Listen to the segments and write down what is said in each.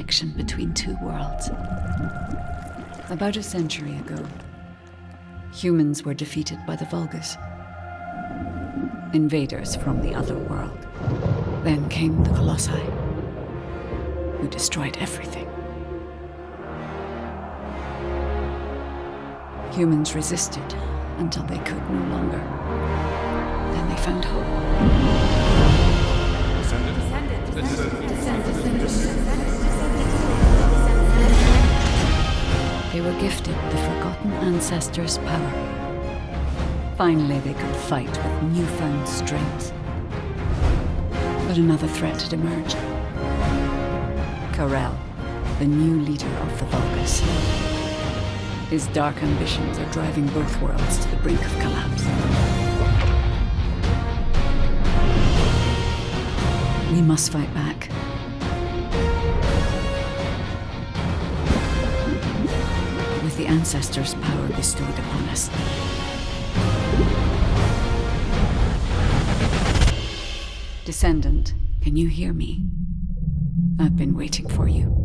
connection between two worlds. About a century ago, humans were defeated by the Vulgus, invaders from the other world. Then came the Colossi, who destroyed everything. Humans resisted until they could no longer. Then they found hope. They were gifted the forgotten ancestors' power. Finally, they could fight with newfound strength. But another threat had emerged. Karel, the new leader of the Vulgus. His dark ambitions are driving both worlds to the brink of collapse. We must fight back. With the ancestors' power bestowed upon us. Descendant, can you hear me? I've been waiting for you.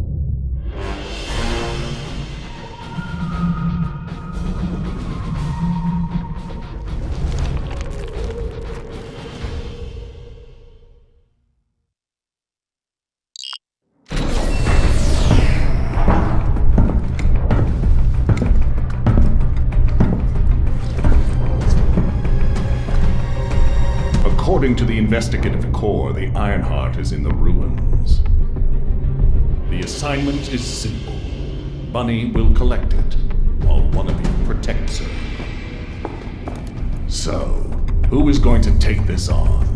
According to the investigative corps, the Ironheart is in the ruins. The assignment is simple. Bunny will collect it, while one of you protects her. So, who is going to take this on?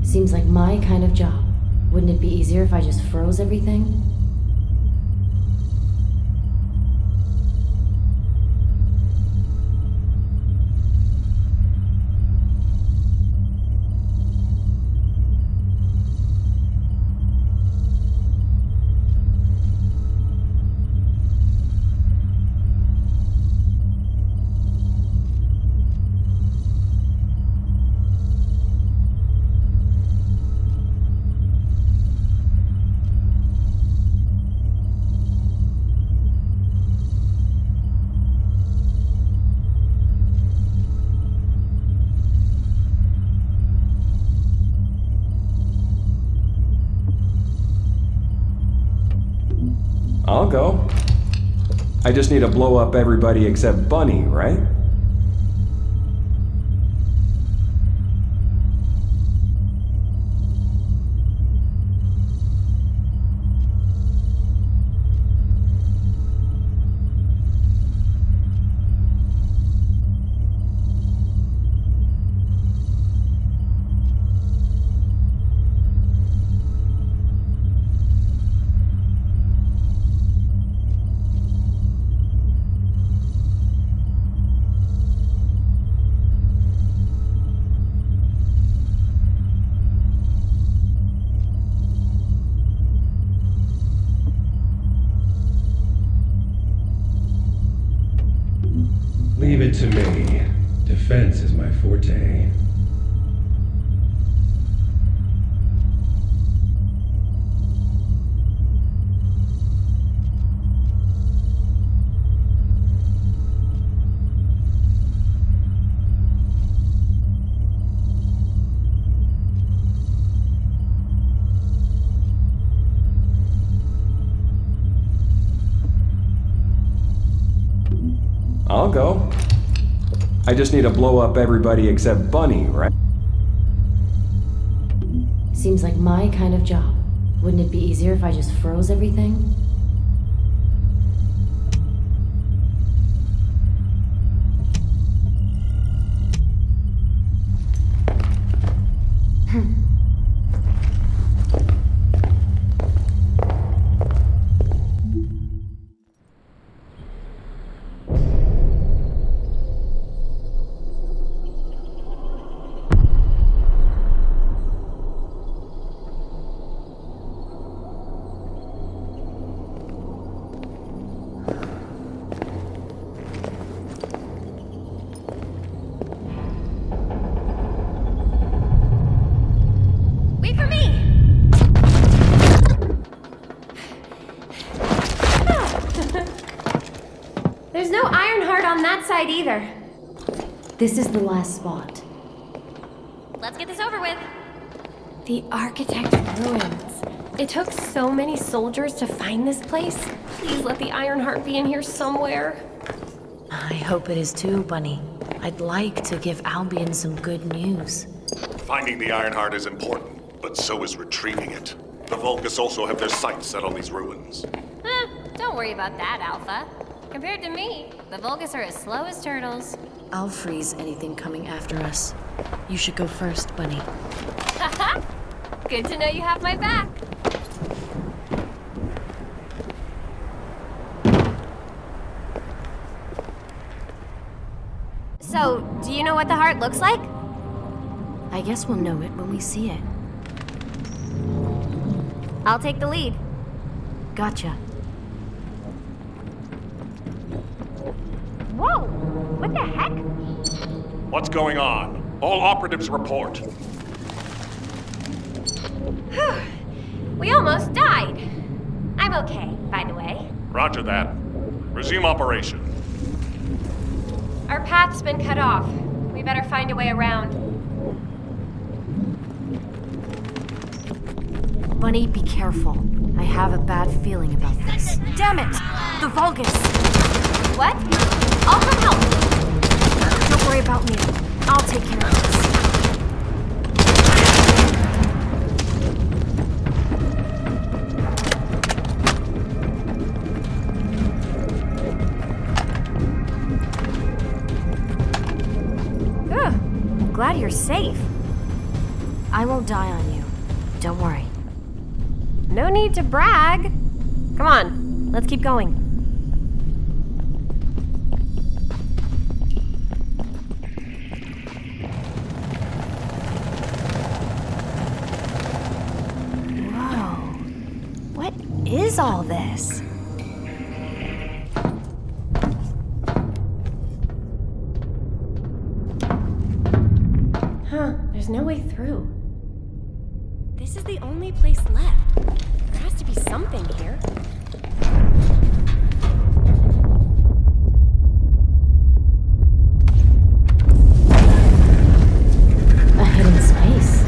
Seems like my kind of job. Wouldn't it be easier if I just froze everything? I'll go. I just need to blow up everybody except Bunny, right? Leave it to me. Defense is my forte. I'll go. I just need to blow up everybody except Bunny, right? Seems like my kind of job. Wouldn't it be easier if I just froze everything? There's no iron heart on that side either. This is the last spot. Let's get this over with. The architect ruins. It took so many soldiers to find this place. Please let the iron heart be in here somewhere. I hope it is too, Bunny. I'd like to give Albion some good news. Finding the Ironheart is important, but so is retrieving it. The Vulgus also have their sights set on these ruins. Don't worry about that, Alpha. Compared to me, the Vulgus are as slow as turtles. I'll freeze anything coming after us. You should go first, Bunny. Haha! Good to know you have my back. So, do you know what the heart looks like? I guess we'll know it when we see it. I'll take the lead. Gotcha. Whoa! What the heck? What's going on? All operatives report. We almost died. I'm okay, by the way. Roger that. Resume operation. Our path's been cut off. We better find a way around. Bunny, be careful. I have a bad feeling about this. Damn it! The Vulgus! What? I'll come help. Don't worry about me. I'll take care of this. Glad you're safe. I won't die on you. Don't worry. No need to brag. Come on, let's keep going. Whoa. What is all this? There's no way through. This is the only place left. There has to be something here. A hidden space.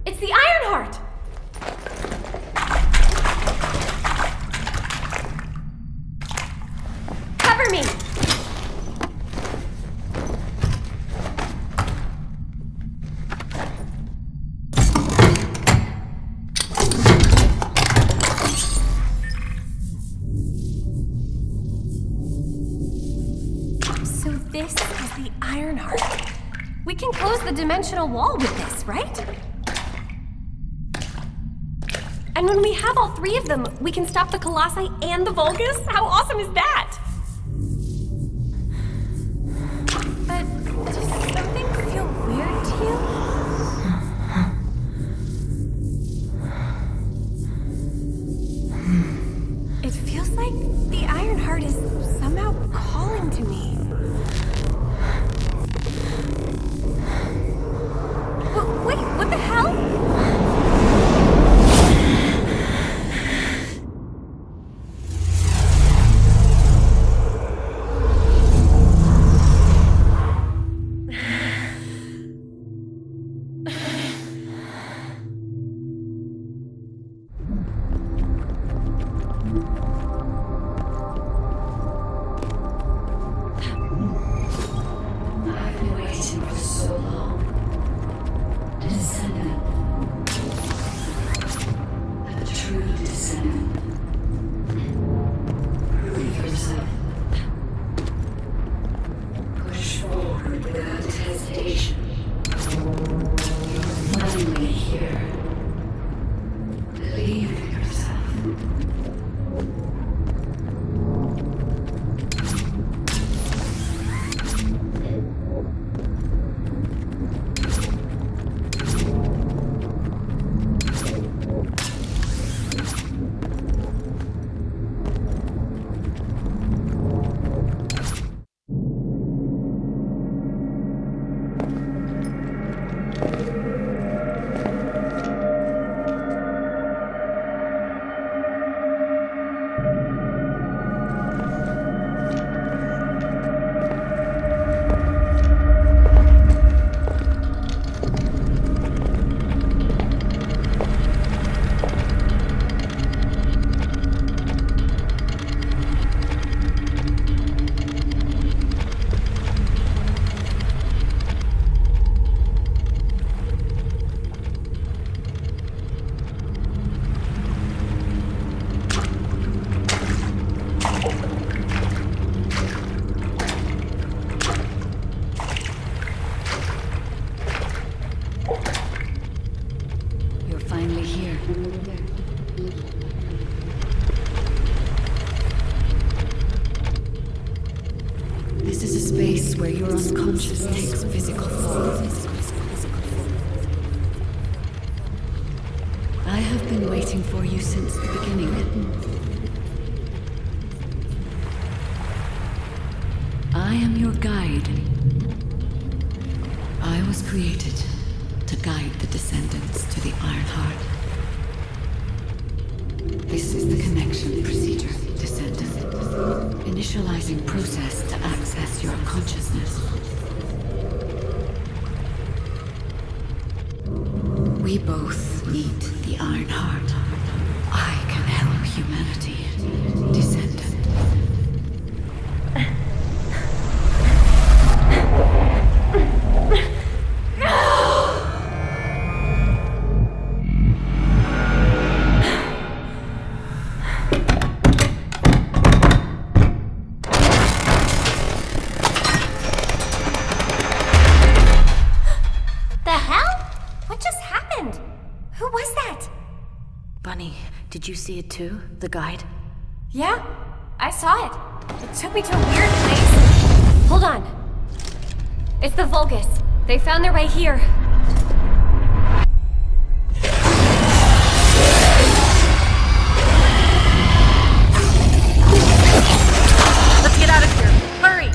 It's the Ironheart! Cover me! So this is the Ironheart. We can close the dimensional wall with this, right? And when we have all three of them, we can stop the Colossi and the Vulgus? How awesome is that? But does something feel weird to you? It feels like the Ironheart is somehow calling to me. Wait, what the hell? This is a space where your unconscious takes physical form. I have been waiting for you since the beginning. I am your guide. I was created to guide the descendants to the Ironheart. This is the connection procedure, descendant. Initializing process to access your consciousness. We both need the Ironheart. I can help humanity, descendant. Did you see it too, the guide? Yeah, I saw it. It took me to a weird place. Hold on. It's the Vulgus. They found their way here. Let's get out of here. Hurry!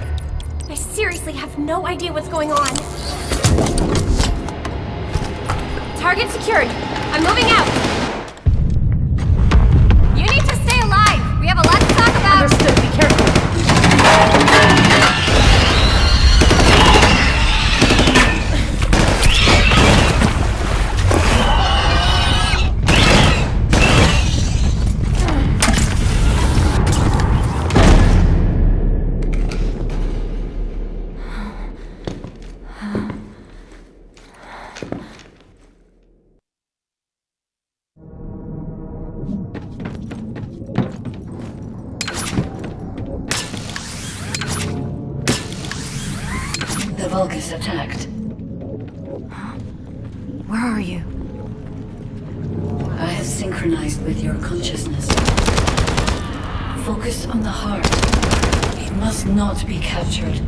I seriously have no idea what's going on. Target secured. I'm moving out. We have a lot to talk about! Understood, be careful. The Vulgus attacked. Where are you? I have synchronized with your consciousness. Focus on the heart. It must not be captured.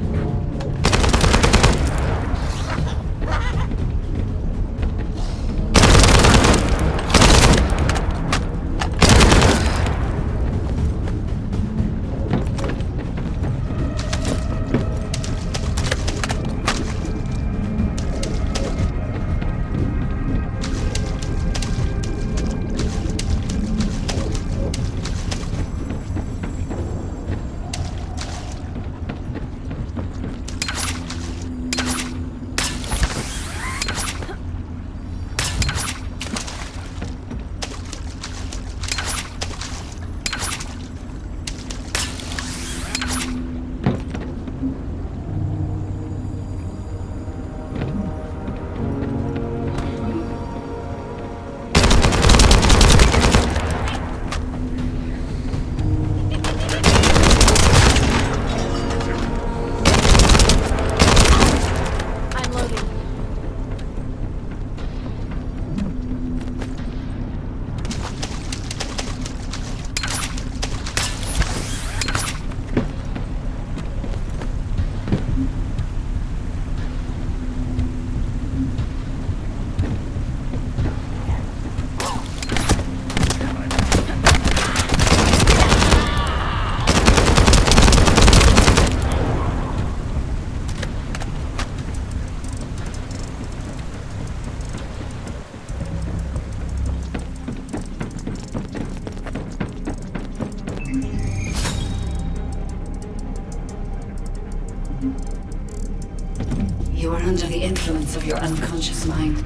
You are under the influence of your unconscious mind.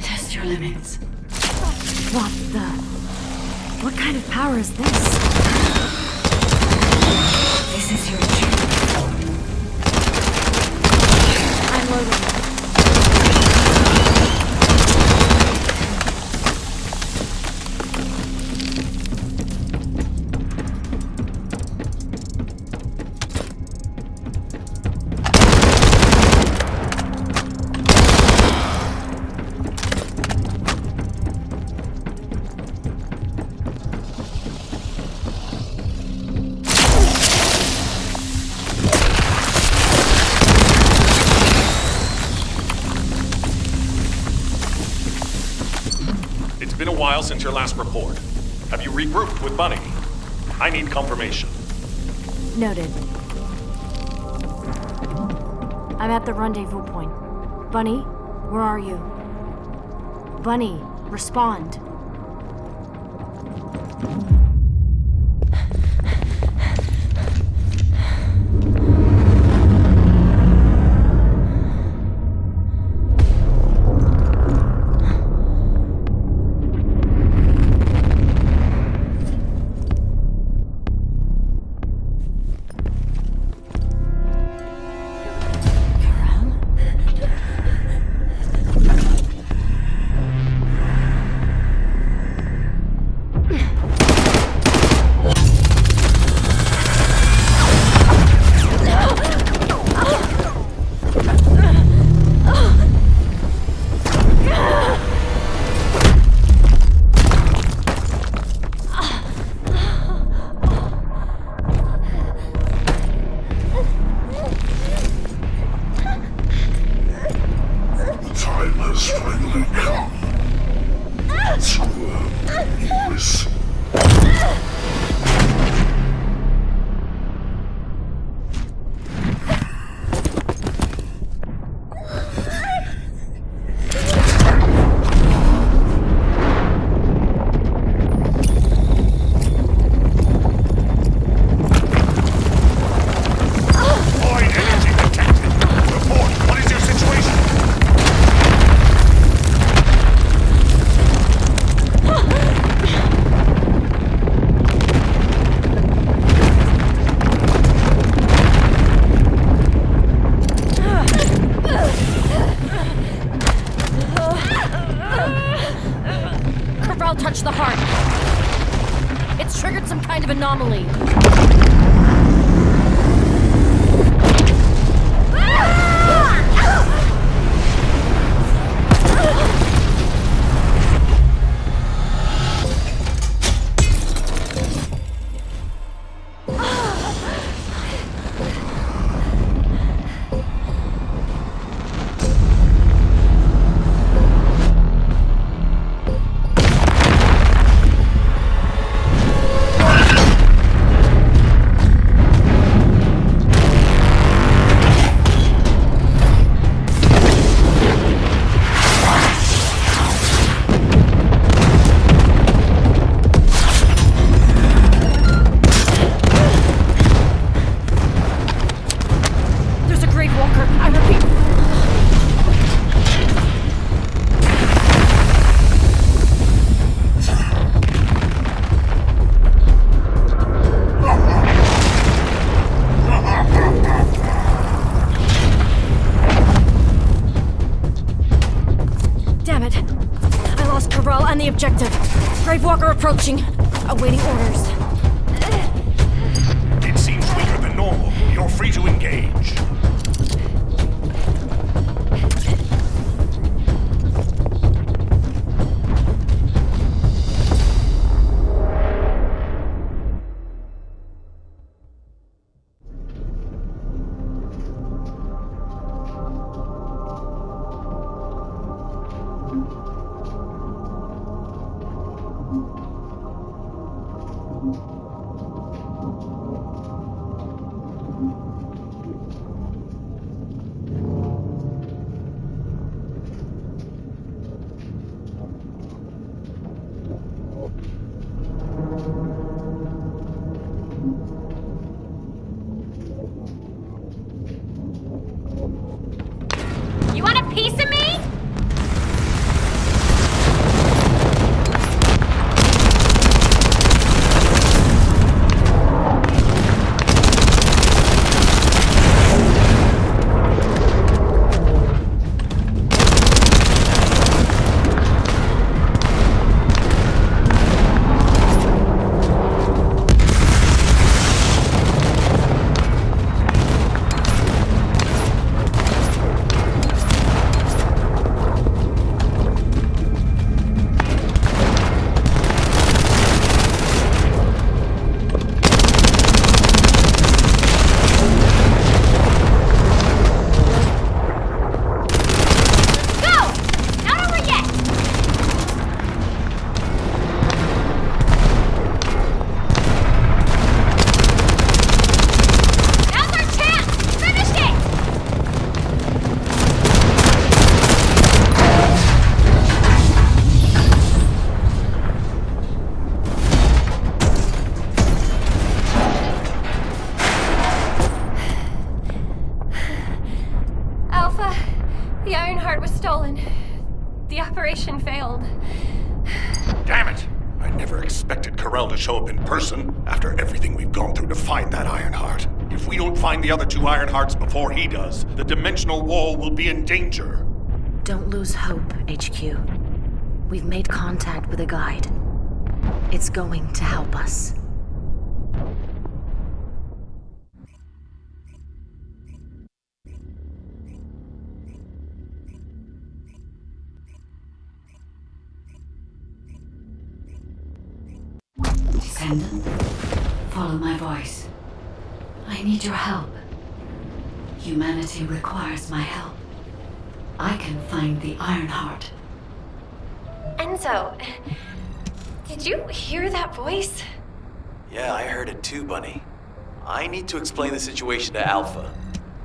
Test your limits. What the? What kind of power is this? This is your true form. I'm loading. while since your last report. Have you regrouped with Bunny? I need confirmation. Noted. I'm at the rendezvous point. Bunny, where are you? Bunny, respond. Touch the heart. It's triggered some kind of anomaly. Objective. Grave Walker approaching. Awaiting orders. It seems weaker than normal. You're free to engage. You want a piece of me? Ironheart was stolen. The operation failed. Damn it! I never expected Corell to show up in person after everything we've gone through to find that Ironheart. If we don't find the other two Ironhearts before he does, the dimensional wall will be in danger. Don't lose hope, HQ. We've made contact with a guide. It's going to help us. Descendant, follow my voice. I need your help. Humanity requires my help. I can find the Ironheart. Enzo, did you hear that voice? Yeah, I heard it too, Bunny. I need to explain the situation to Alpha.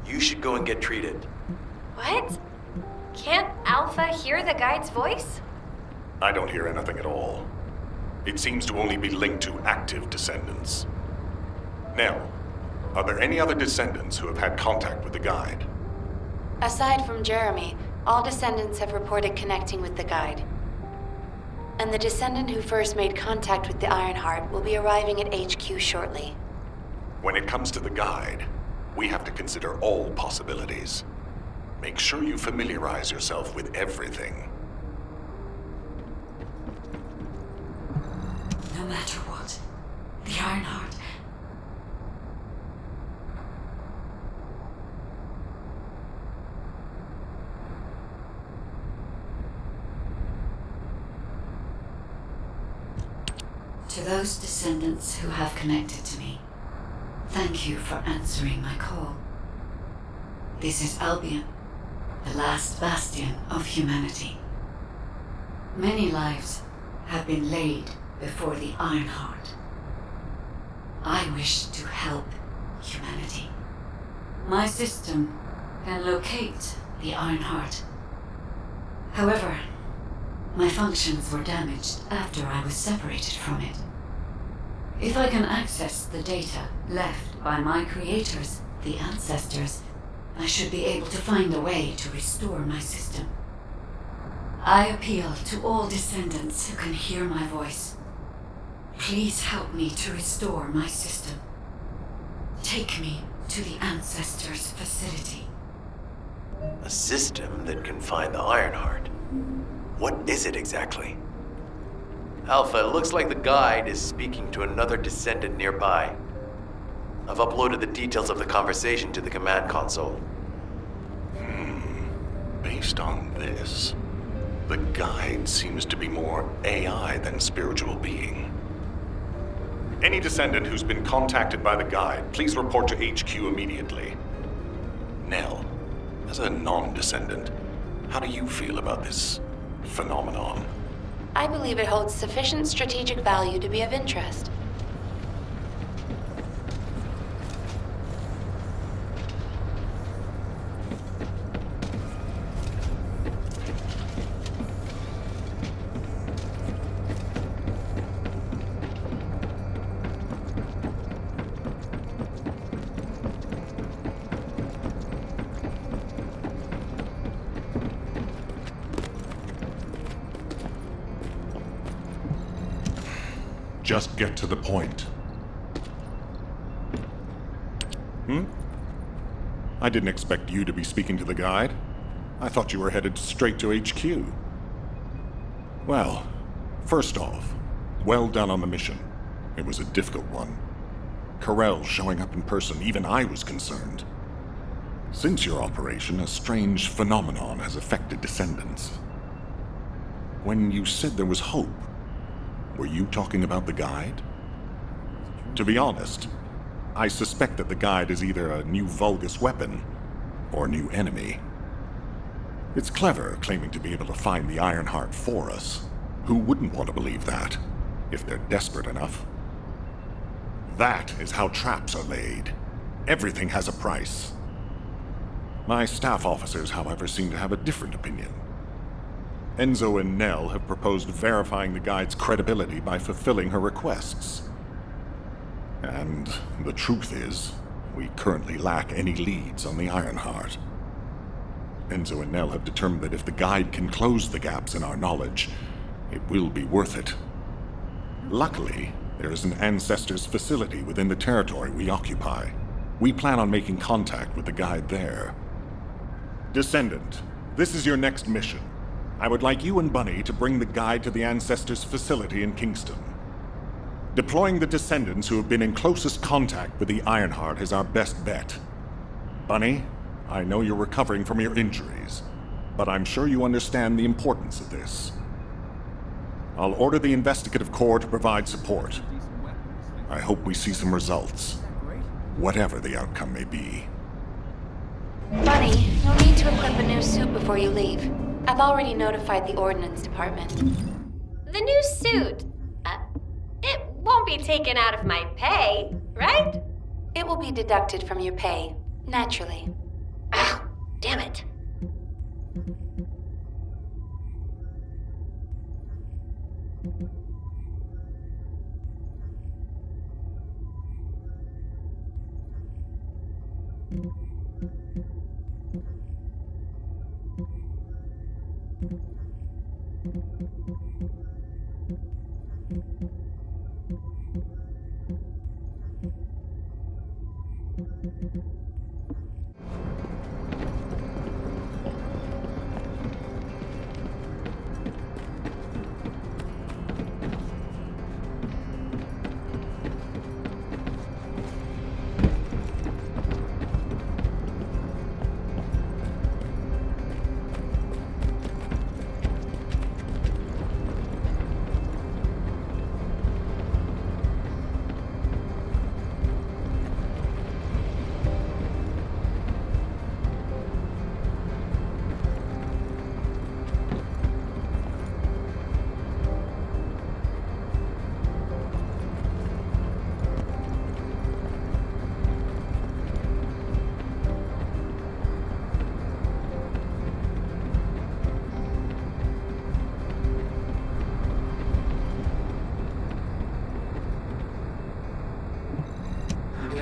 You should go and get treated. What? Can't Alpha hear the guide's voice? I don't hear anything at all. It seems to only be linked to active descendants. Now, are there any other descendants who have had contact with the guide? Aside from Jeremy, all descendants have reported connecting with the guide. And the descendant who first made contact with the Ironheart will be arriving at HQ shortly. When it comes to the guide, we have to consider all possibilities. Make sure you familiarize yourself with everything. No matter what, the Ironheart. To those descendants who have connected to me, thank you for answering my call. This is Albion, the last bastion of humanity. Many lives have been laid before the Ironheart. I wish to help humanity. My system can locate the Ironheart. However, my functions were damaged after I was separated from it. If I can access the data left by my creators, the ancestors, I should be able to find a way to restore my system. I appeal to all descendants who can hear my voice. Please help me to restore my system. Take me to the ancestors' facility. A system that can find the Ironheart. What is it exactly? Alpha, it looks like the guide is speaking to another descendant nearby. I've uploaded the details of the conversation to the command console. Based on this, the guide seems to be more AI than spiritual being. Any descendant who's been contacted by the guide, please report to HQ immediately. Nell, as a non-descendant, how do you feel about this phenomenon? I believe it holds sufficient strategic value to be of interest. Just get to the point. I didn't expect you to be speaking to the guide. I thought you were headed straight to HQ. Well, first off, well done on the mission. It was a difficult one. Corell showing up in person, even I was concerned. Since your operation, a strange phenomenon has affected descendants. When you said there was hope, were you talking about the guide? To be honest, I suspect that the guide is either a new Vulgus weapon or a new enemy. It's clever claiming to be able to find the Ironheart for us. Who wouldn't want to believe that, if they're desperate enough? That is how traps are laid. Everything has a price. My staff officers, however, seem to have a different opinion. Enzo and Nell have proposed verifying the guide's credibility by fulfilling her requests. And the truth is, we currently lack any leads on the Ironheart. Enzo and Nell have determined that if the guide can close the gaps in our knowledge, it will be worth it. Luckily, there is an ancestors' facility within the territory we occupy. We plan on making contact with the guide there. Descendant, this is your next mission. I would like you and Bunny to bring the guide to the ancestors' facility in Kingston. Deploying the descendants who have been in closest contact with the Ironheart is our best bet. Bunny, I know you're recovering from your injuries, but I'm sure you understand the importance of this. I'll order the investigative corps to provide support. I hope we see some results, whatever the outcome may be. Bunny, you'll need to equip a new suit before you leave. I've already notified the Ordnance Department. The new suit. It won't be taken out of my pay, right? It will be deducted from your pay, naturally. Ow, damn it.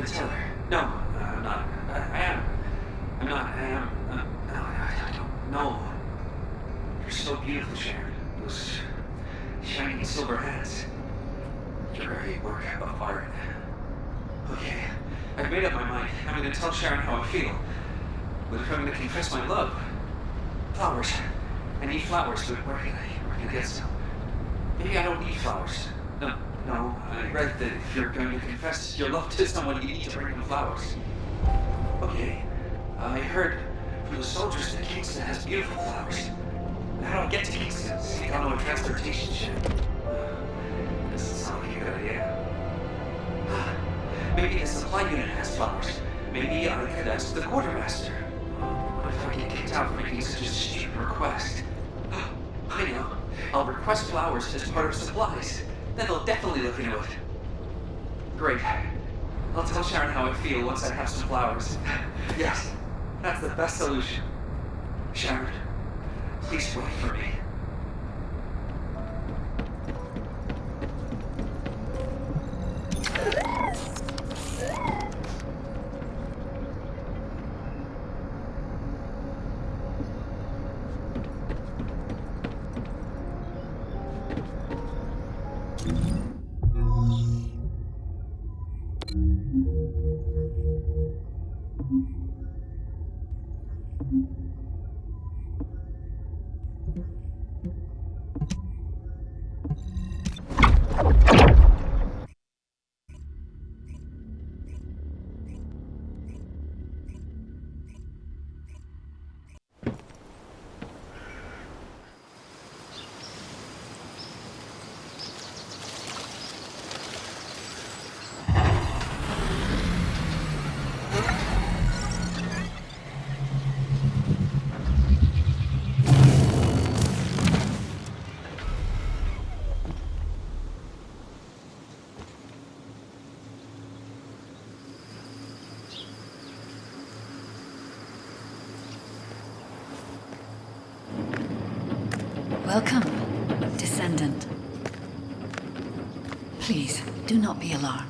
Tell her. No, I'm not. I am. I'm not. I am. No, I don't know. You're so beautiful, Sharon. Those shiny silver hands. You're a work of art. Okay, I've made up my mind. I'm going to tell Sharon how I feel. But if I'm going to confess my love, flowers. I need flowers, but where can I get some? Maybe I don't need flowers. No, I read that if you're going to confess your love to someone, you need to bring them flowers. Okay, I heard from the soldiers that Kingston has beautiful flowers. How do I get to Kingston? Seek on a transportation ship. This doesn't sound like a good idea. Maybe the supply unit has flowers. Maybe I could ask the quartermaster. What if I get kicked out for making such a stupid request? I know. I'll request flowers as part of supplies. Then they'll definitely look into it. Great. I'll tell Sharon how I feel once I have some flowers. Yes, that's the best solution. Sharon, please wait for me. Welcome, descendant. Please, do not be alarmed.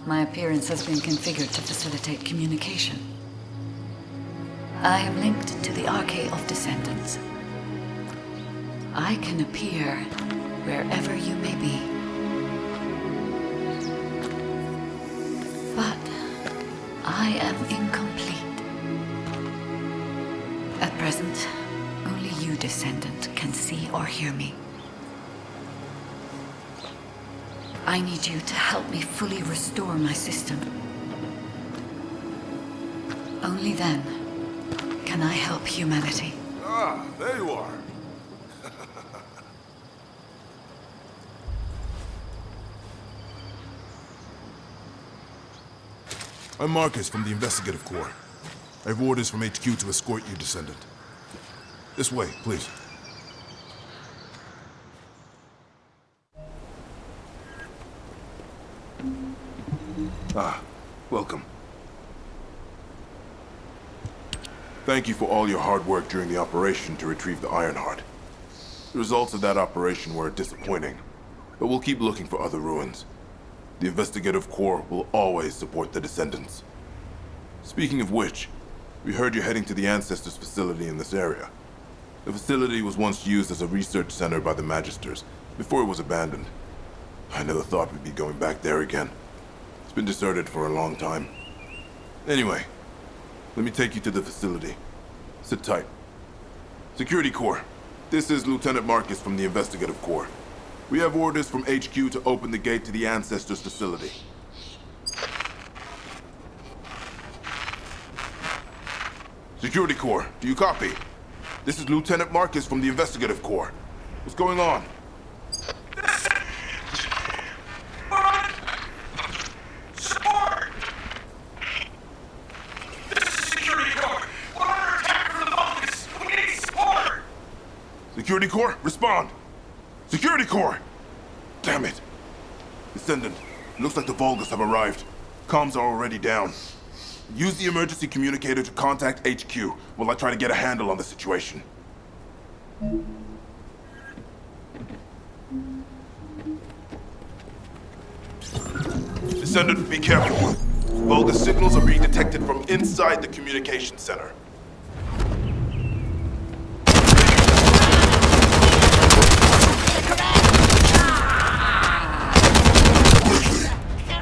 My appearance has been configured to facilitate communication. I am linked to the the Arcade of Descendants. I can appear wherever you may be. But I am incomplete. At present, only you, Descendant, can see or hear me. I need you to help me fully restore my system. Only then can I help humanity. Ah, there you are. I'm Marcus from the Investigative Corps. I have orders from HQ to escort you, Descendant. This way, please. Ah, welcome. Thank you for all your hard work during the operation to retrieve the Ironheart. The results of that operation were disappointing, but we'll keep looking for other ruins. The Investigative Corps will always support the Descendants. Speaking of which, we heard you're heading to the Ancestors facility in this area. The facility was once used as a research center by the Magisters, before it was abandoned. I never thought we'd be going back there again. It's been deserted for a long time. Anyway, let me take you to the facility. Sit tight. Security Corps, this is Lieutenant Marcus from the Investigative Corps. We have orders from HQ to open the gate to the Ancestors facility. Security Corps, do you copy? This is Lieutenant Marcus from the Investigative Corps. What's going on? Support! This is Security Corps. We're under attack from the Vulcans. We need support! Security Corps, respond! Security Corps! Damn it! Descendant, it looks like the Vulgus have arrived. Comms are already down. Use the emergency communicator to contact HQ while I try to get a handle on the situation. Descendant, be careful. Vulgus signals are being detected from inside the communication center.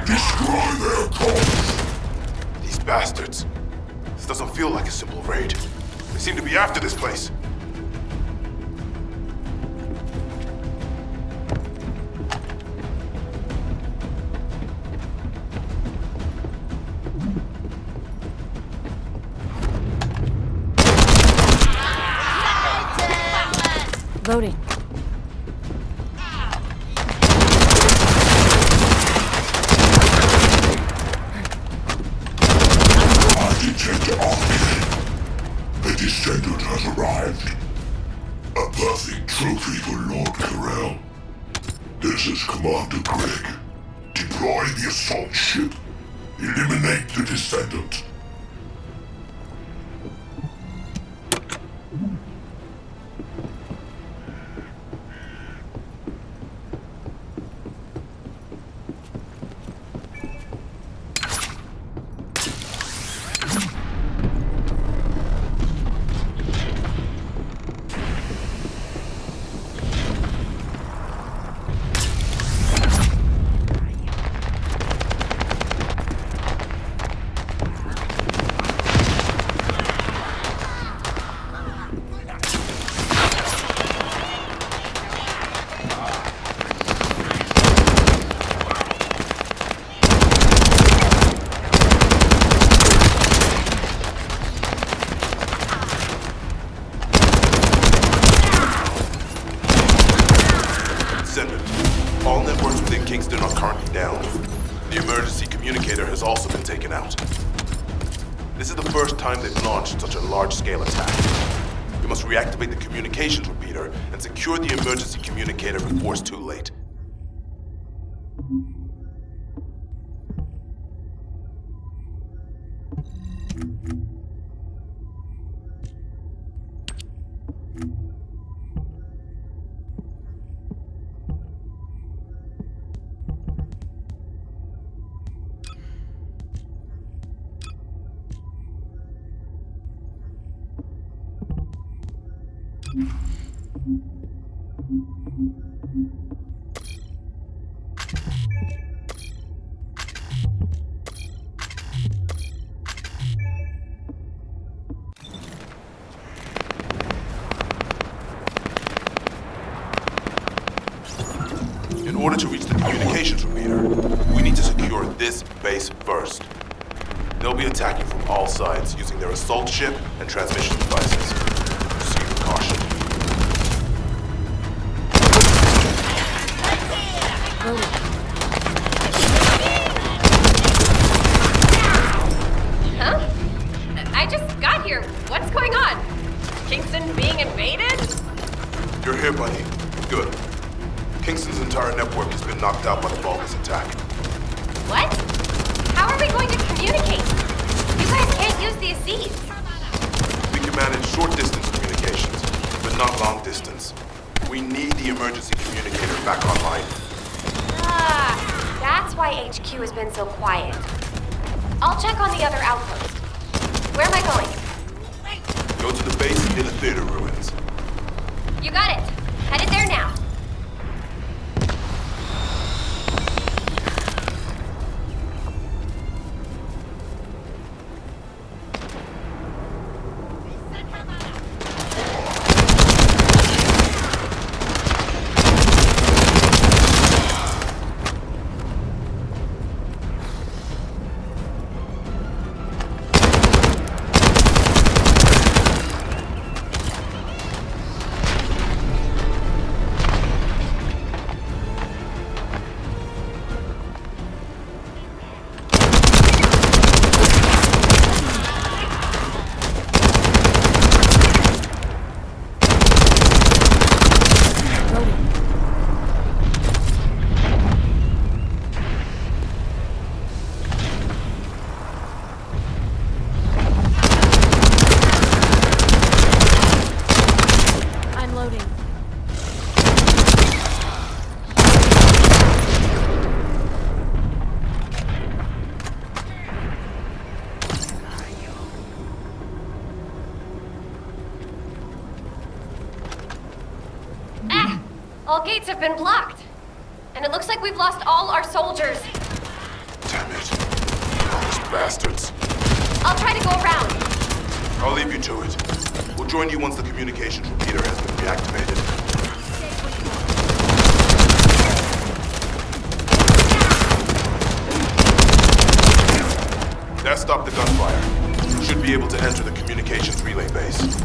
Destroy their codes! These bastards. This doesn't feel like a simple raid. They seem to be after this place. Loading. The Descendant has arrived. A perfect trophy for Lord Carell. This is Commander Greg. Deploy the assault ship. Eliminate the Descendant. All networks within Kingston are currently down. The emergency communicator has also been taken out. This is the first time they've launched such a large-scale attack. We must reactivate the communications repeater and secure the emergency communicator before it's too late. In order to reach the communications repeater, we need to secure this base first. They'll be attacking from all sides using their assault ship and transmission devices. Proceed with caution. Huh? I just got here. What's going on? Kingston being invaded? You're here, buddy. Good. Kingston's entire network has been knocked out by the Vulgus attack. What? How are we going to communicate? You guys can't use the Aziz. We can manage short-distance communications, but not long-distance. We need the emergency communicator back online. Ah, that's why HQ has been so quiet. I'll check on the other outpost. Where am I going? Go to the base near the theater ruins. You got it. Headed there now. All gates have been blocked. And it looks like we've lost all our soldiers. Damn it. All these bastards. I'll try to go around. I'll leave you to it. We'll join you once the communications repeater has been reactivated. That stopped the gunfire. You should be able to enter the communications relay base.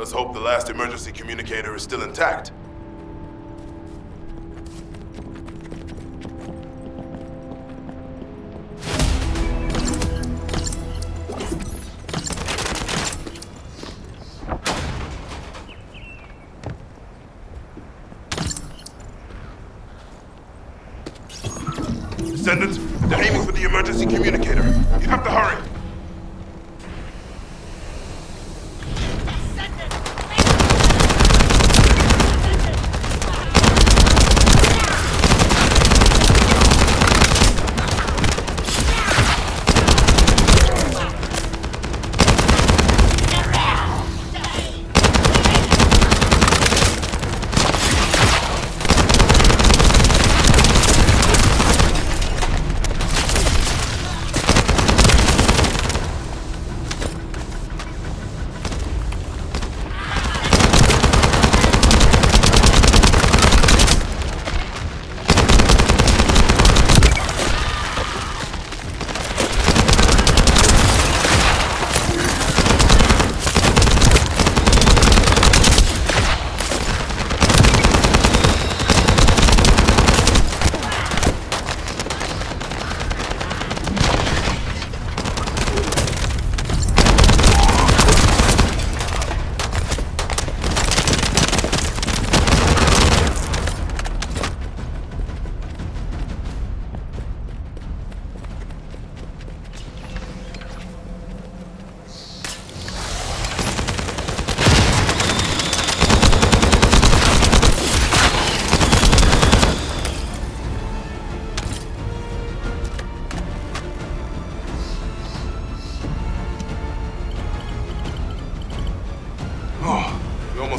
us hope the last emergency communicator is still intact. Descendants, they're aiming for the emergency communicator. You have to hurry.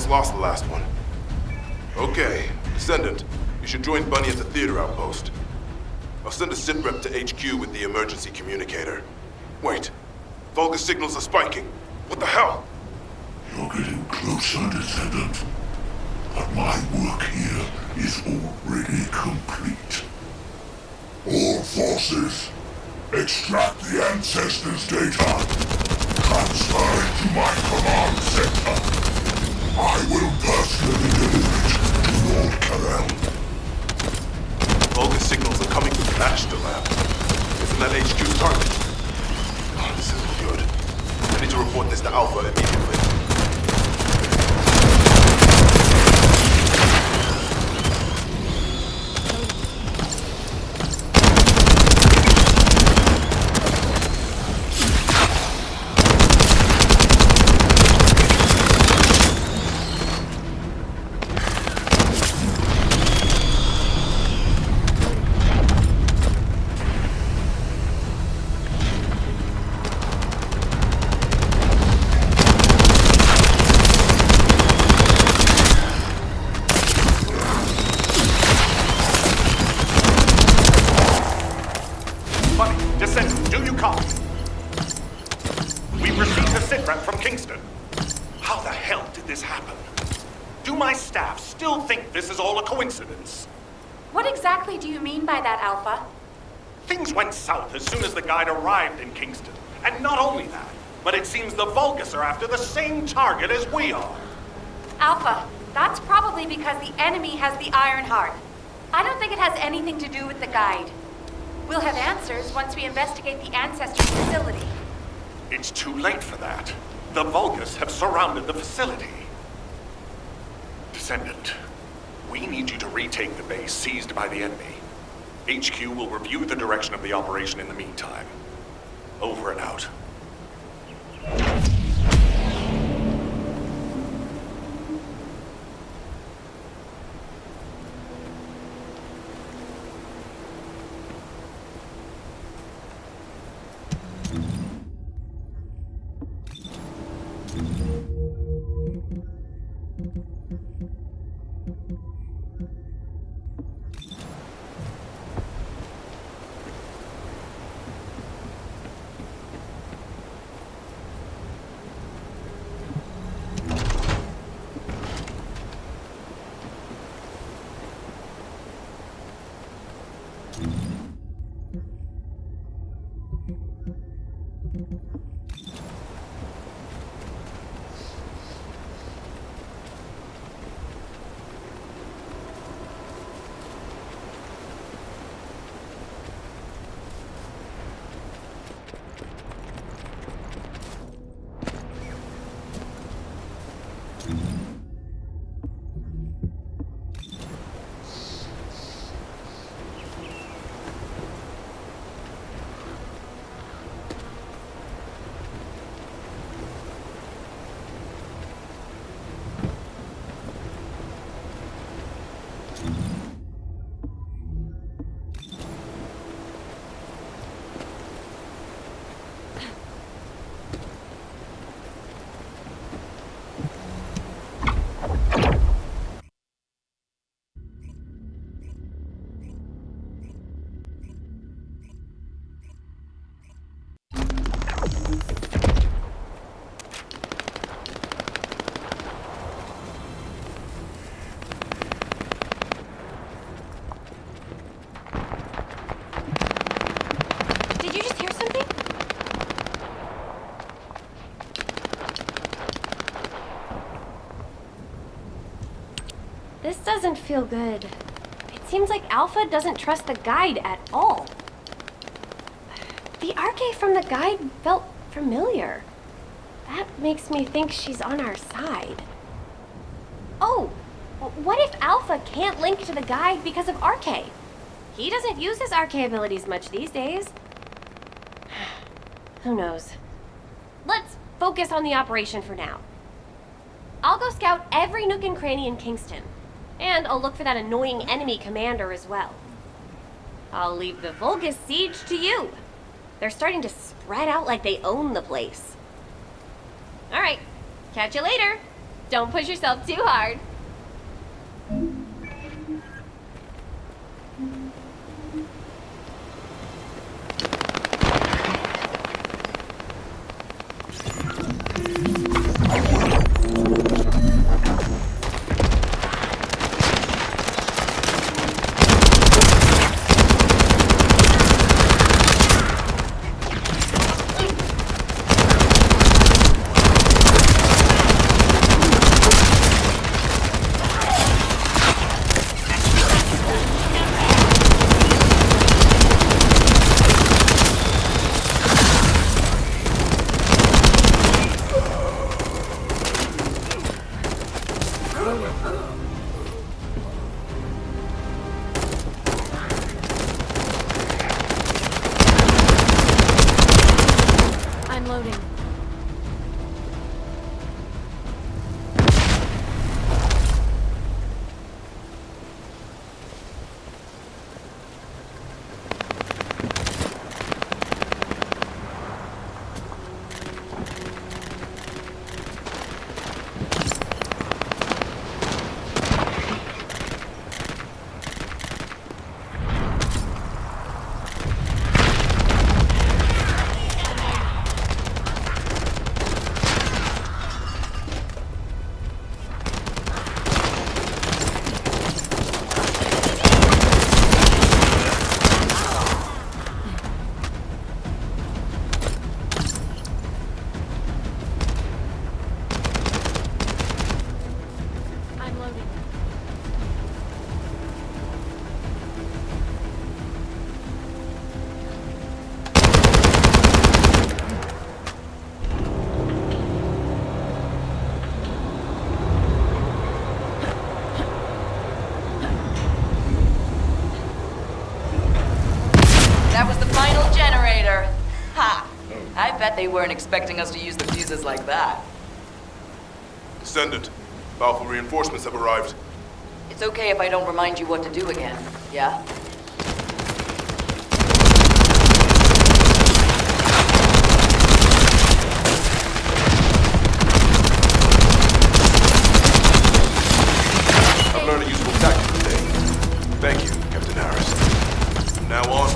Lost the last one. Okay, Descendant, you should join Bunny at the theater outpost. I'll send a sit rep to HQ with the emergency communicator. Wait, Vulgus signals are spiking. What the hell? You're getting closer, Descendant. But my work here is already complete. All forces, extract the ancestors' data. Transfer it to my command center. I will personally deliver it to Lord Carell. Vulgus signals are coming from the Ashton lab. Isn't that HQ's target? Oh, this isn't good. I need to report this to Alpha immediately. What exactly do you mean by that, Alpha? Things went south as soon as the guide arrived in Kingston. And not only that, but it seems the Vulgus are after the same target as we are. Alpha, that's probably because the enemy has the Iron Heart. I don't think it has anything to do with the guide. We'll have answers once we investigate the Ancestors' facility. It's too late for that. The Vulgus have surrounded the facility. Descendant, we need you to retake the base seized by the enemy. HQ will review the direction of the operation in the meantime. Over and out. This doesn't feel good. It seems like Alpha doesn't trust the guide at all. The arche from the guide felt familiar. That makes me think she's on our side. Oh, what if Alpha can't link to the guide because of arche? He doesn't use his arche abilities much these days. Who knows? Let's focus on the operation for now. I'll go scout every nook and cranny in Kingston, and I'll look for that annoying enemy commander as well. I'll leave the Vulgus siege to you. They're starting to spread out like they own the place. All right, catch you later. Don't push yourself too hard. I bet they weren't expecting us to use the fuses like that. Descendant, Alpha reinforcements have arrived. It's okay if I don't remind you what to do again, yeah? I've learned a useful tactic today. Thank you, Captain Harris. From now on,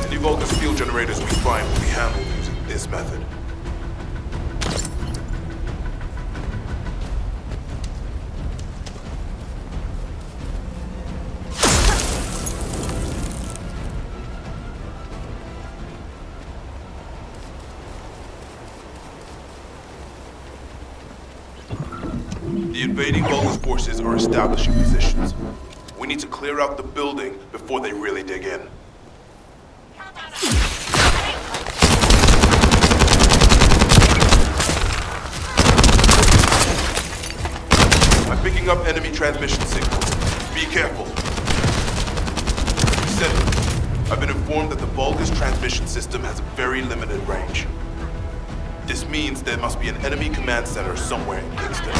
any Vulgus field generators we find will be handled using this method. The invading Vulgus forces are establishing positions. We need to clear out the building before they really dig in. I'm picking up enemy transmission signals. Be careful. Descendant, I've been informed that the Vulgus transmission system has a very limited range. This means there must be an enemy command center somewhere in Kingston.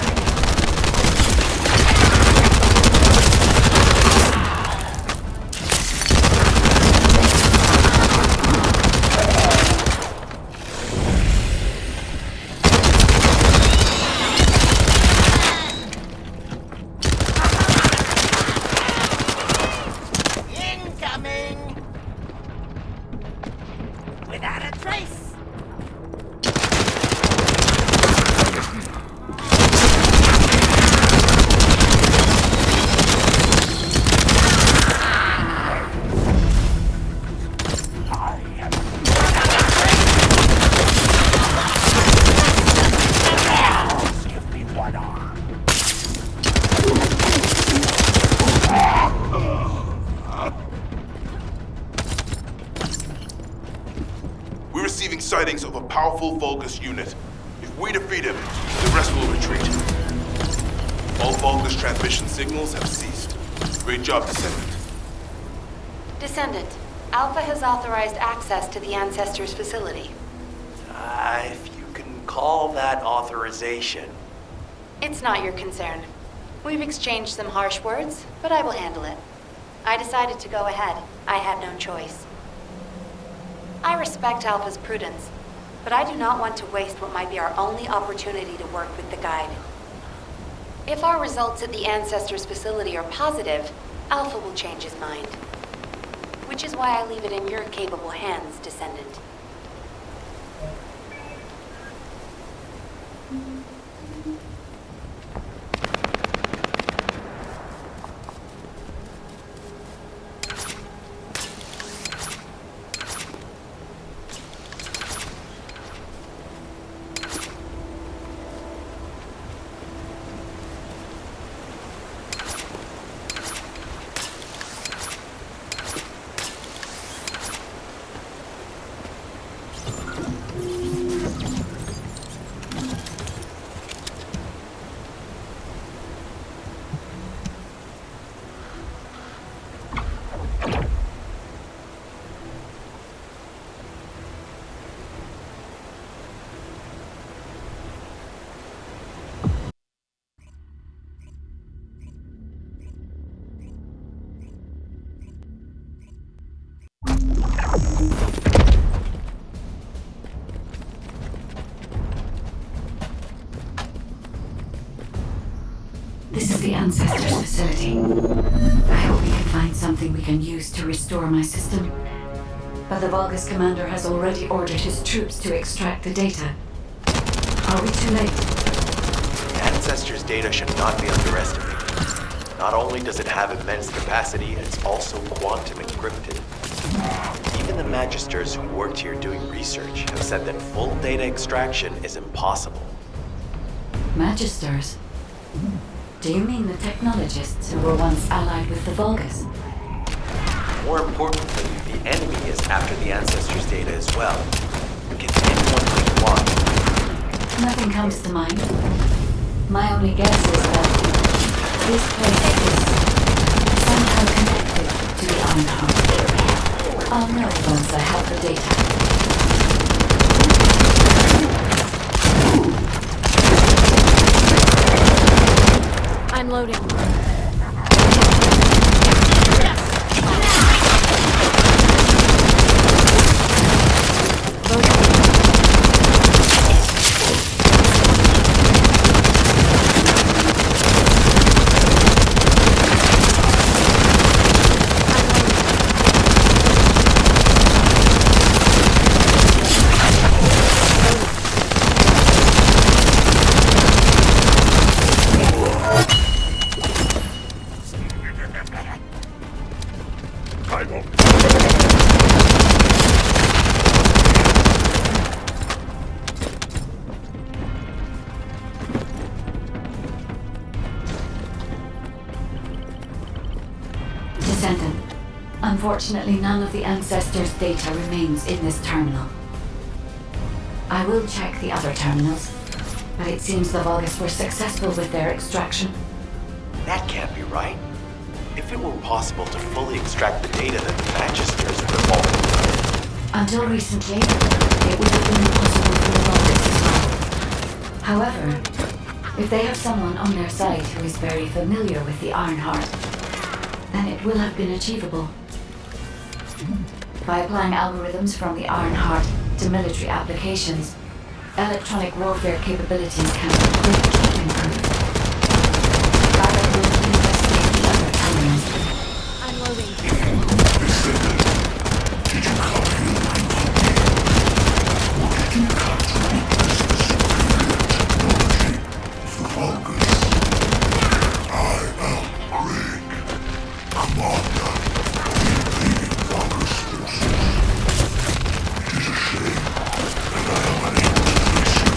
sightings of a powerful Vulgus unit. If we defeat him, the rest will retreat. All Vulgus transmission signals have ceased. Great job, Descendant. Descendant, Alpha has authorized access to the Ancestors' facility. If you can call that authorization. It's not your concern. We've exchanged some harsh words, but I will handle it. I decided to go ahead. I had no choice. I respect Alpha's prudence, but I do not want to waste what might be our only opportunity to work with the Guide. If our results at the Ancestors' facility are positive, Alpha will change his mind. Which is why I leave it in your capable hands, Descendant. This is the Ancestors' facility. I hope we can find something we can use to restore my system. But the Vulgus commander has already ordered his troops to extract the data. Are we too late? The Ancestors' data should not be underestimated. Not only does it have immense capacity, it's also quantum encrypted. Even the Magisters who worked here doing research have said that full data extraction is impossible. Magisters? Do you mean the technologists who were once allied with the Vulgus? More importantly, the enemy is after the Ancestors' data as well. Can anyone think why? Nothing comes to mind. My only guess is that this place is somehow connected to the Ironheart. I'll know once I have the data. I'm loading. Unfortunately, none of the Ancestors' data remains in this terminal. I will check the other terminals, but it seems the Vulgus were successful with their extraction. That can't be right. If it were possible to fully extract the data that the Magisters would have already done. Until recently, it would have been impossible for the Vulgus as well. However, if they have someone on their side who is very familiar with the Ironheart, then it will have been achievable. By applying algorithms from the Ironheart to military applications, electronic warfare capabilities can be greatly improved. I recommend you investigate the other terminals. I'm loading. Did you come here to or did you come to witness the superior technology of the Vulgus? I am Greg, commander of the invading Vulgus forces. It is a shame that I am unable to face you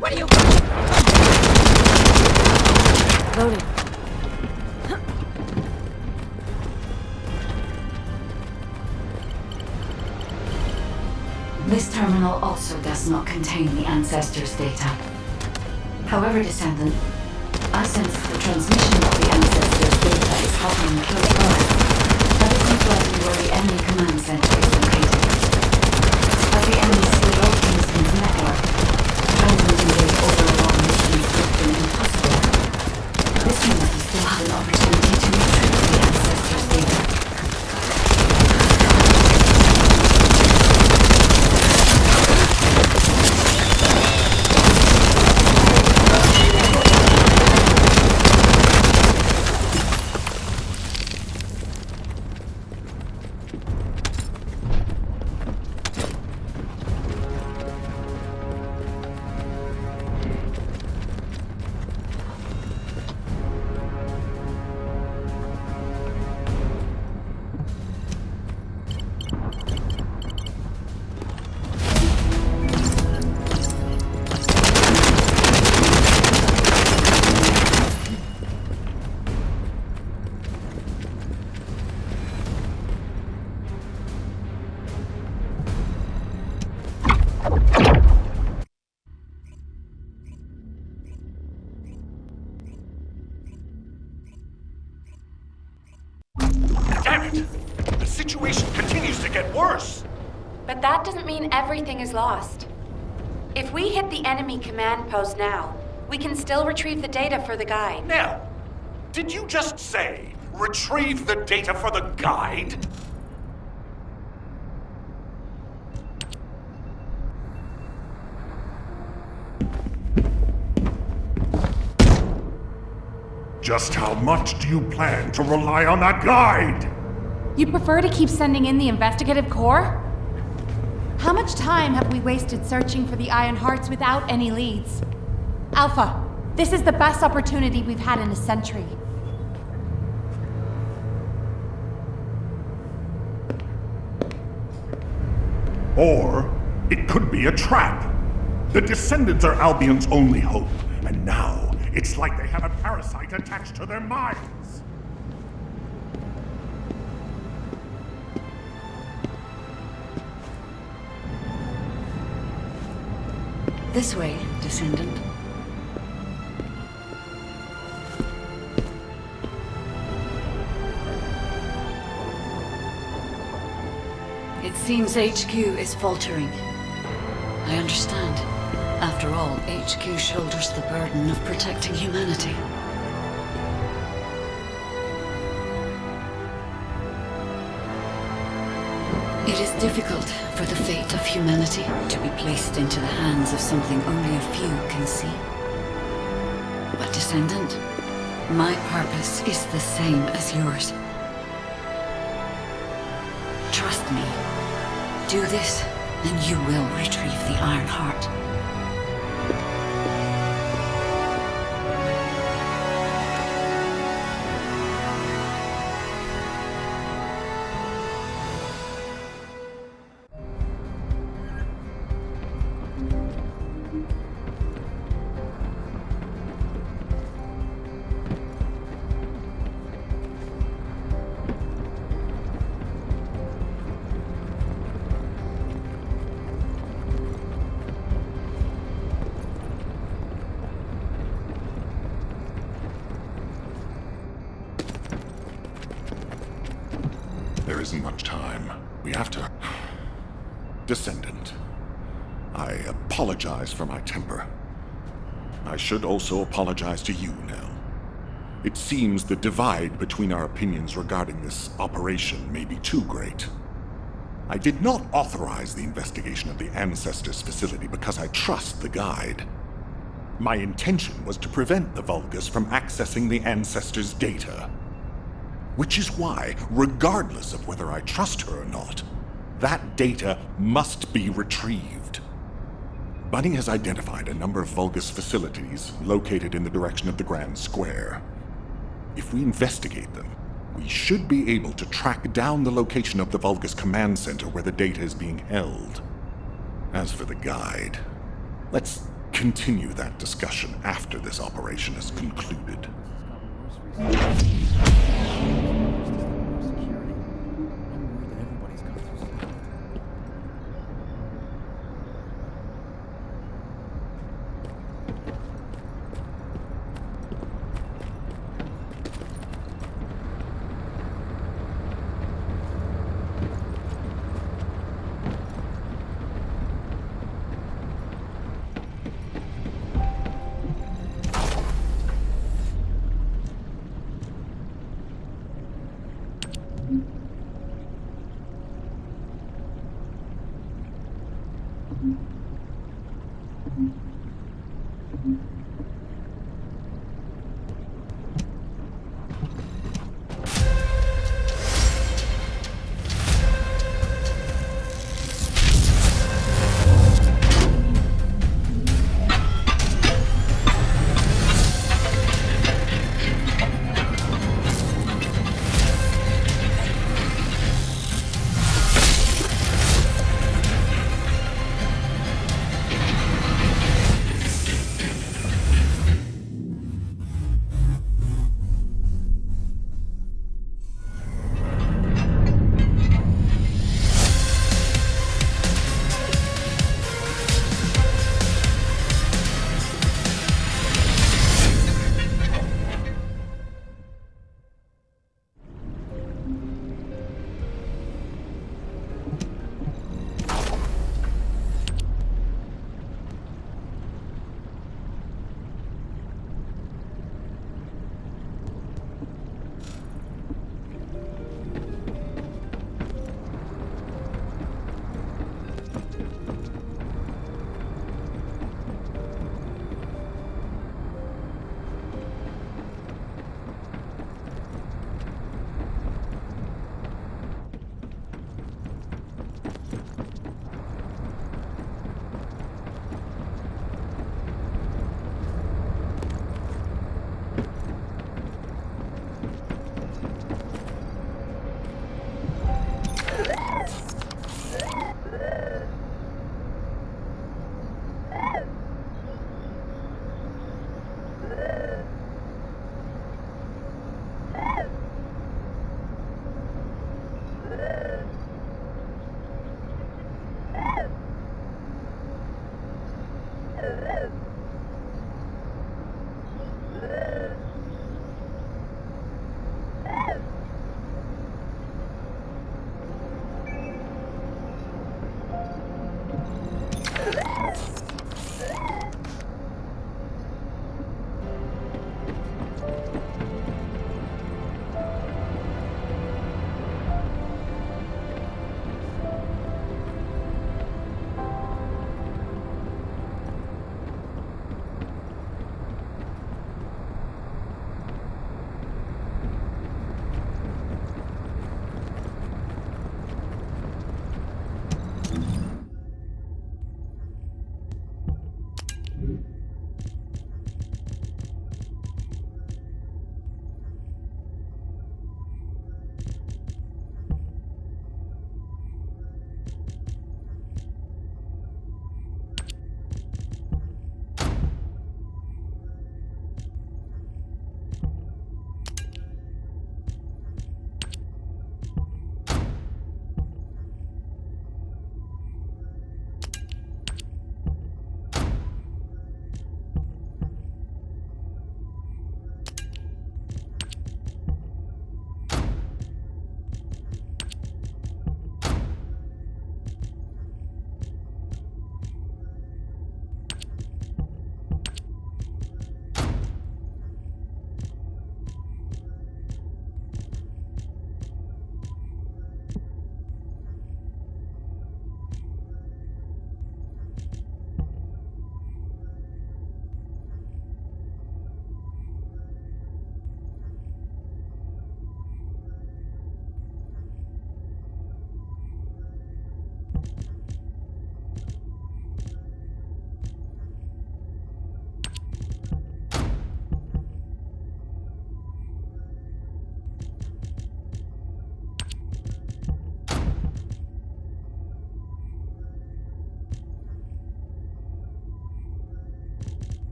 What are you... Loaded. This terminal also does not contain the ancestors' data. However, Descendant, I sense the transmission of the ancestors' data is happening close by. That is most likely where the enemy command center is located. As the enemy sealed off Kingston's network, transmitting data over a long mission has been impossible. This means we still have an opportunity to retrieve the ancestors' data. Damn it! The situation continues to get worse! But that doesn't mean everything is lost. If we hit the enemy command post now, we can still retrieve the data for the guide. Now, did you just say, retrieve the data for the guide? Just how much do you plan to rely on that guide? You'd prefer to keep sending in the investigative core? How much time have we wasted searching for the Iron Hearts without any leads? Alpha, this is the best opportunity we've had in a century. Or it could be a trap. The Descendants are Albion's only hope, and now it's like they have a parasite attached to their minds. This way, Descendant. It seems HQ is faltering. I understand. After all, HQ shoulders the burden of protecting humanity. It is difficult for the fate of humanity to be placed into the hands of something only a few can see. But Descendant, my purpose is the same as yours. Trust me. Do this, and you will retrieve the Iron Heart. There isn't much time. We have to... Descendant, I apologize for my temper. I should also apologize to you now. It seems the divide between our opinions regarding this operation may be too great. I did not authorize the investigation of the Ancestors facility because I trust the guide. My intention was to prevent the Vulgus from accessing the Ancestors' data. Which is why, regardless of whether I trust her or not, that data must be retrieved. Bunny has identified a number of Vulgus facilities located in the direction of the Grand Square. If we investigate them, we should be able to track down the location of the Vulgus command center where the data is being held. As for the guide, let's continue that discussion after this operation is concluded.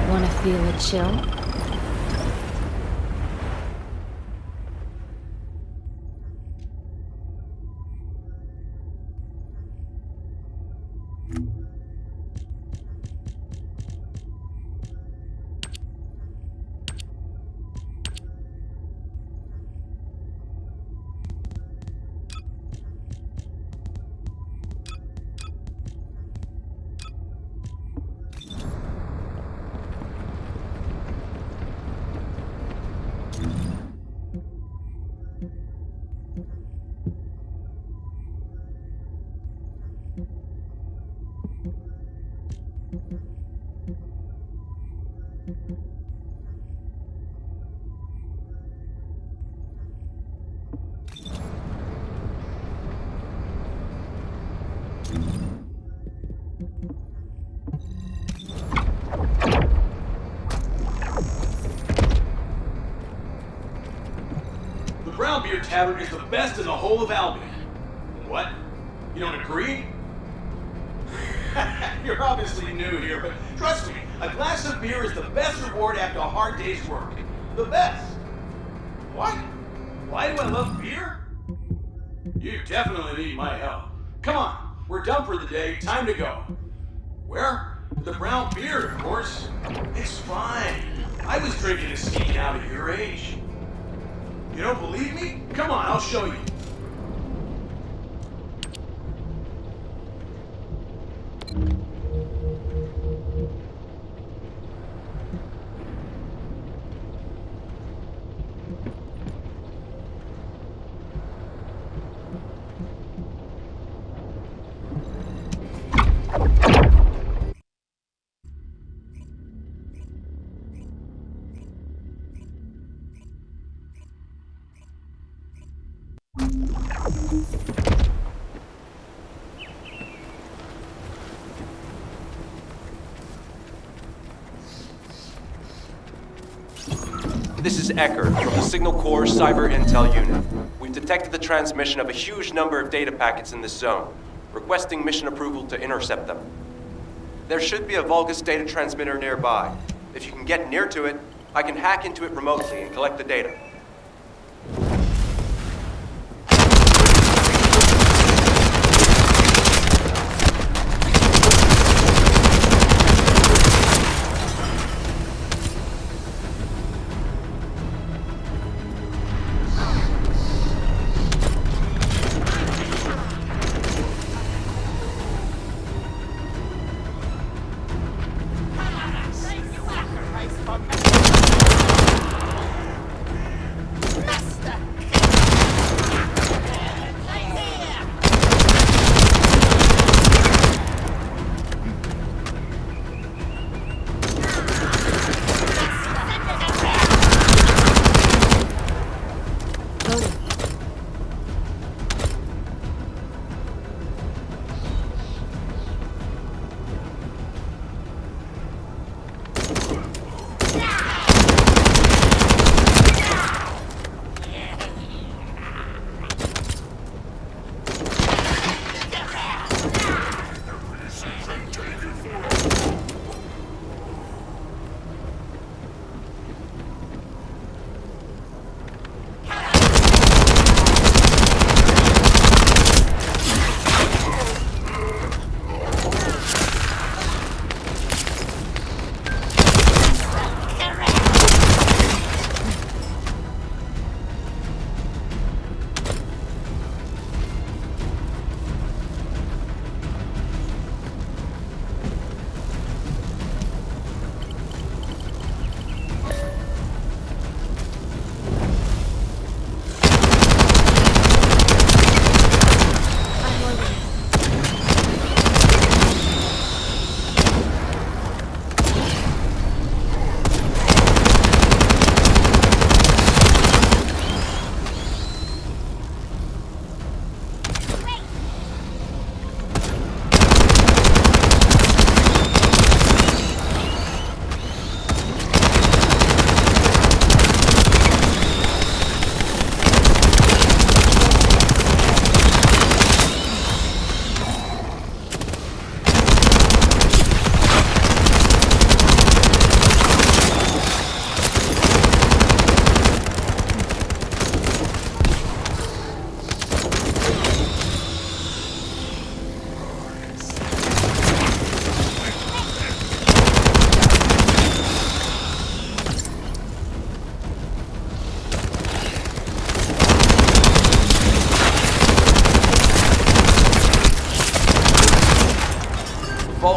Wanna feel a chill? Brown Beer Tavern is the best in the whole of Albion. What? You don't agree? You're obviously new here, but trust me, a glass of beer is the best reward after a hard day's work. The best. What? Why do I love beer? You definitely need my help. Come on, we're done for the day, time to go. Where? The Brown Beer, of course. It's fine. I was drinking and sneaking out at your age. You don't believe me? Come on, I'll show you. This is Eckert from the Signal Corps Cyber Intel Unit. We've detected the transmission of a huge number of data packets in this zone, requesting mission approval to intercept them. There should be a Vulgus data transmitter nearby. If you can get near to it, I can hack into it remotely and collect the data.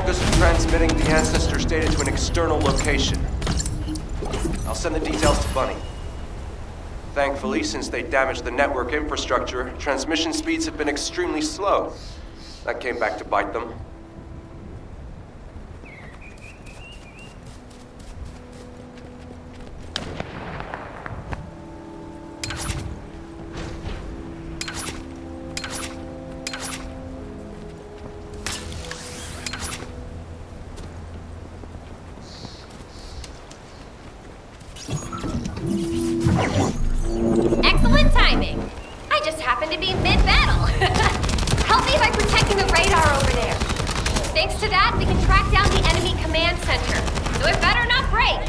focus on transmitting the ancestors' data to an external location. I'll send the details to Bunny. Thankfully, since they damaged the network infrastructure, transmission speeds have been extremely slow. That came back to bite them. Excellent timing. I just happened to be mid-battle. Help me by protecting the radar over there. Thanks to that, we can track down the enemy command center. So it better not break.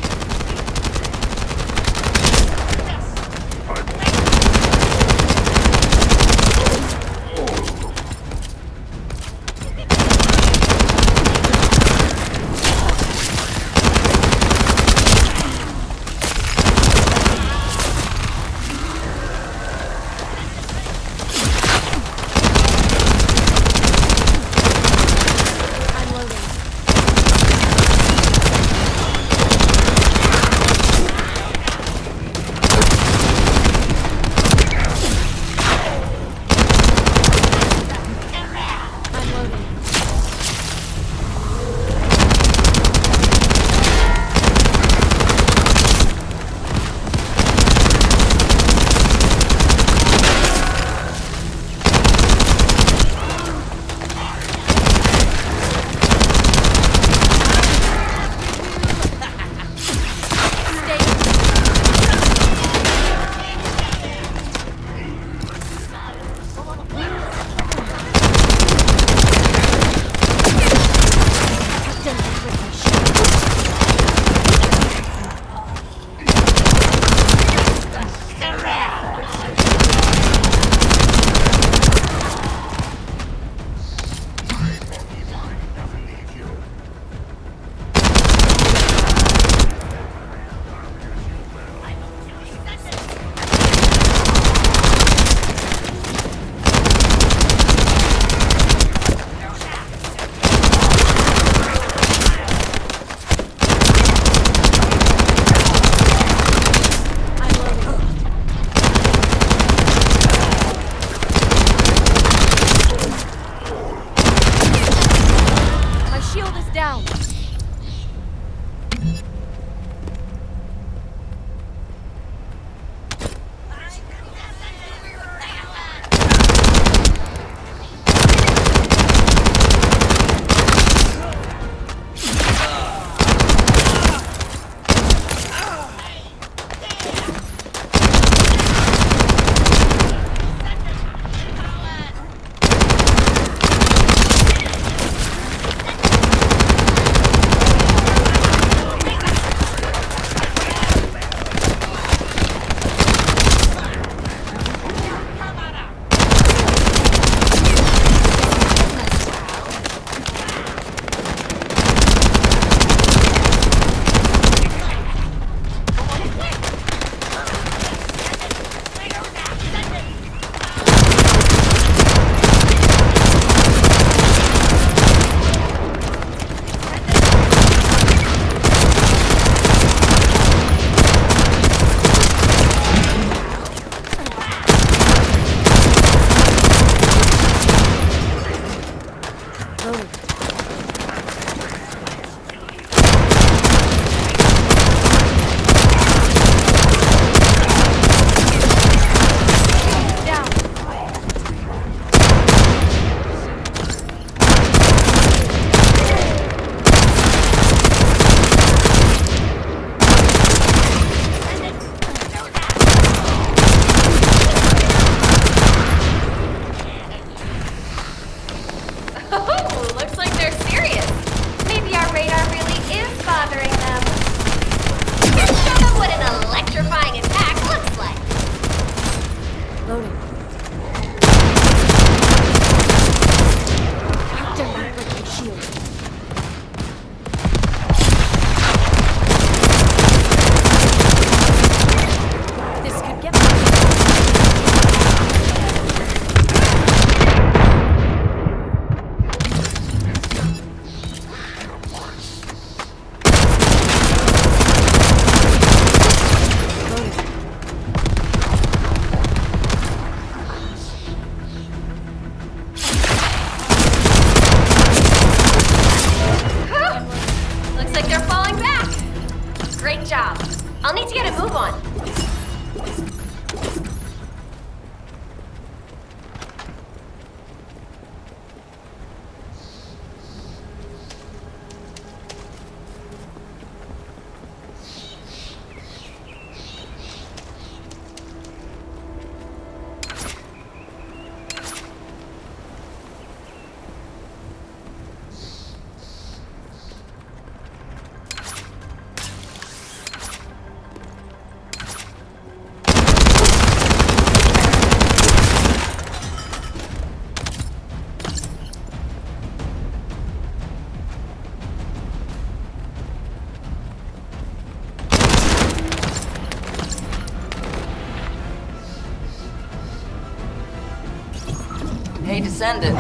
Hey, Descendant.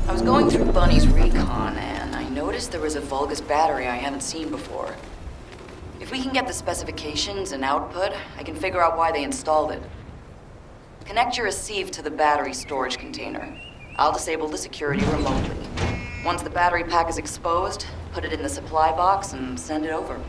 I was going through Bunny's recon, and I noticed there was a Vulgus battery I haven't seen before. If we can get the specifications and output, I can figure out why they installed it. Connect your receive to the battery storage container. I'll disable the security remotely. Once the battery pack is exposed, put it in the supply box and send it over.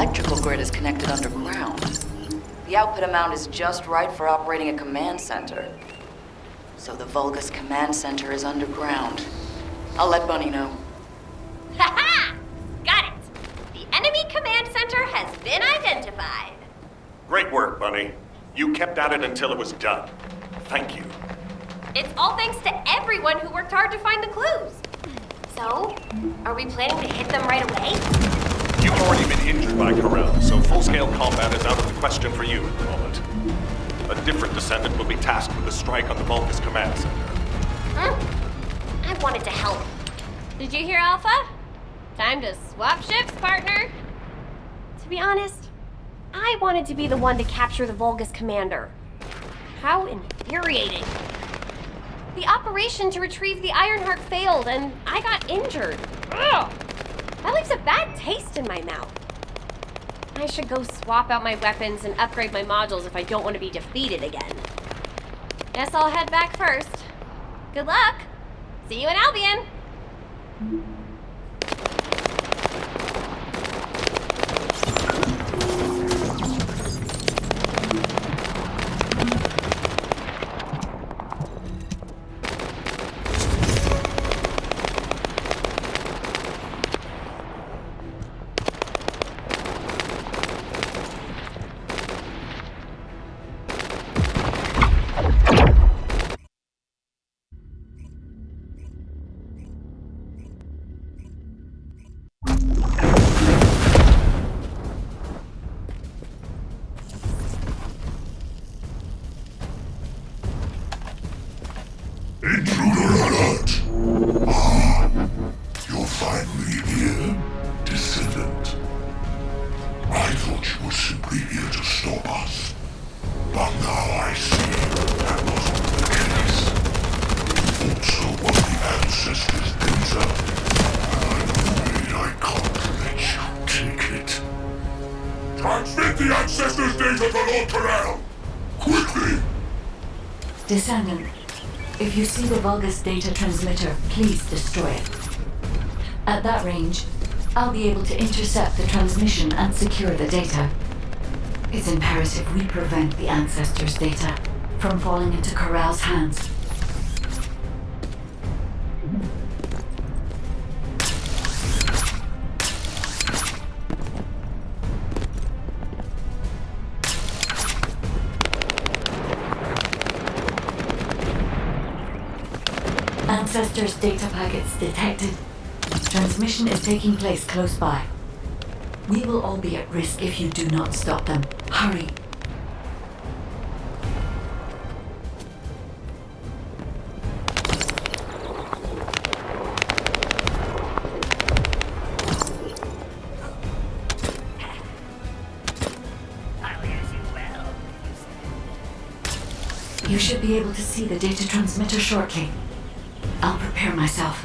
electrical grid is connected underground. The output amount is just right for operating a command center. So the Vulgus command center is underground. I'll let Bunny know. Haha! Got it! The enemy command center has been identified. Great work, Bunny. You kept at it until it was done. Thank you. It's all thanks to everyone who worked hard to find the clues. So, are we planning to hit them right away? You've already been injured by Corel, so full-scale combat is out of the question for you at the moment. A different descendant will be tasked with a strike on the Vulgus command center. I wanted to help. Did you hear, Alpha? Time to swap ships, partner. To be honest, I wanted to be the one to capture the Vulgus commander. How infuriating. The operation to retrieve the Ironheart failed, and I got injured. Ugh! That leaves a bad taste in my mouth. I should go swap out my weapons and upgrade my modules if I don't want to be defeated again. Guess I'll head back first. Good luck! See you in Albion! Intruder alert! Ah, you're finally here, descendant. I thought you were simply here to stop us. But now I see that wasn't the case. You also want the ancestors' data, and I'm afraid I can't let you take it. Transmit the ancestors' data to Lord Corel! Quickly! Descendant, if you see the Vulgus data transmitter, please destroy it. At that range, I'll be able to intercept the transmission and secure the data. It's imperative we prevent the ancestors' data from falling into Corel's hands. Ancestors' data packets detected. Transmission is taking place close by. We will all be at risk if you do not stop them. Hurry. You should be able to see the data transmitter shortly. I'll prepare myself.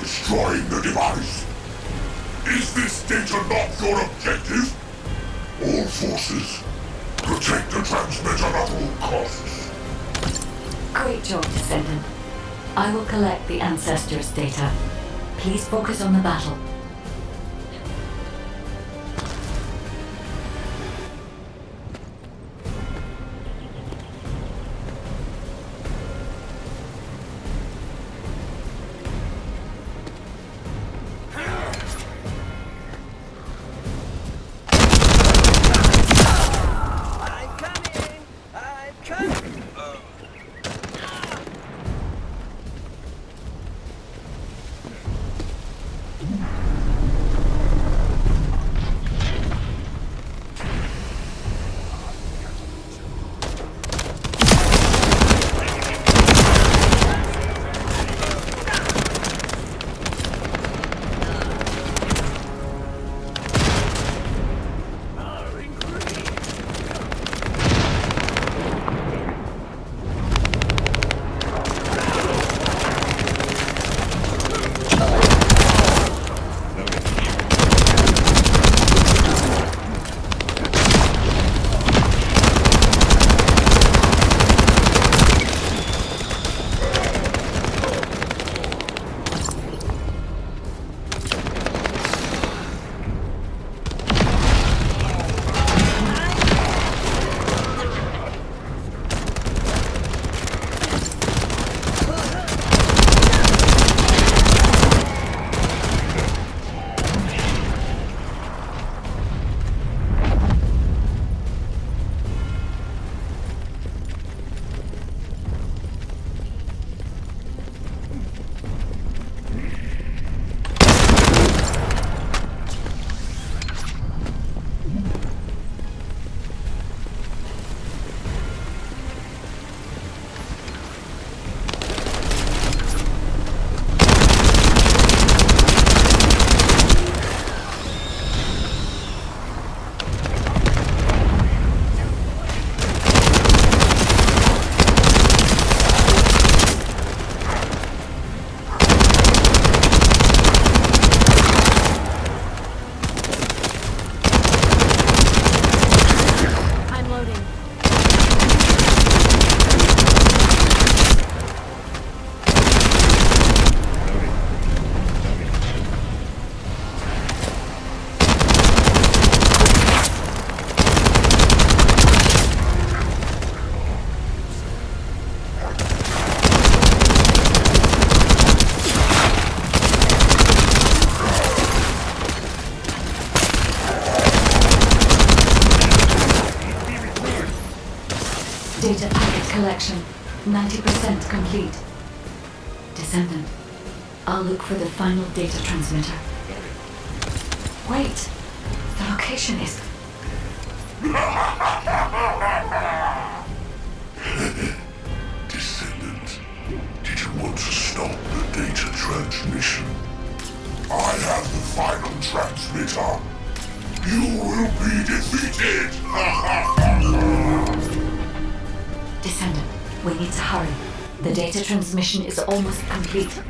Destroying the device. Is this data not your objective? All forces, protect the transmitter at all costs. Great job, Descendant. I will collect the ancestors' data. Please focus on the battle. I'm coming! Data packet collection, 90% complete. Descendant, I'll look for the final data transmitter. Wait, the location is... Descendant, did you want to stop the data transmission? I have the final transmitter. You will be defeated! Descendant, we need to hurry. The data transmission is almost complete.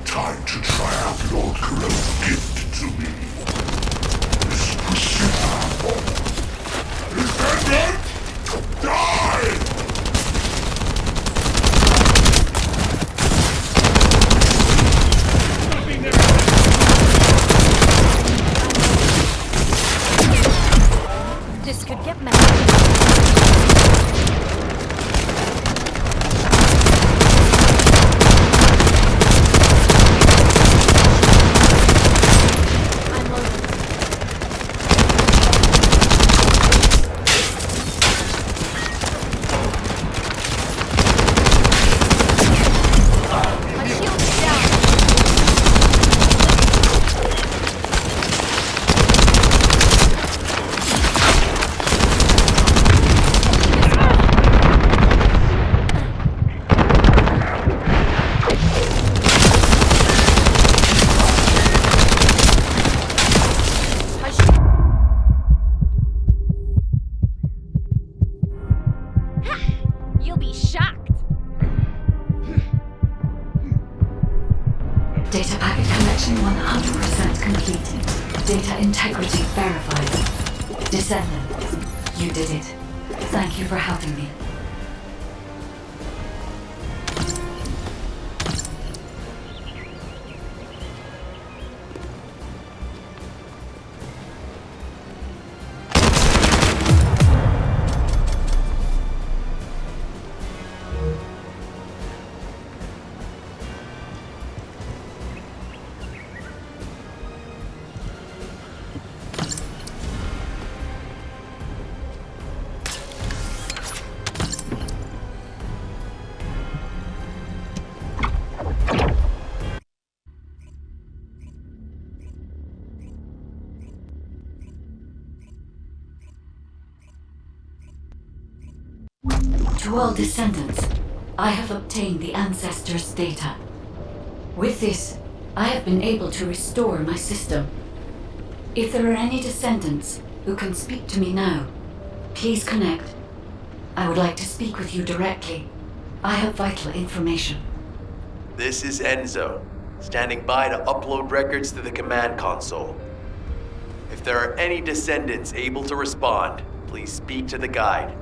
Time to try out Lord Corell's gift to me. This precision. Descendant! Die! This could get messy. You'll be shocked. Data packet collection 100% complete. Data integrity verified. Descendant, you did it. Thank you for helping me. To all descendants, I have obtained the ancestors' data. With this, I have been able to restore my system. If there are any descendants who can speak to me now, please connect. I would like to speak with you directly. I have vital information. This is Enzo, standing by to upload records to the command console. If there are any descendants able to respond, please speak to the guide.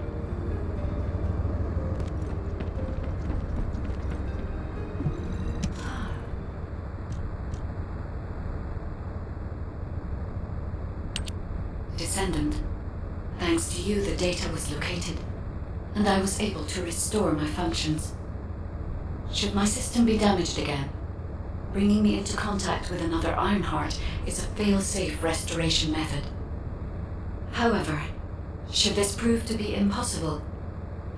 Descendant, thanks to you the data was located, and I was able to restore my functions. Should my system be damaged again, bringing me into contact with another Ironheart is a fail-safe restoration method. However, should this prove to be impossible,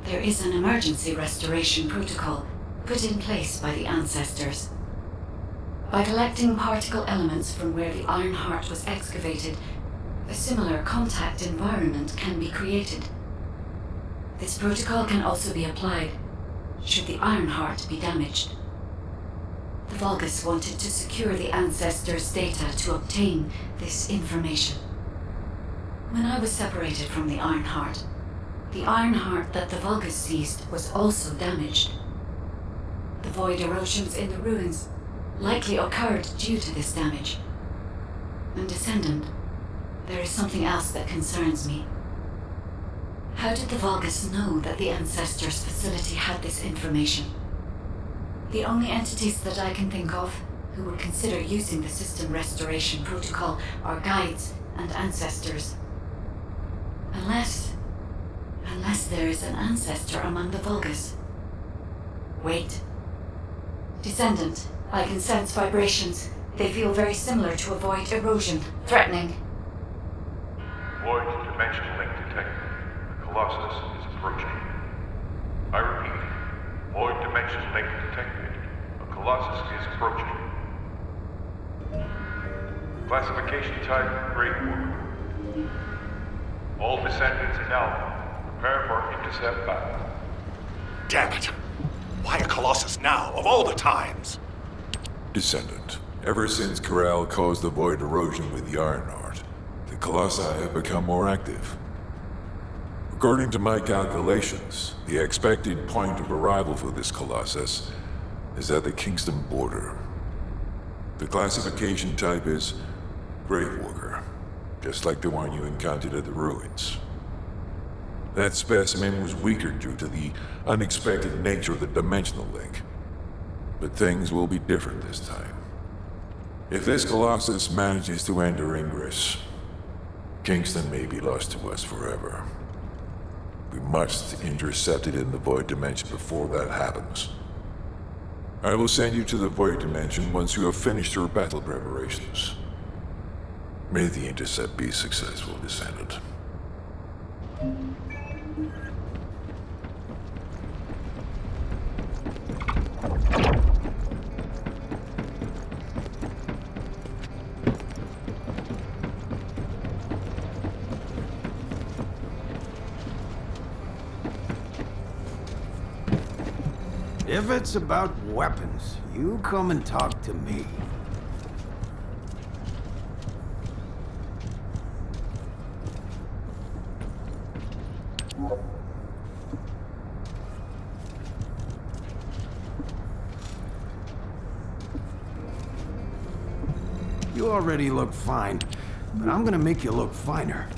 there is an emergency restoration protocol put in place by the ancestors. By collecting particle elements from where the Ironheart was excavated, a similar contact environment can be created. This protocol can also be applied should the Ironheart be damaged. The Vulgus wanted to secure the ancestors' data to obtain this information. When I was separated from the Ironheart that the Vulgus seized was also damaged. The void erosions in the ruins likely occurred due to this damage. And Descendant, there is something else that concerns me. How did the Vulgus know that the Ancestors facility had this information? The only entities that I can think of who would consider using the system restoration protocol are guides and ancestors. Unless there is an ancestor among the Vulgus. Wait. Descendant, I can sense vibrations. They feel very similar to a void erosion, threatening. Void dimension link detected. The Colossus is approaching. I repeat, void dimension link detected. The Colossus is approaching. Classification type, Great War. All descendants in Alpha. Prepare for intercept battle. Damn it! Why a Colossus now, of all the times? Descendant, ever since Corral caused the void erosion with the Ironheart, the Colossi have become more active. According to my calculations, the expected point of arrival for this Colossus is at the Kingston border. The classification type is Gravewalker, just like the one you encountered at the ruins. That specimen was weaker due to the unexpected nature of the dimensional link. But things will be different this time. If this Colossus manages to enter Ingress, Kingston may be lost to us forever. We must intercept it in the Void Dimension before that happens. I will send you to the Void Dimension once you have finished your battle preparations. May the intercept be successful, Descendant. If it's about weapons, you come and talk to me. You already look fine, but I'm gonna make you look finer.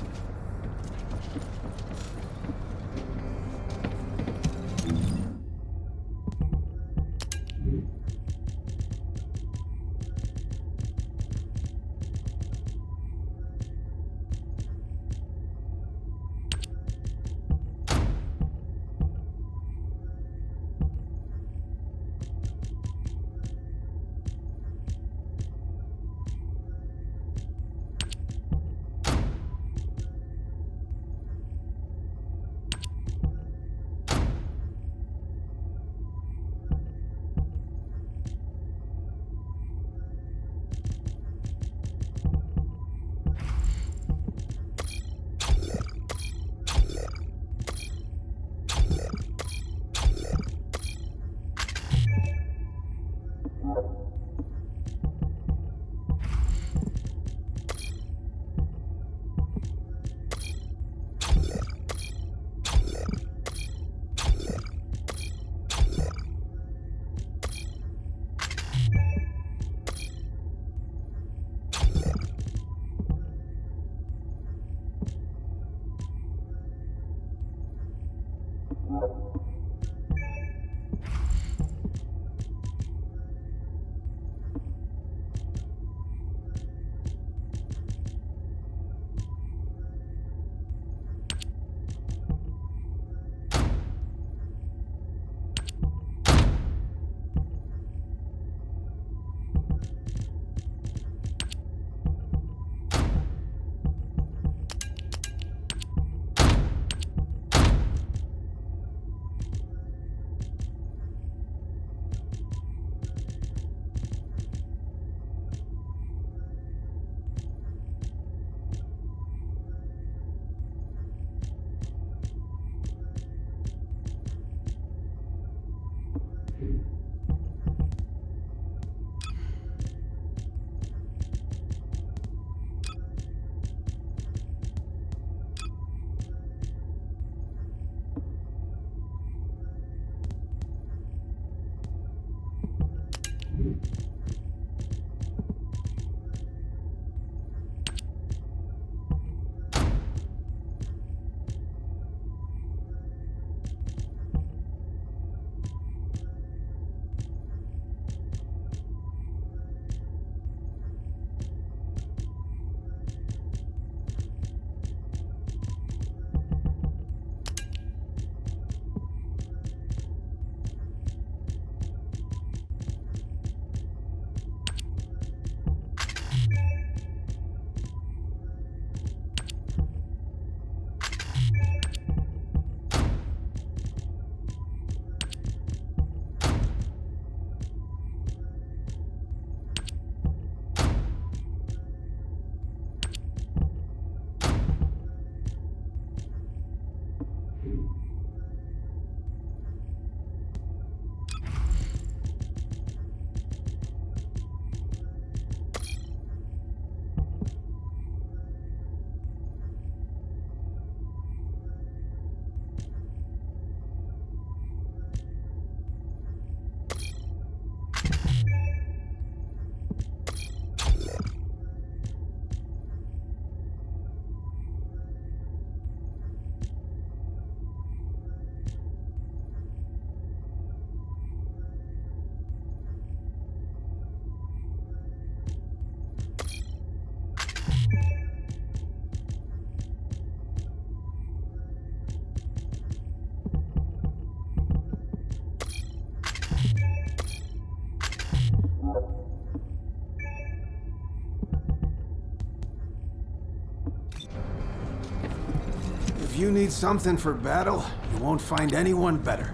If you need something for battle, you won't find anyone better.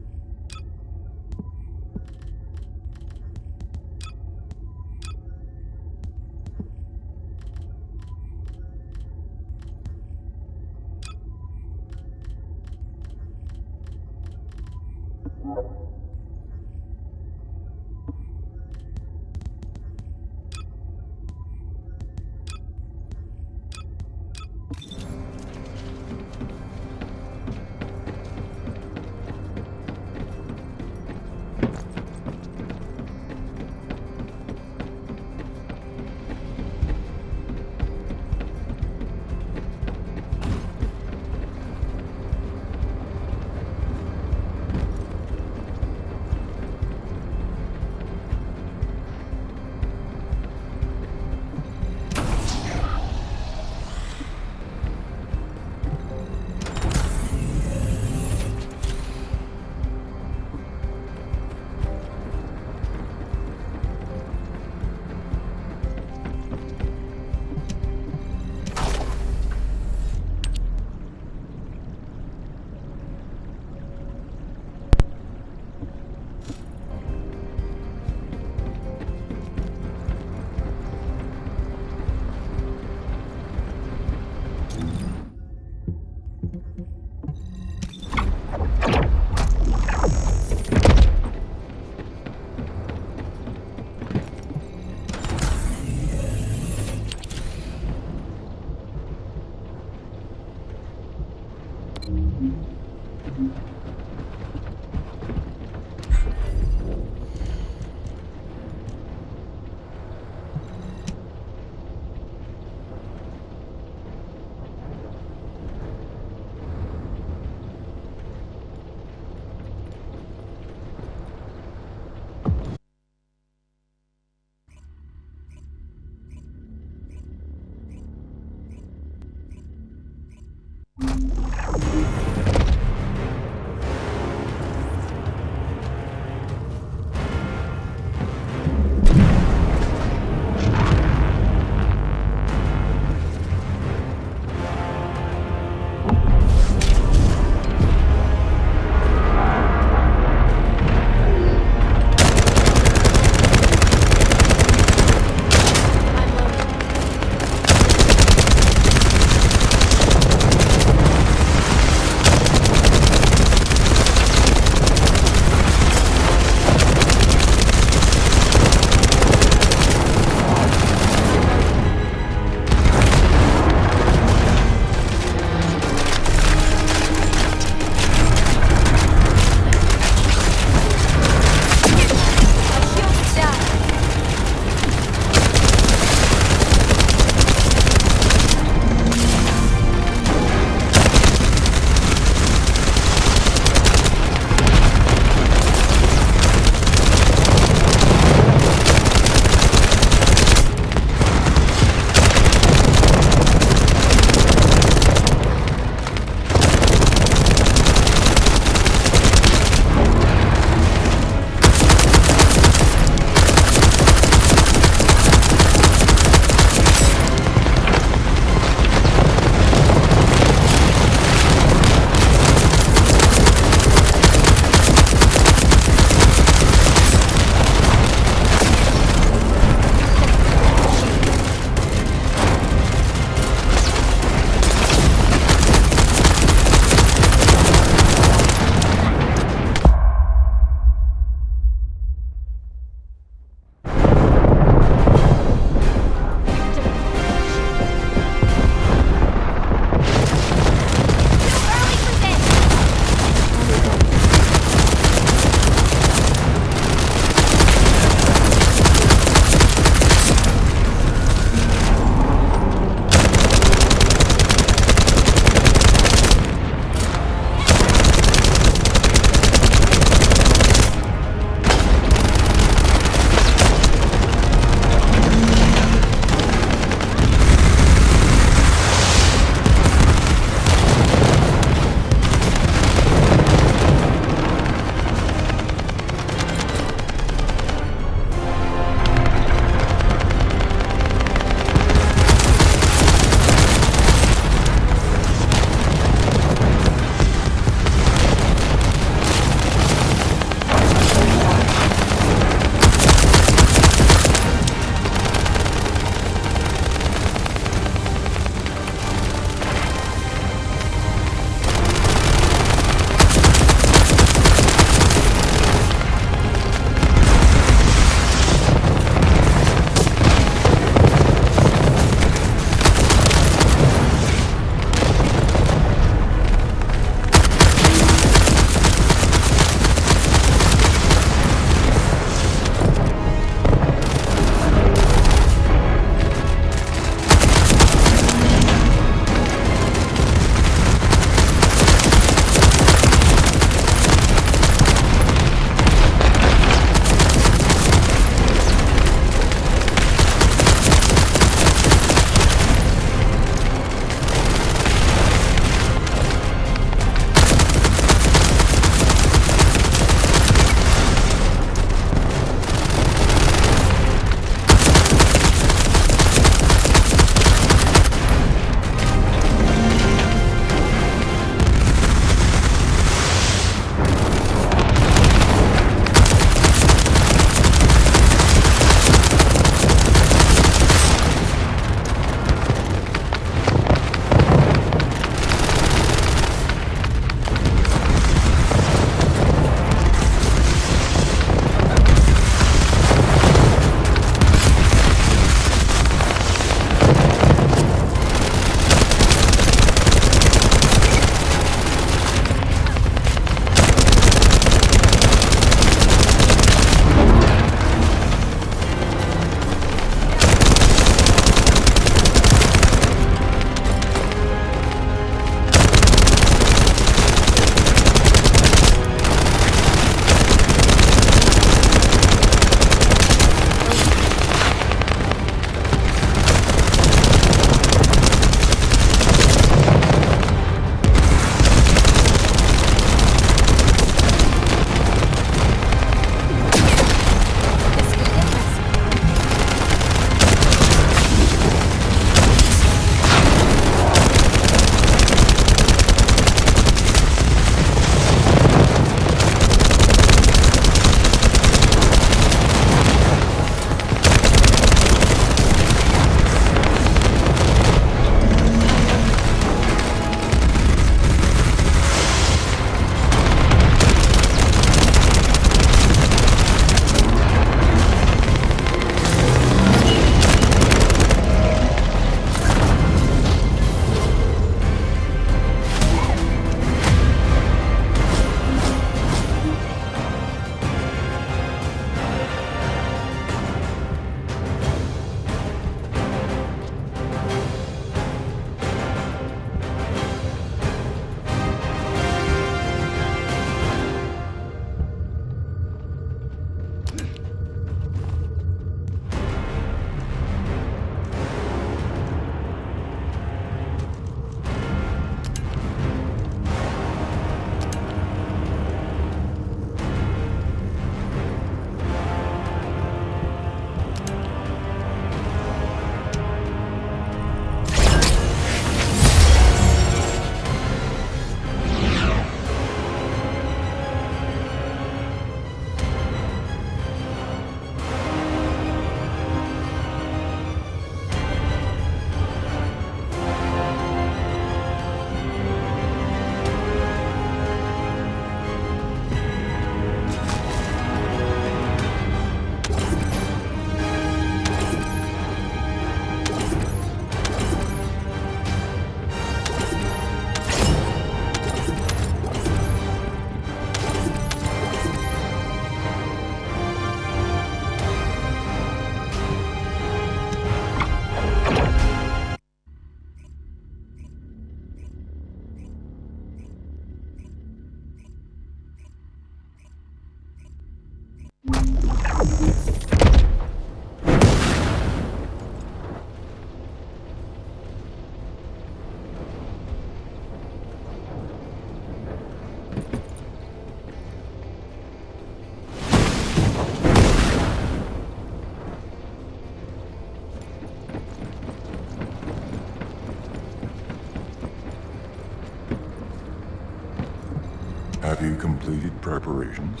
Have you completed preparations?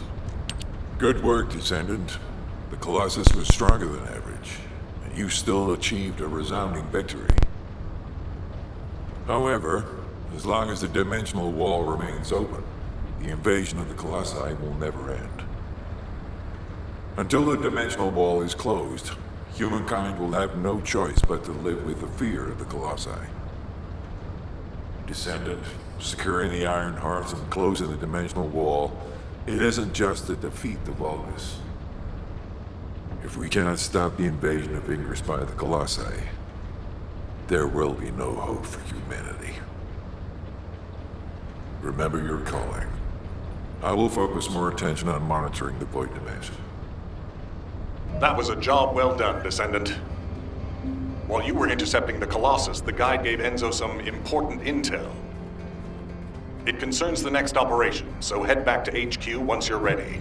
Good work, Descendant. The Colossus was stronger than average, and you still achieved a resounding victory. However, as long as the dimensional wall remains open, the invasion of the Colossi will never end. Until the dimensional wall is closed, humankind will have no choice but to live with the fear of the Colossi. Descendant, securing the Iron Hearts and closing the dimensional wall, it isn't just to defeat the Vulgus. If we cannot stop the invasion of Ingress by the Colossi, there will be no hope for humanity. Remember your calling. I will focus more attention on monitoring the Void Dimension. That was a job well done, Descendant. While you were intercepting the Colossus, the guide gave Enzo some important intel. It concerns the next operation, so head back to HQ once you're ready.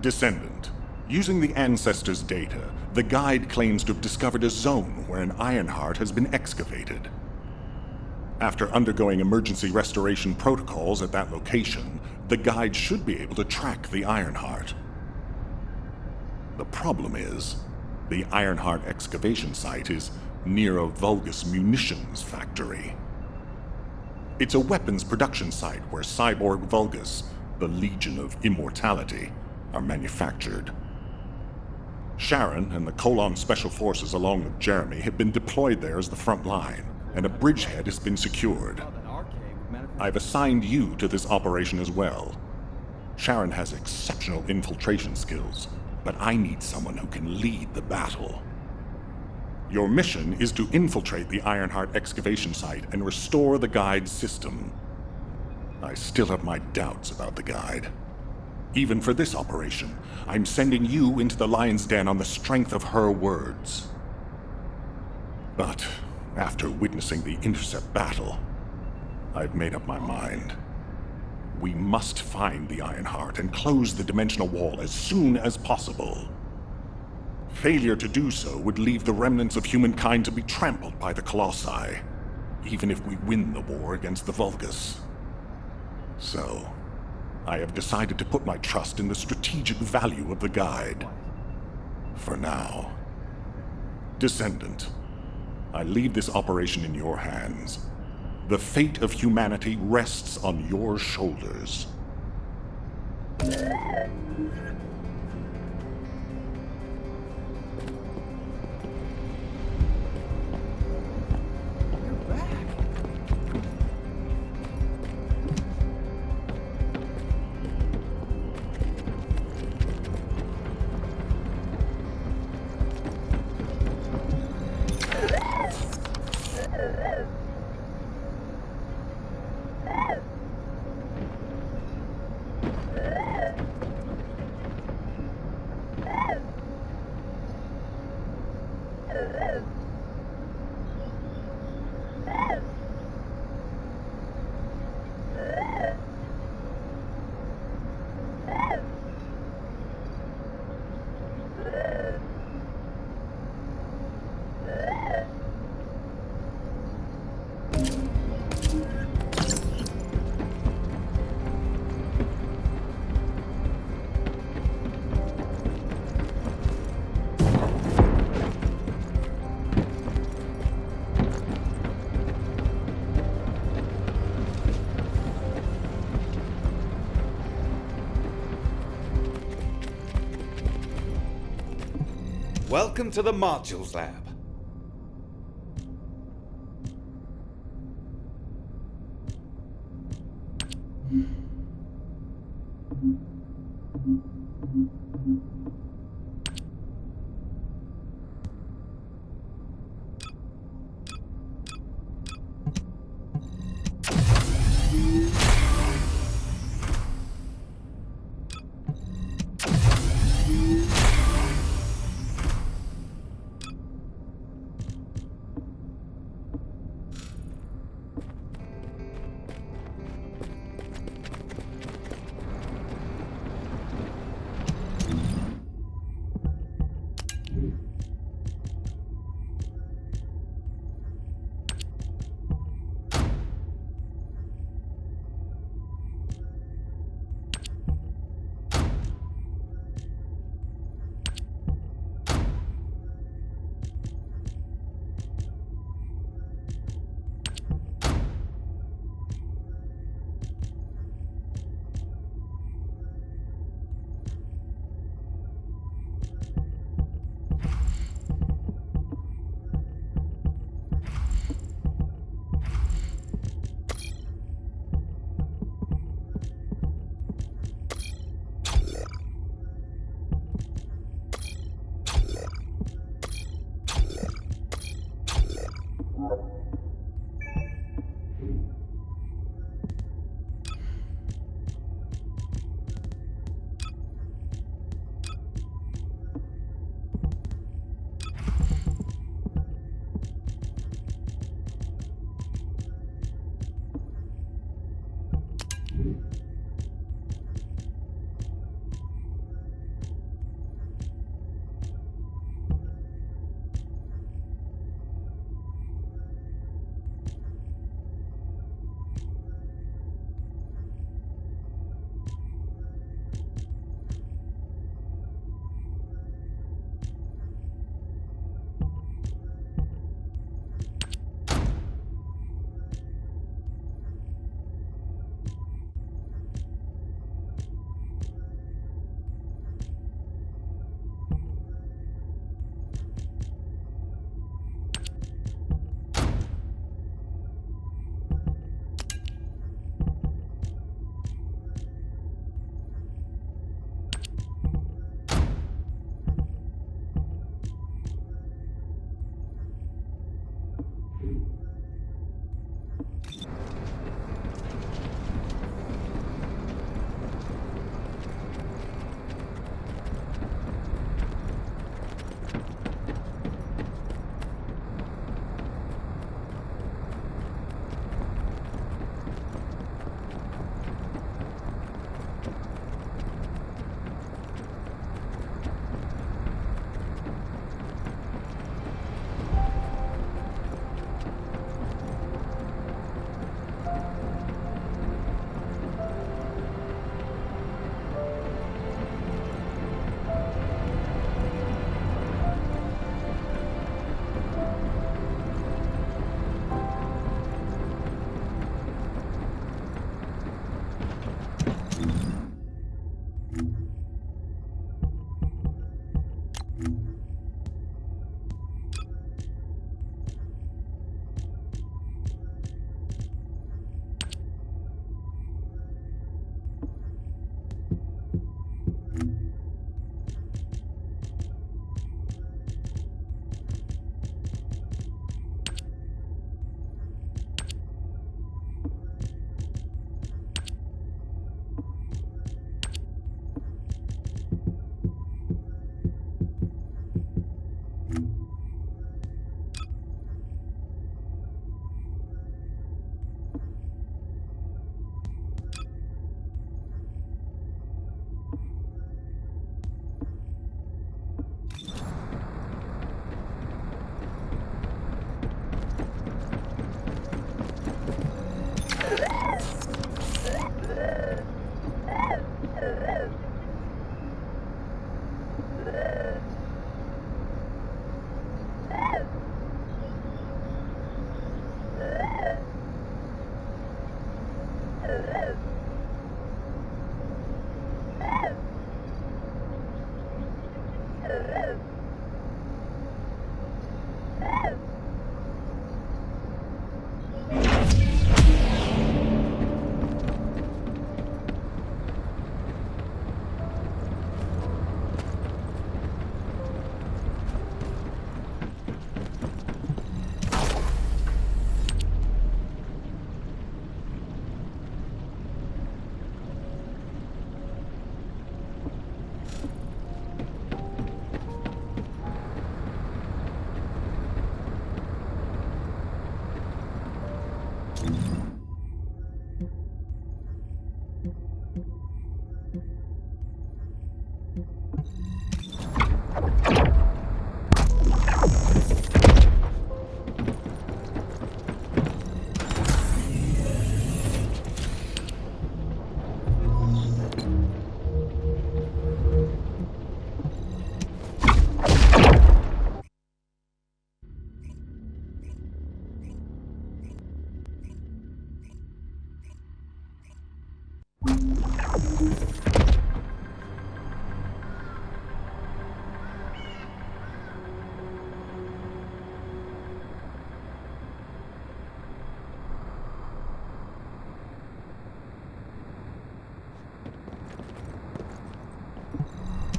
Descendant, using the Ancestors' data, the guide claims to have discovered a zone where an Ironheart has been excavated. After undergoing emergency restoration protocols at that location, the guide should be able to track the Ironheart. The problem is, the Ironheart excavation site is near a Vulgus munitions factory. It's a weapons production site where cyborg Vulgus, the Legion of Immortality, are manufactured. Sharon and the Colon Special Forces along with Jeremy have been deployed there as the front line, and a bridgehead has been secured. I've assigned you to this operation as well. Sharon has exceptional infiltration skills, but I need someone who can lead the battle. Your mission is to infiltrate the Ironheart excavation site and restore the guide's system. I still have my doubts about the guide. Even for this operation, I'm sending you into the Lion's Den on the strength of her words. But after witnessing the intercept battle, I've made up my mind. We must find the Ironheart and close the dimensional wall as soon as possible. Failure to do so would leave the remnants of humankind to be trampled by the Colossi, even if we win the war against the Vulgus. So, I have decided to put my trust in the strategic value of the guide. For now. Descendant, I leave this operation in your hands. The fate of humanity rests on your shoulders. Welcome to the Modules Lab.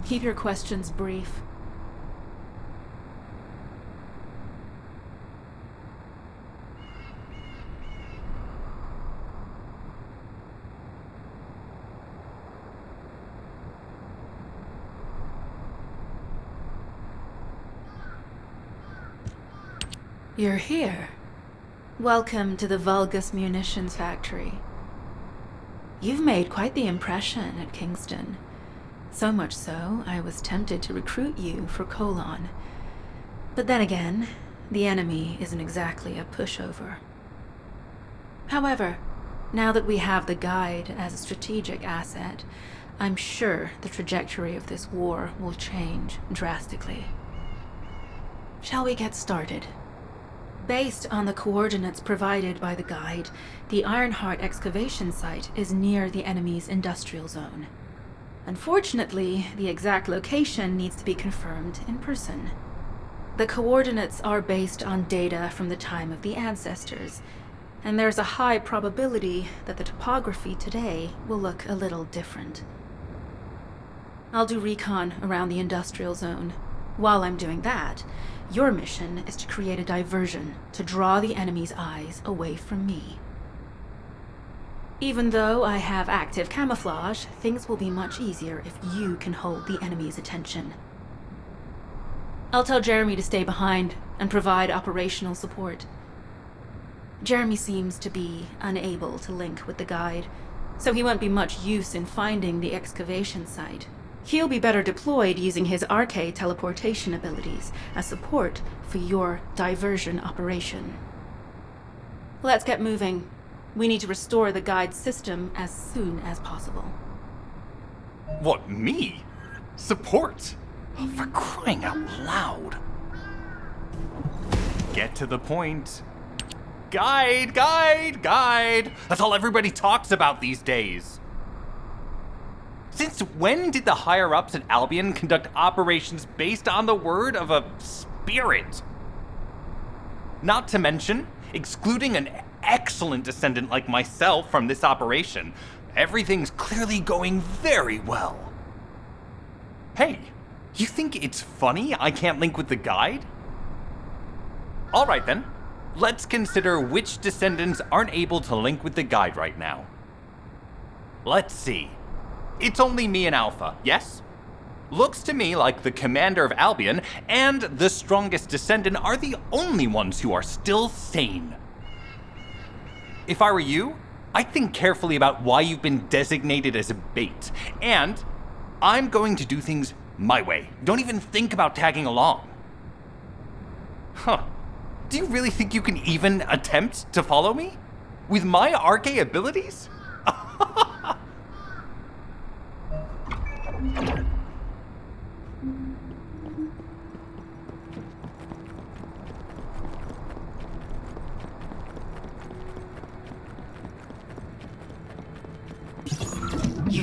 Keep your questions brief. You're here. Welcome to the Vulgus Munitions Factory. You've made quite the impression at Kingston. So much so, I was tempted to recruit you for Colon. But then again, the enemy isn't exactly a pushover. However, now that we have the guide as a strategic asset, I'm sure the trajectory of this war will change drastically. Shall we get started? Based on the coordinates provided by the guide, the Ironheart excavation site is near the enemy's industrial zone. Unfortunately, the exact location needs to be confirmed in person. The coordinates are based on data from the time of the ancestors, and there's a high probability that the topography today will look a little different. I'll do recon around the industrial zone. While I'm doing that, your mission is to create a diversion to draw the enemy's eyes away from me. Even though I have active camouflage, things will be much easier if you can hold the enemy's attention. I'll tell Jeremy to stay behind and provide operational support. Jeremy seems to be unable to link with the guide, so he won't be much use in finding the excavation site. He'll be better deployed using his arcade teleportation abilities as support for your diversion operation. Let's get moving. We need to restore the guide system as soon as possible. What, me? Support? Oh, for crying out loud. Get to the point. Guide! That's all everybody talks about these days. Since when did the higher-ups at Albion conduct operations based on the word of a spirit? Not to mention, excluding an excellent descendant like myself from this operation, everything's clearly going very well. Hey, you think it's funny I can't link with the guide? Alright then, let's consider which descendants aren't able to link with the guide right now. Let's see. It's only me and Alpha, yes? Looks to me like the commander of Albion and the strongest descendant are the only ones who are still sane. If I were you, I'd think carefully about why you've been designated as a bait, and I'm going to do things my way. Don't even think about tagging along. Huh. Do you really think you can even attempt to follow me? With my arcade abilities?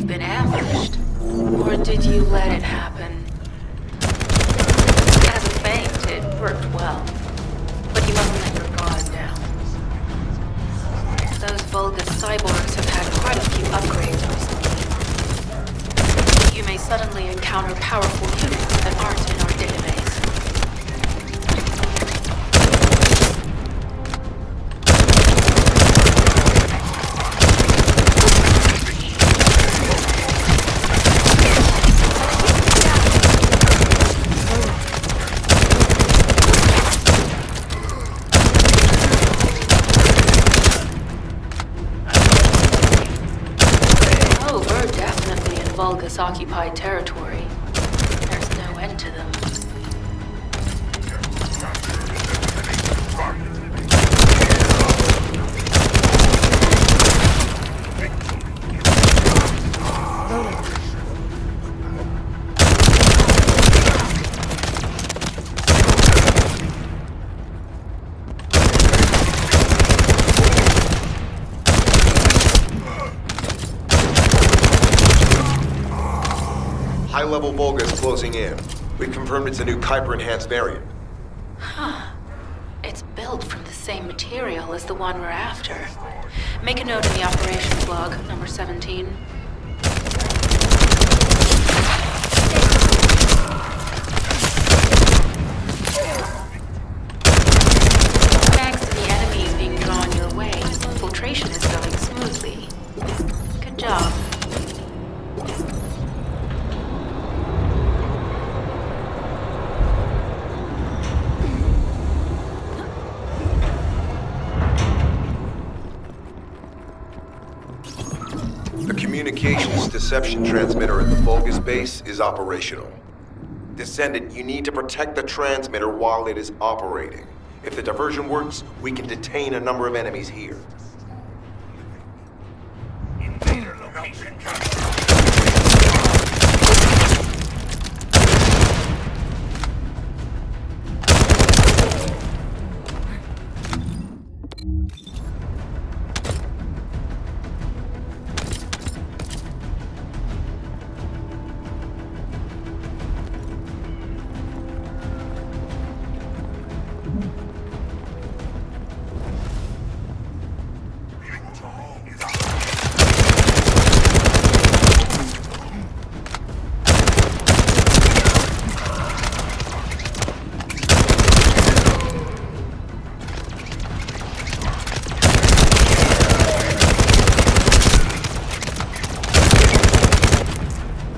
we've been ambushed? Or did you let it happen? As a feint, it worked well. But you mustn't let your guard down. Those vulgus cyborgs have had quite a few upgrades recently. You may suddenly encounter powerful units that aren't in our database. Vulgus-occupied territory. There's no end to them. High-level Vulgus closing in. We've confirmed it's a new Kuiper-enhanced variant. Huh. It's built from the same material as the one we're after. Make a note in the operations log, number 17. Thanks to the enemies being drawn your way, infiltration is going smoothly. Good job. Communications deception transmitter at the Vulgus base is operational. Descendant, you need to protect the transmitter while it is operating. If the diversion works, we can detain a number of enemies here. Invader location captured.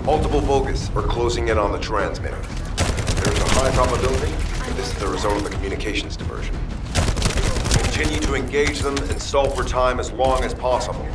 Multiple Vulgus are closing in on the transmitter. There's a high probability that this is the result of the communications diversion. Continue to engage them and stall for time as long as possible.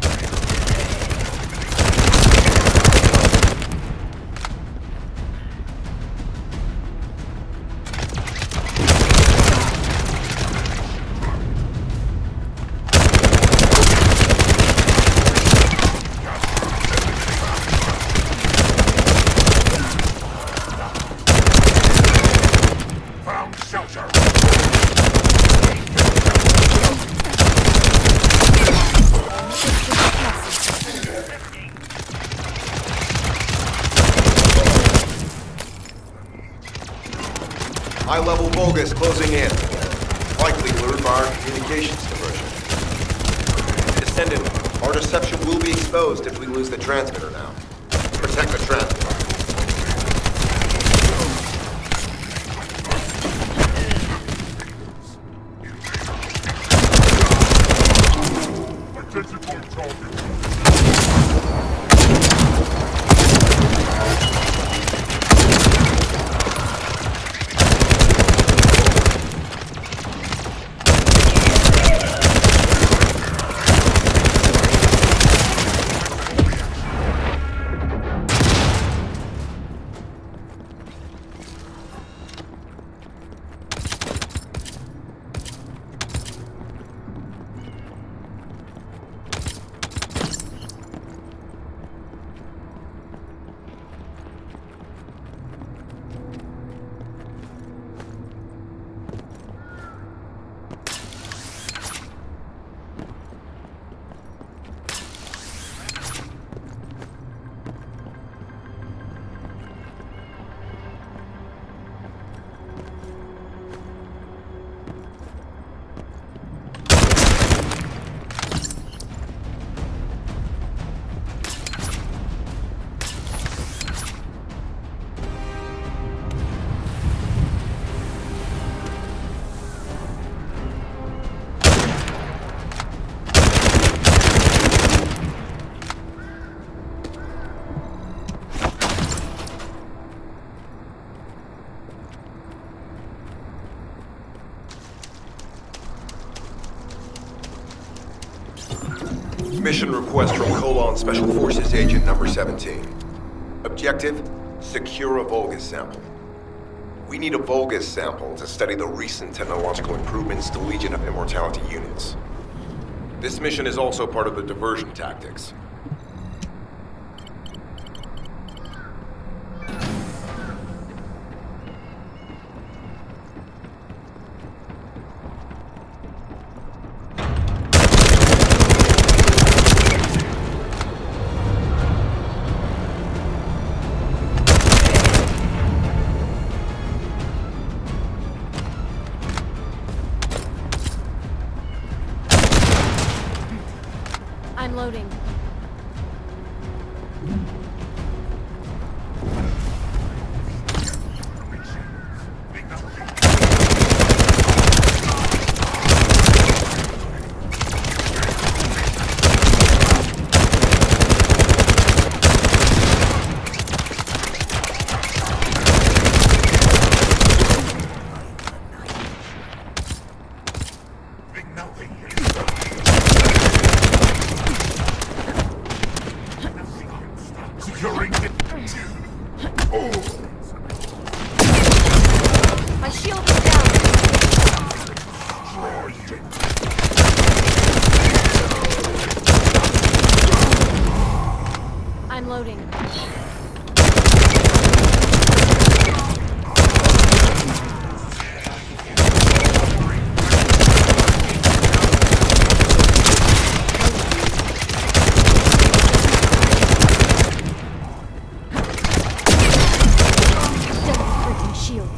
High-level Vulgus closing in. Likely lured by our communications diversion. Descendant, our deception will be exposed if we lose the transmitter now. Protect the transmitter. Mission request from Colon Special Forces Agent number 17. Objective, secure a Vulgus sample. We need a Vulgus sample to study the recent technological improvements to Legion of Immortality units. This mission is also part of the diversion tactics. I'm loading. My shield is down. I'm loading. Shield.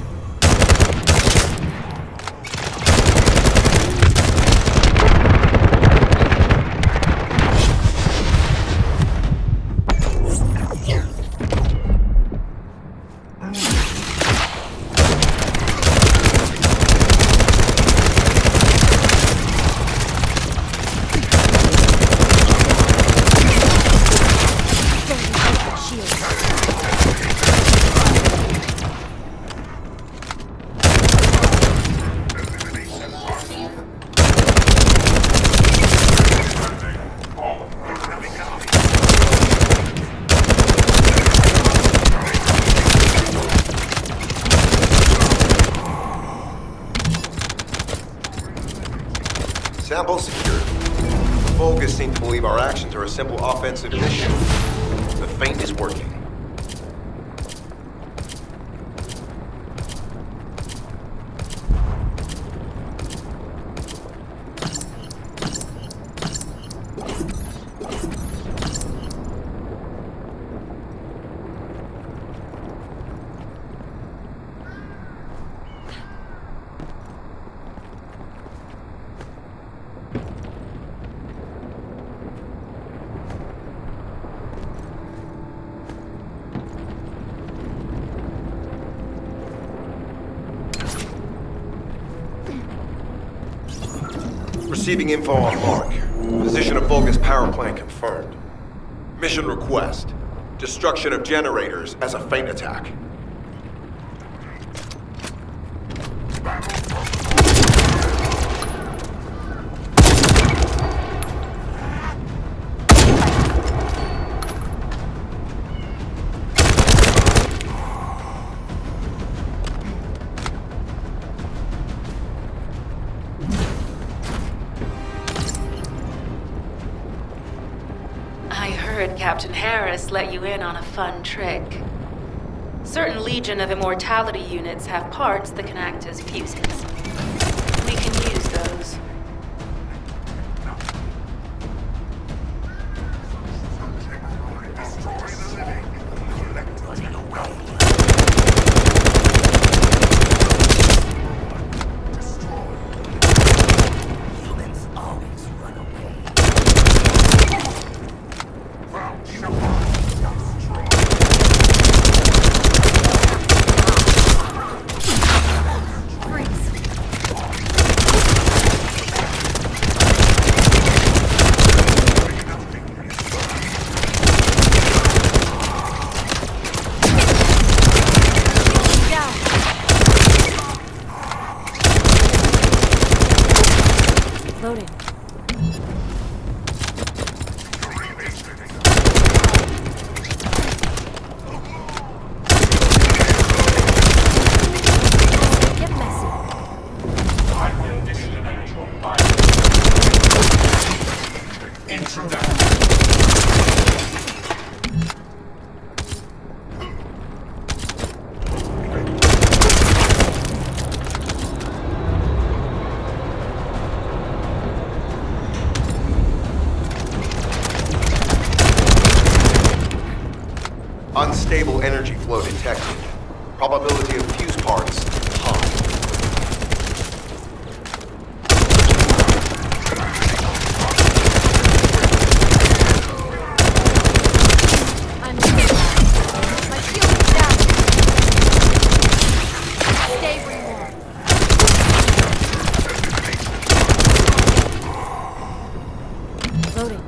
Sample secured. Vulgus seem to believe our actions are a simple offensive mission. The feint is working. Receiving info on mark. Position of Vulgus power plant confirmed. Mission request. Destruction of generators as a feint attack. Captain Harris let you in on a fun trick. Certain Legion of Immortality units have parts that can act as fuses. We can use those. Freeze. Unstable energy flow detected. Probability of fuse parts high. I'm my shield is down. Stay where you are. Loading.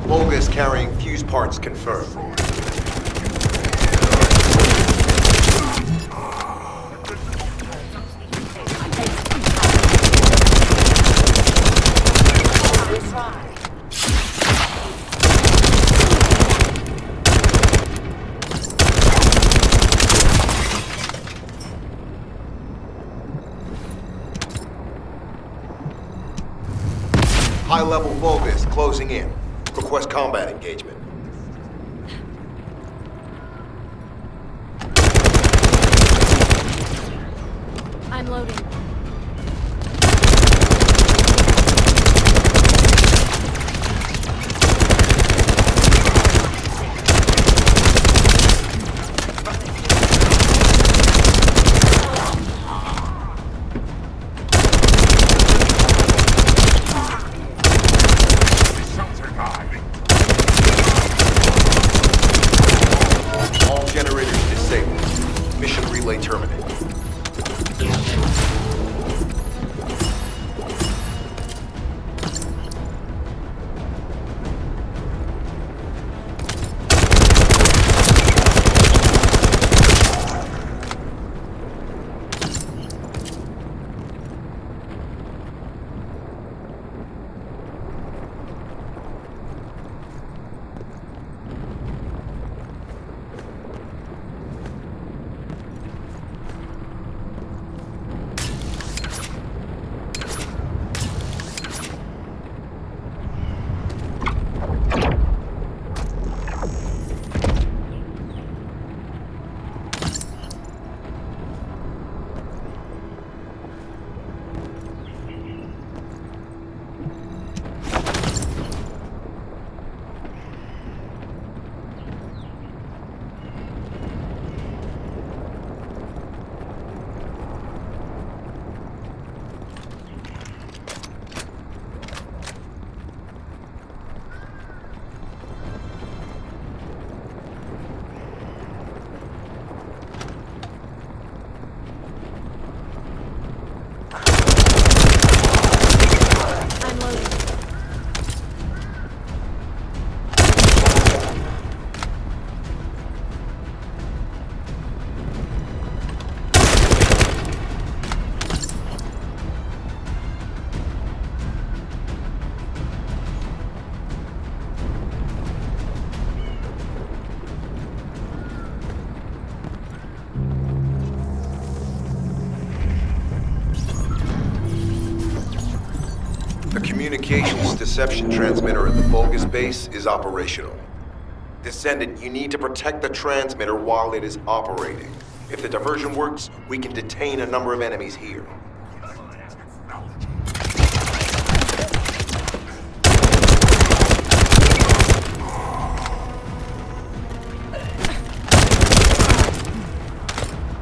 Volgus carrying fuse parts confirmed. High-level Volgus closing in. Request combat engagement. I'm loading. All generators disabled. Mission relay terminated. The communications deception transmitter at the Vulgus base is operational. Descendant, you need to protect the transmitter while it is operating. If the diversion works, we can detain a number of enemies here.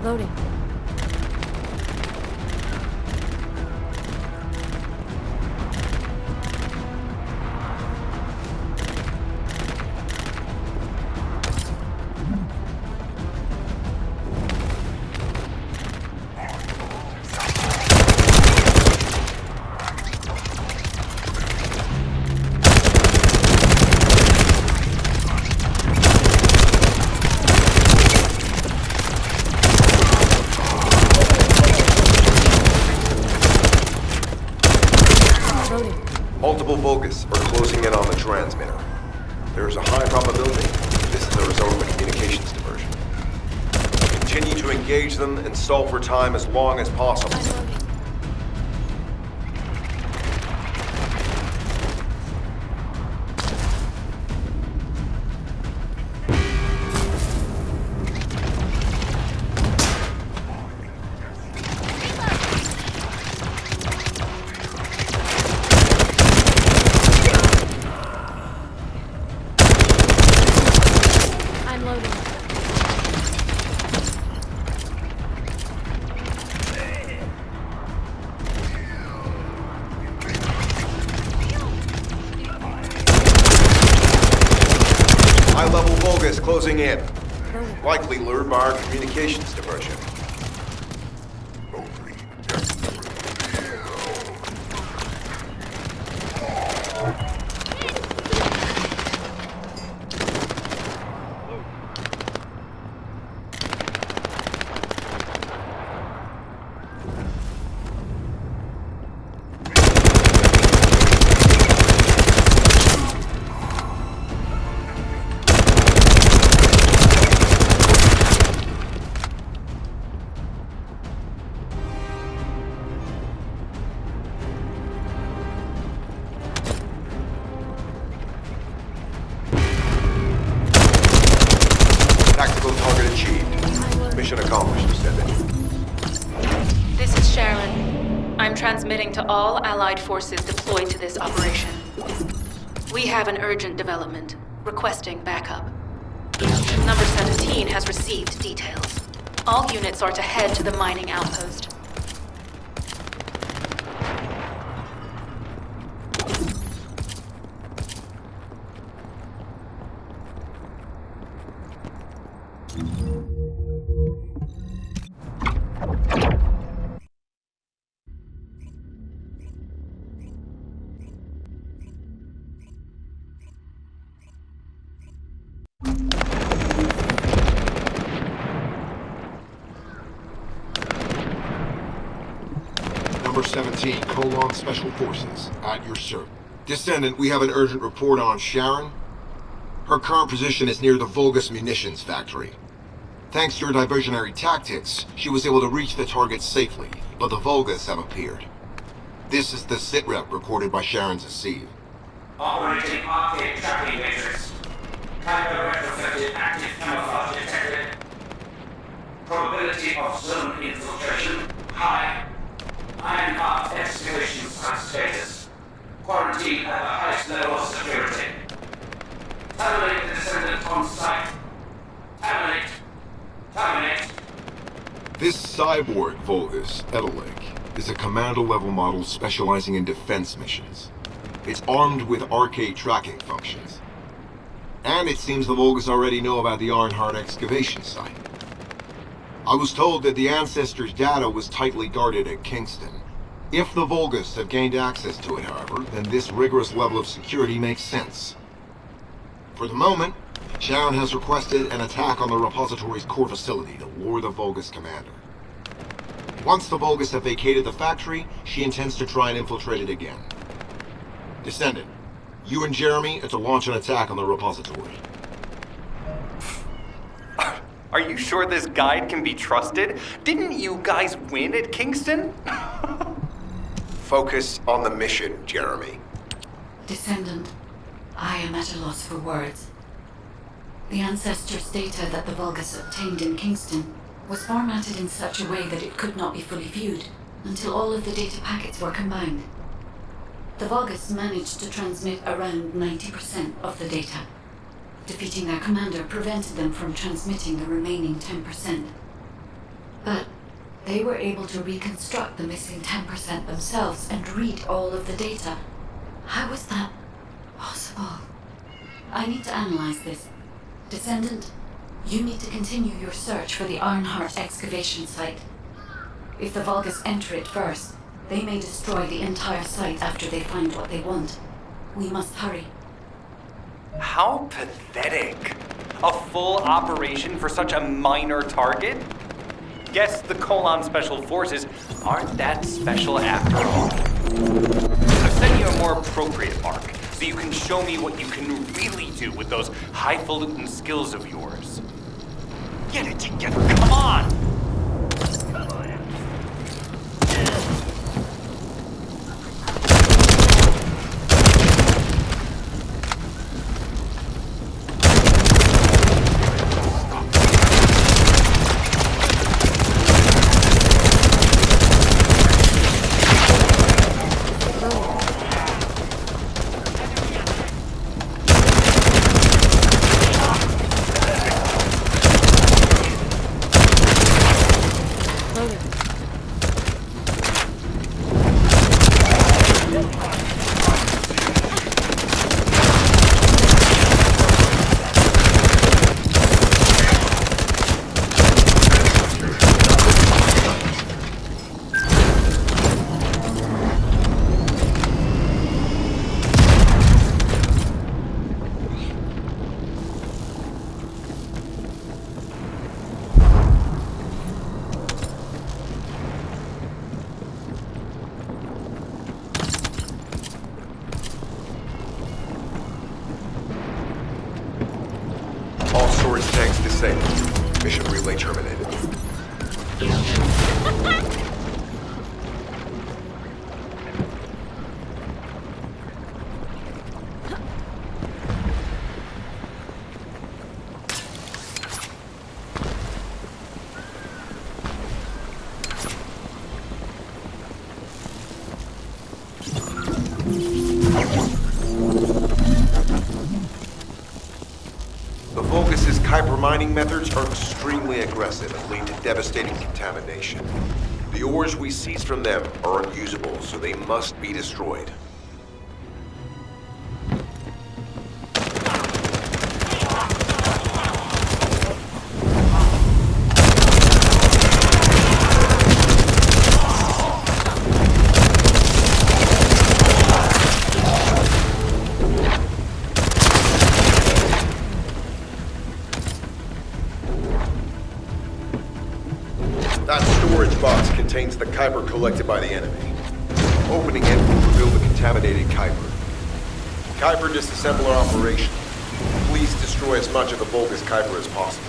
Loading. Multiple Vulgus are closing in on the transmitter. There is a high probability this is the result of a communications diversion. Continue to engage them and stall for time as long as possible. High-level Vulgus closing in. Likely lured by our communications diversion. Tactical target achieved. Mission accomplished, Descendant. This is Sharon. I'm transmitting to all Allied forces deployed to this operation. We have an urgent development, requesting backup. Number 17 has received details. All units are to head to the mining outpost. Number 17, Colon Special Forces, at your service. Descendant, we have an urgent report on Sharon. Her current position is near the Vulgus munitions factory. Thanks to your diversionary tactics, she was able to reach the target safely, but the Vulgus have appeared. This is the sitrep recorded by Sharon's Deceive. Operating arcade tracking matrix. Type of retrofitted active camouflage detected. Probability of zone infiltration high. Iron Heart excavation site status. Quarantine at the highest level of security. Terminate the Descendant on site. Terminate. Terminate. This cyborg Vulgus, Edelek, is a commando-level model specializing in defense missions. It's armed with arcade tracking functions. And it seems the Vulgus already know about the Ironheart excavation site. I was told that the Ancestors' data was tightly guarded at Kingston. If the Vulgus have gained access to it, however, then this rigorous level of security makes sense. For the moment, Sharon has requested an attack on the repository's core facility to lure the Vulgus commander. Once the Vulgus have vacated the factory, she intends to try and infiltrate it again. Descendant, you and Jeremy are to launch an attack on the repository. Are you sure this guide can be trusted? Didn't you guys win at Kingston? Focus on the mission, Jeremy. Descendant, I am at a loss for words. The ancestors' data that the Vulgus obtained in Kingston was formatted in such a way that it could not be fully viewed until all of the data packets were combined. The Vulgus managed to transmit around 90% of the data. Defeating their commander prevented them from transmitting the remaining 10%. But they were able to reconstruct the missing 10% themselves and read all of the data. How was that possible? I need to analyze this. Descendant, you need to continue your search for the Ironheart excavation site. If the Vulgus enter it first, they may destroy the entire site after they find what they want. We must hurry. How pathetic. A full operation for such a minor target? Guess the Colon Special Forces aren't that special after all. I've sent you a more appropriate mark, so you can show me what you can really do with those highfalutin skills of yours. Get it together, come on! Storage tanks disabled. Mission relay terminated. Mining methods are extremely aggressive and lead to devastating contamination. The ores we seize from them are unusable, so they must be destroyed. Contains the Kuiper collected by the enemy. Opening it will reveal the contaminated Kuiper. Kuiper disassembler operation. Please destroy as much of the Vulgus Kuiper as possible.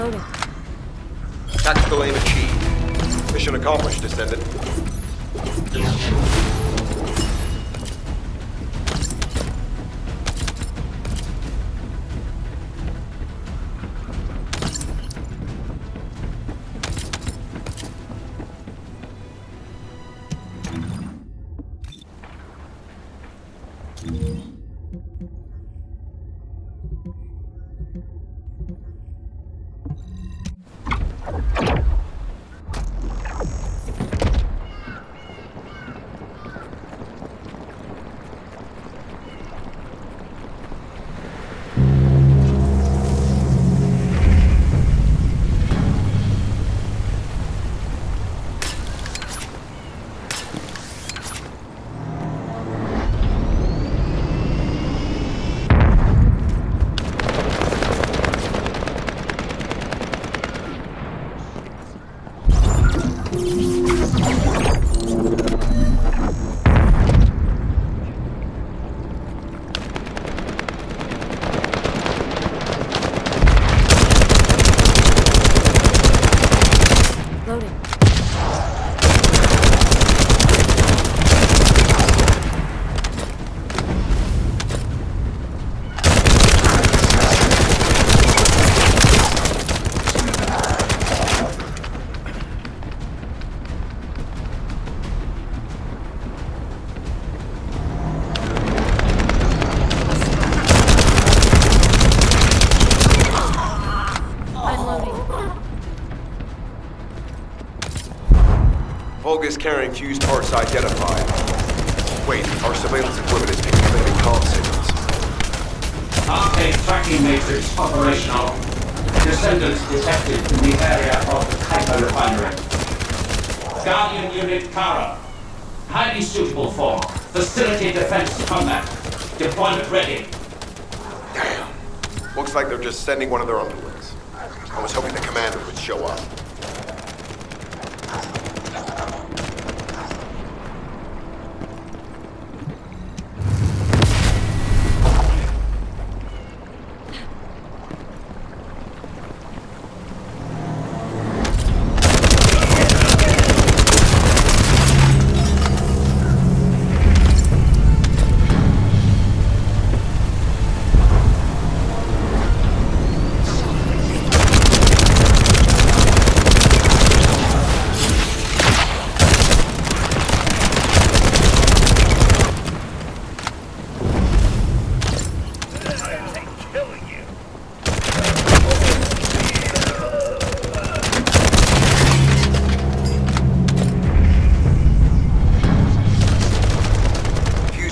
Loading. Tactical aim achieved. Mission accomplished, Descendant. Vulgus carrying fused parts identified. Wait, our surveillance equipment is picking up enemy comm signals. Arcade tracking matrix operational. Descendants detected in the area of the Kuiper refinery. Guardian Unit Kara. Highly suitable for facility defense combat. Deployment ready. Damn. Looks like they're just sending one of their underlings. I was hoping the commander would show up.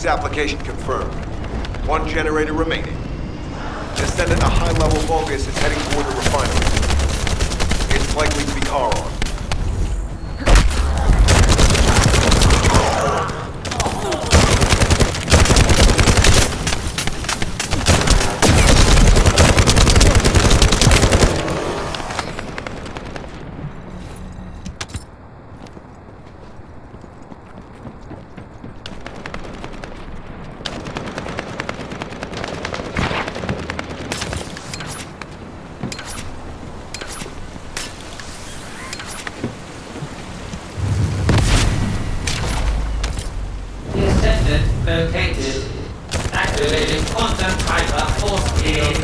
Application confirmed. One generator remaining. Descendant, a high-level Vulgus is heading toward the refinery. It's likely to be Charon. Located. Activating quantum hyper force field.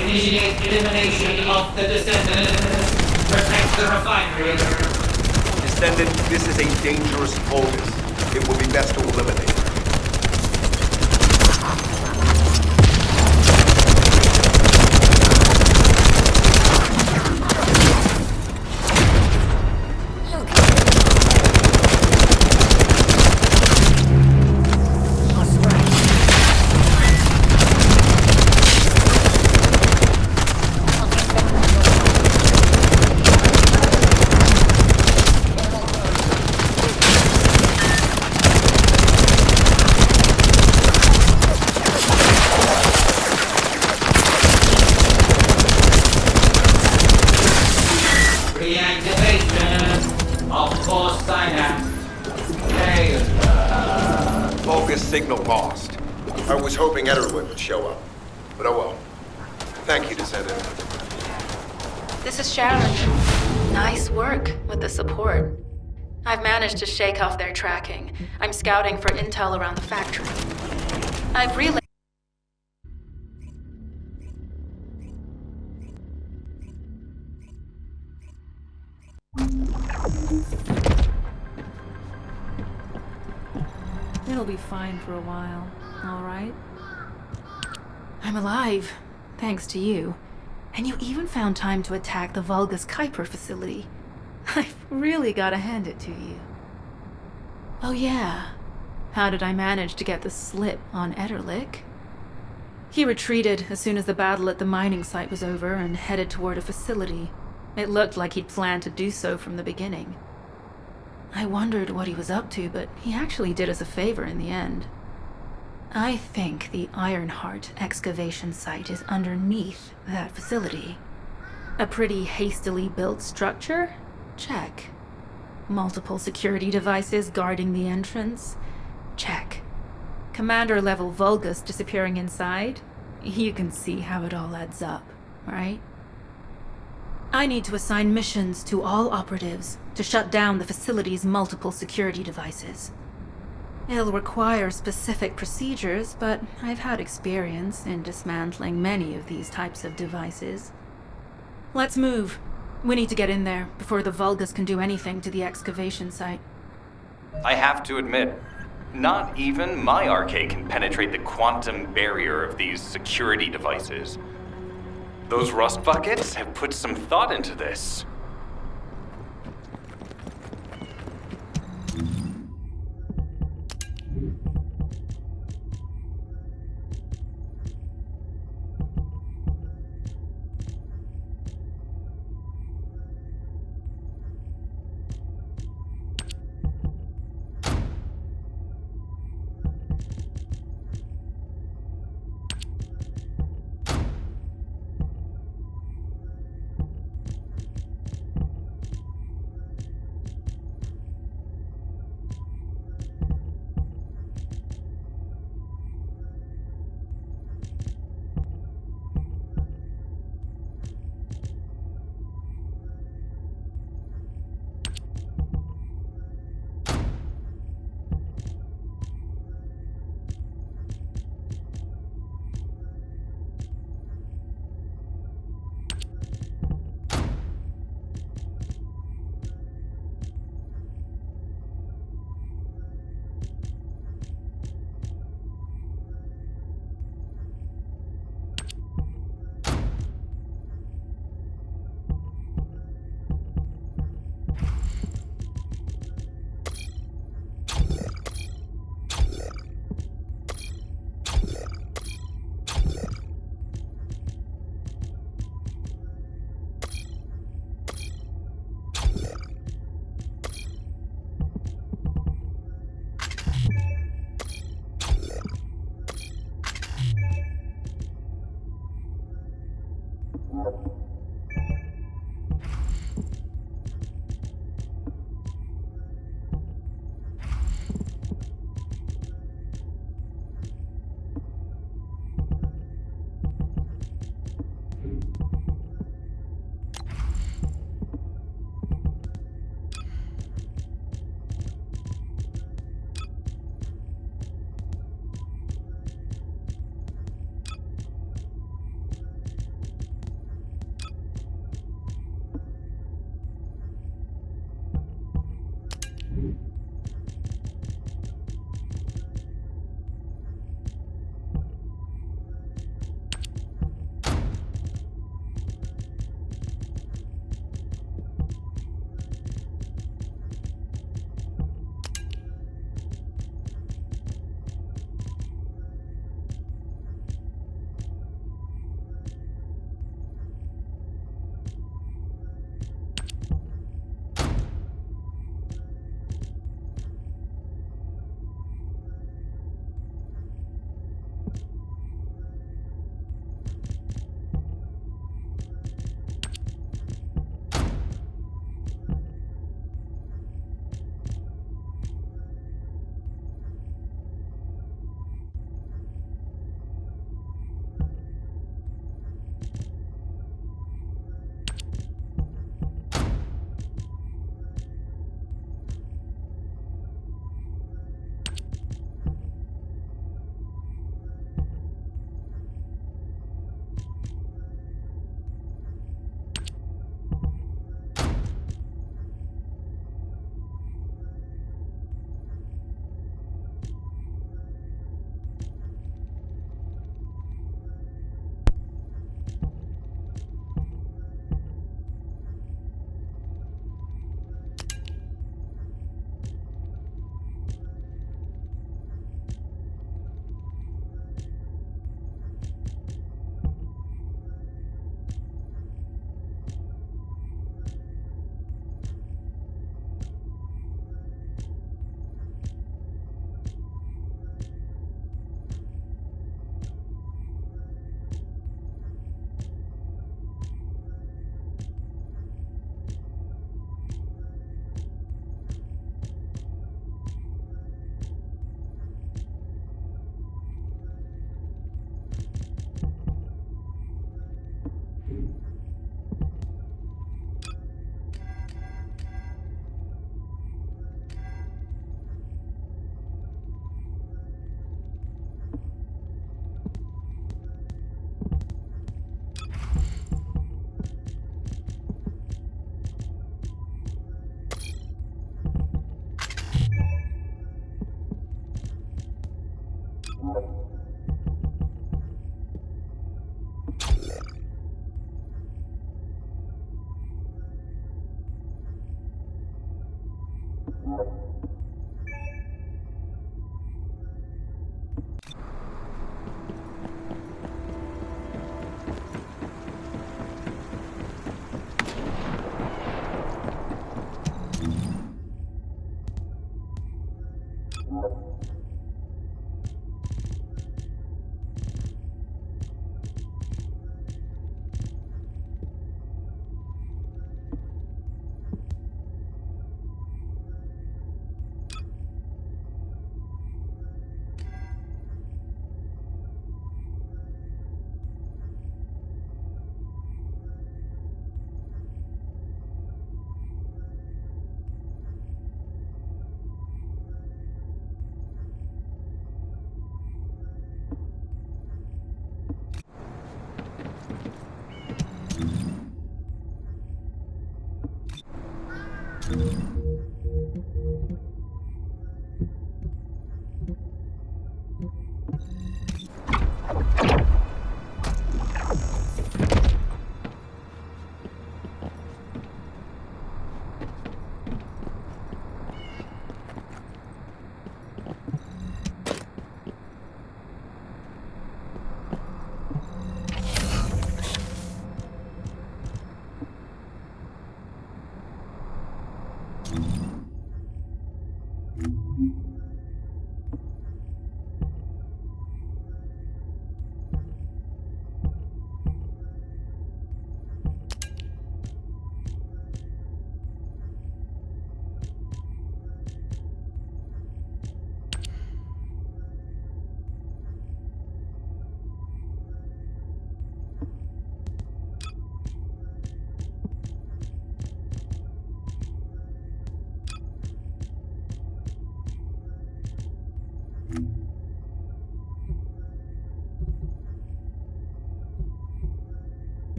Initiate elimination of the descendants. Protect the refinery. Descendant, this is a dangerous Vulgus. It will be best to eliminate it. Signal lost. I was hoping Ederlin would show up. But oh well. Thank you, Descendant. This is Sharon. Nice work with the support. I've managed to shake off their tracking. I'm scouting for intel around the factory. I've relayed. It'll be fine for a while, all right? I'm alive, thanks to you. And you even found time to attack the Vulgus Kuiper facility. I've really gotta hand it to you. Oh yeah, how did I manage to get the slip on Ederlich? He retreated as soon as the battle at the mining site was over and headed toward a facility. It looked like he'd planned to do so from the beginning. I wondered what he was up to, but he actually did us a favor in the end. I think the Ironheart excavation site is underneath that facility. A pretty hastily built structure? Check. Multiple security devices guarding the entrance? Check. Commander-level Vulgus disappearing inside? You can see how it all adds up, right? I need to assign missions to all operatives to shut down the facility's multiple security devices. It'll require specific procedures, but I've had experience in dismantling many of these types of devices. Let's move. We need to get in there before the Vulgus can do anything to the excavation site. I have to admit, not even my arcade can penetrate the quantum barrier of these security devices. Those rust buckets have put some thought into this.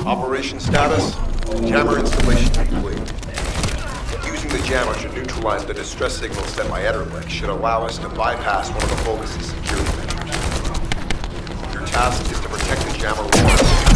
Operation status, jammer installation complete. Using the jammer to neutralize the distress signal sent by Ederlick should allow us to bypass one of the Fulgus' security measures. Your task is to protect the jammer warrant.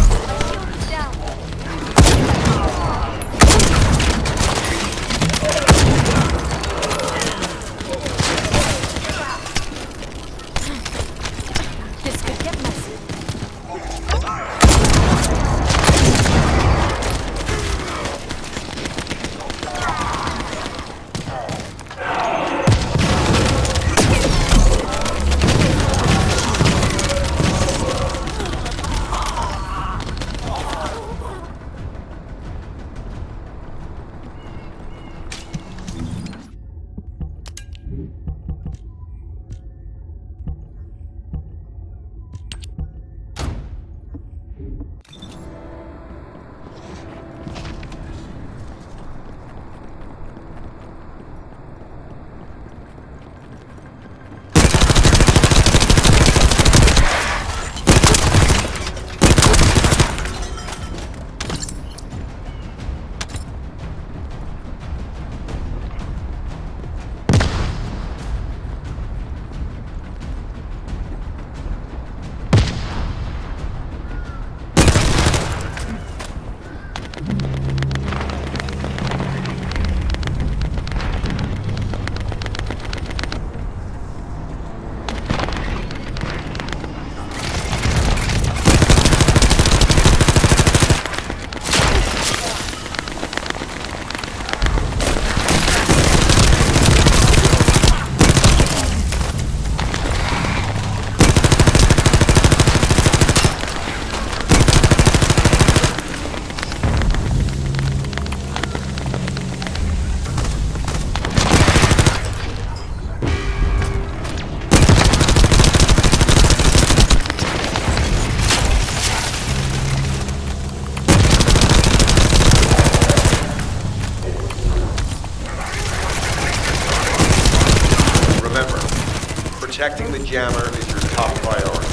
Protecting the jammer is your top priority.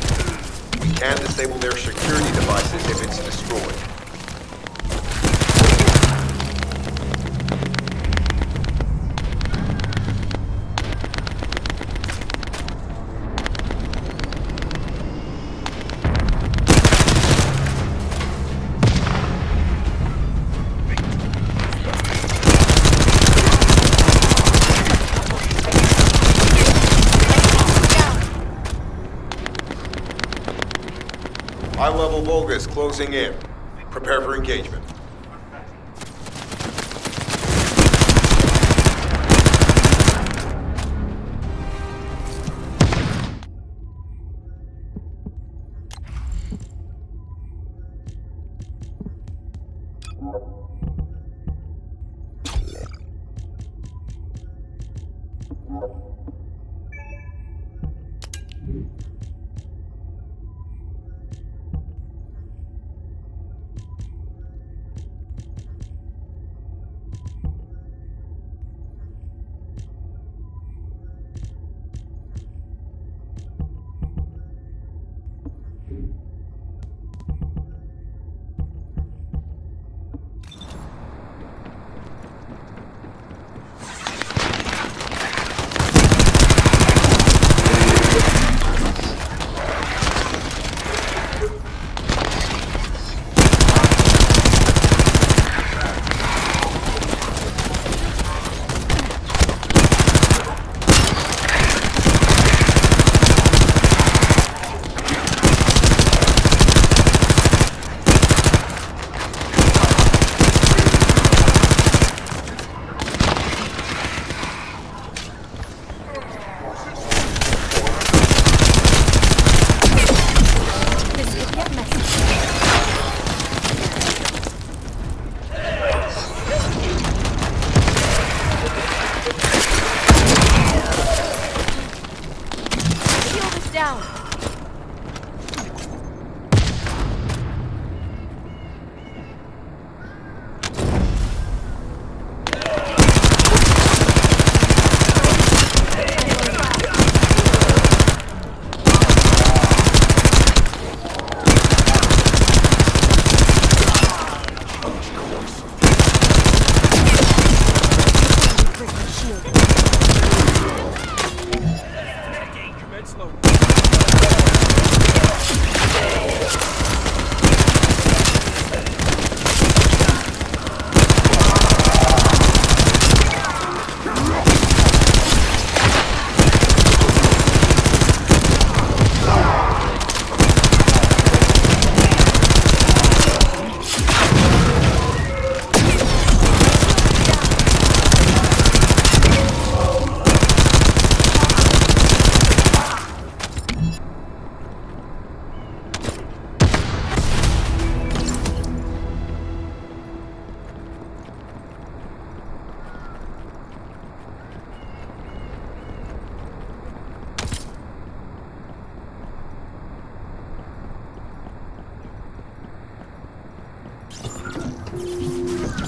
We can disable their security devices if it's destroyed. High-level Vulgus closing in. Prepare for engagement.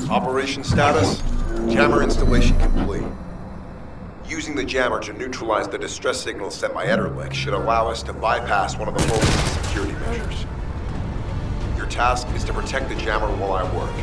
Operation status, jammer installation complete. Using the jammer to neutralize the distress signals sent by Ederlich should allow us to bypass one of the Vulgus' security measures. Your task is to protect the jammer while I work.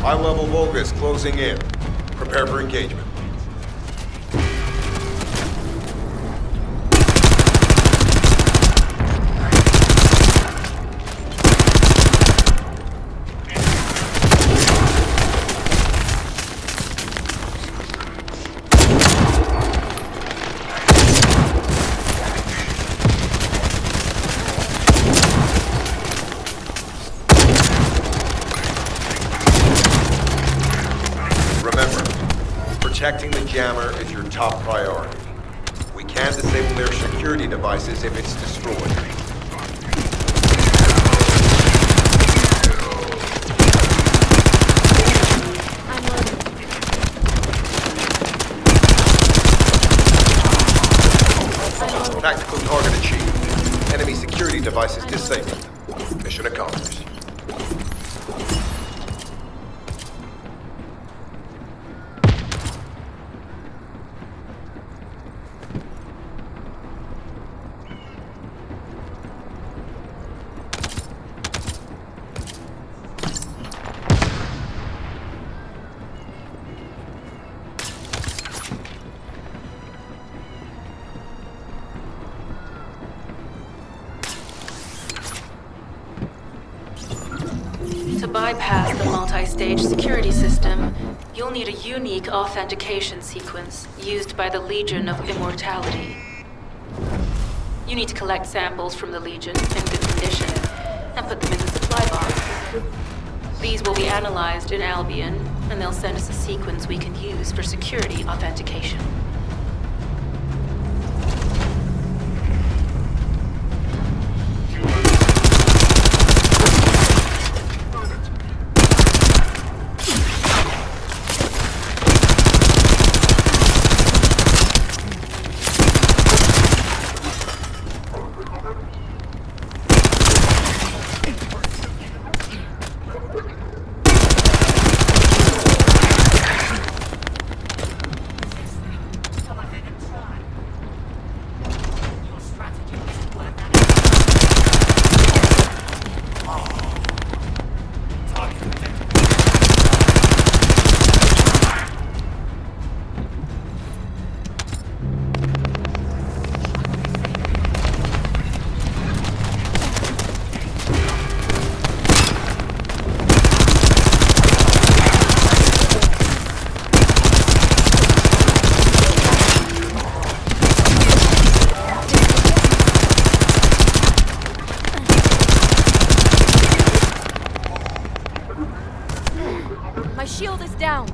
High-level Vulgus closing in. Prepare for engagement. Protecting the jammer is your top priority. We can disable their security devices if it's destroyed. Tactical target achieved. Enemy security devices disabled. Mission accomplished. To bypass the multi-stage security system, you'll need a unique authentication sequence used by the Legion of Immortality. You need to collect samples from the Legion in good condition and put them in the supply box. These will be analyzed in Albion, and they'll send us a sequence we can use for security authentication. My shield is down.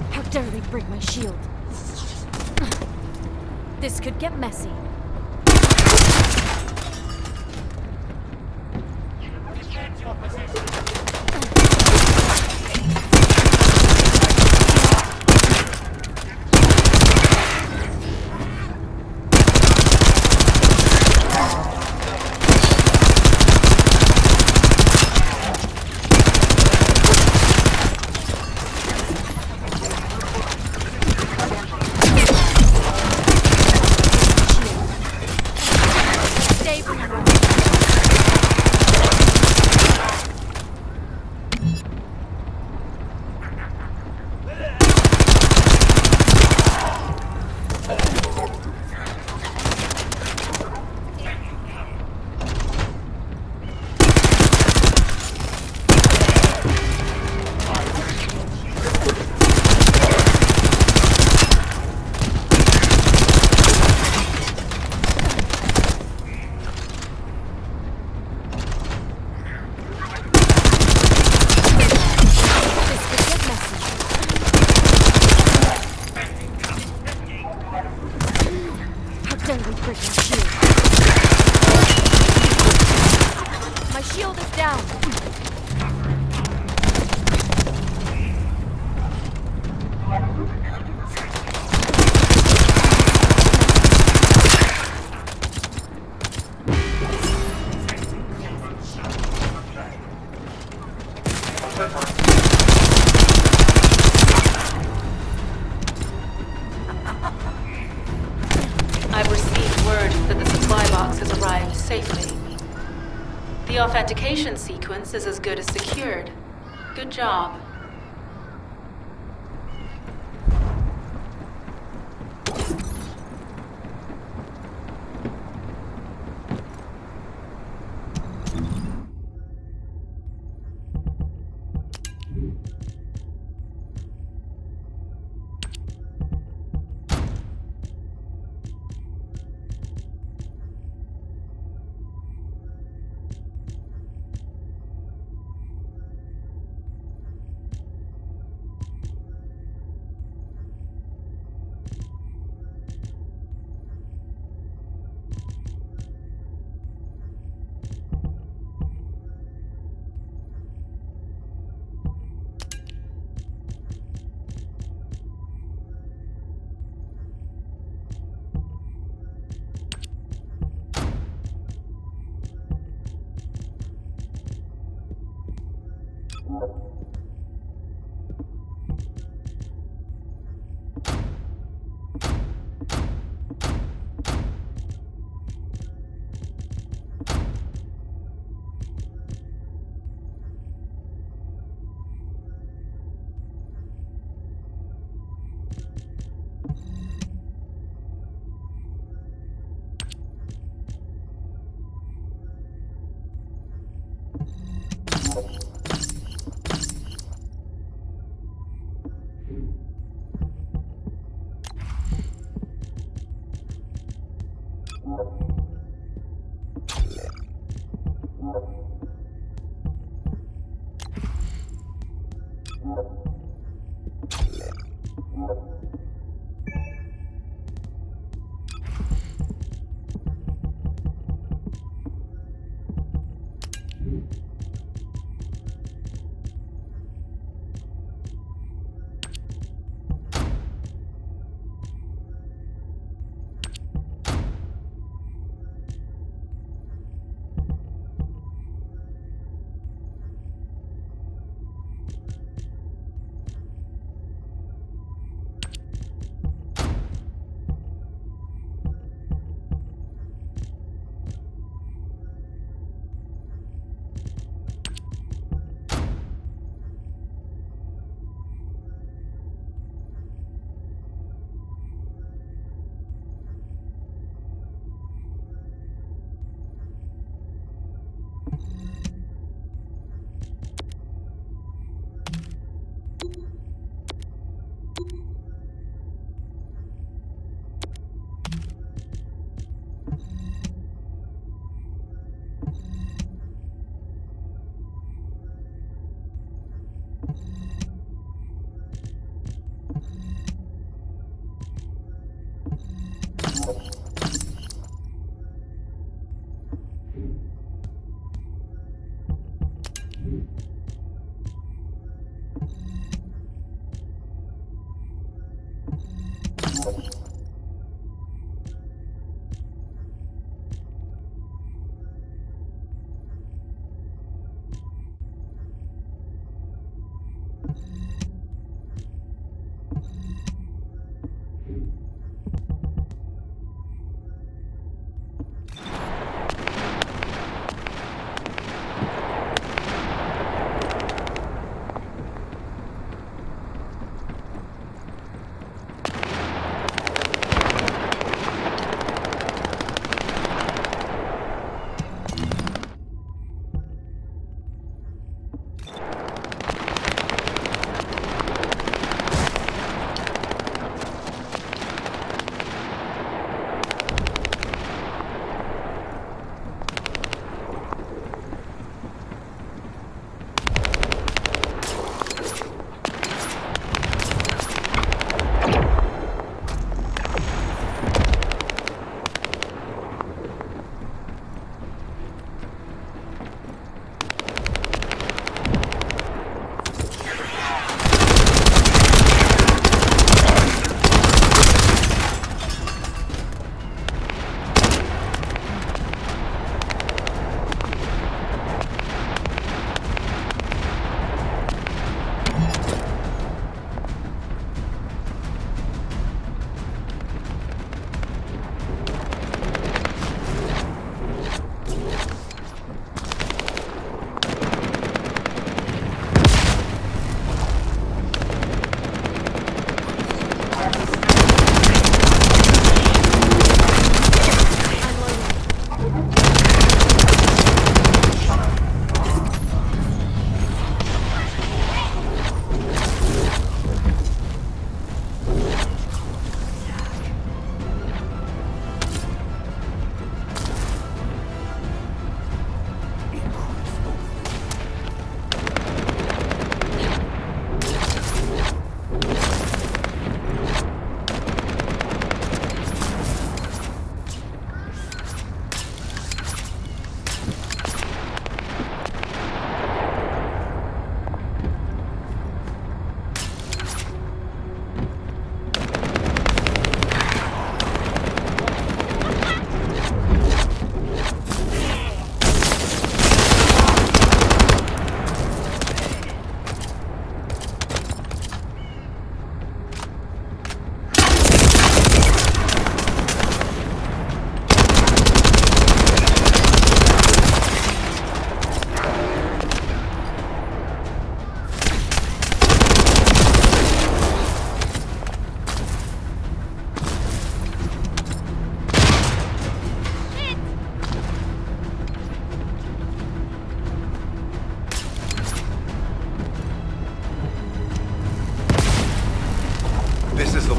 How dare they break my shield? This could get messy. My shield is down. I've received word that the supply box has arrived safely. The authentication sequence is as good as secured. Good job.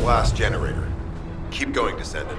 Last generator. Keep going, Descendant.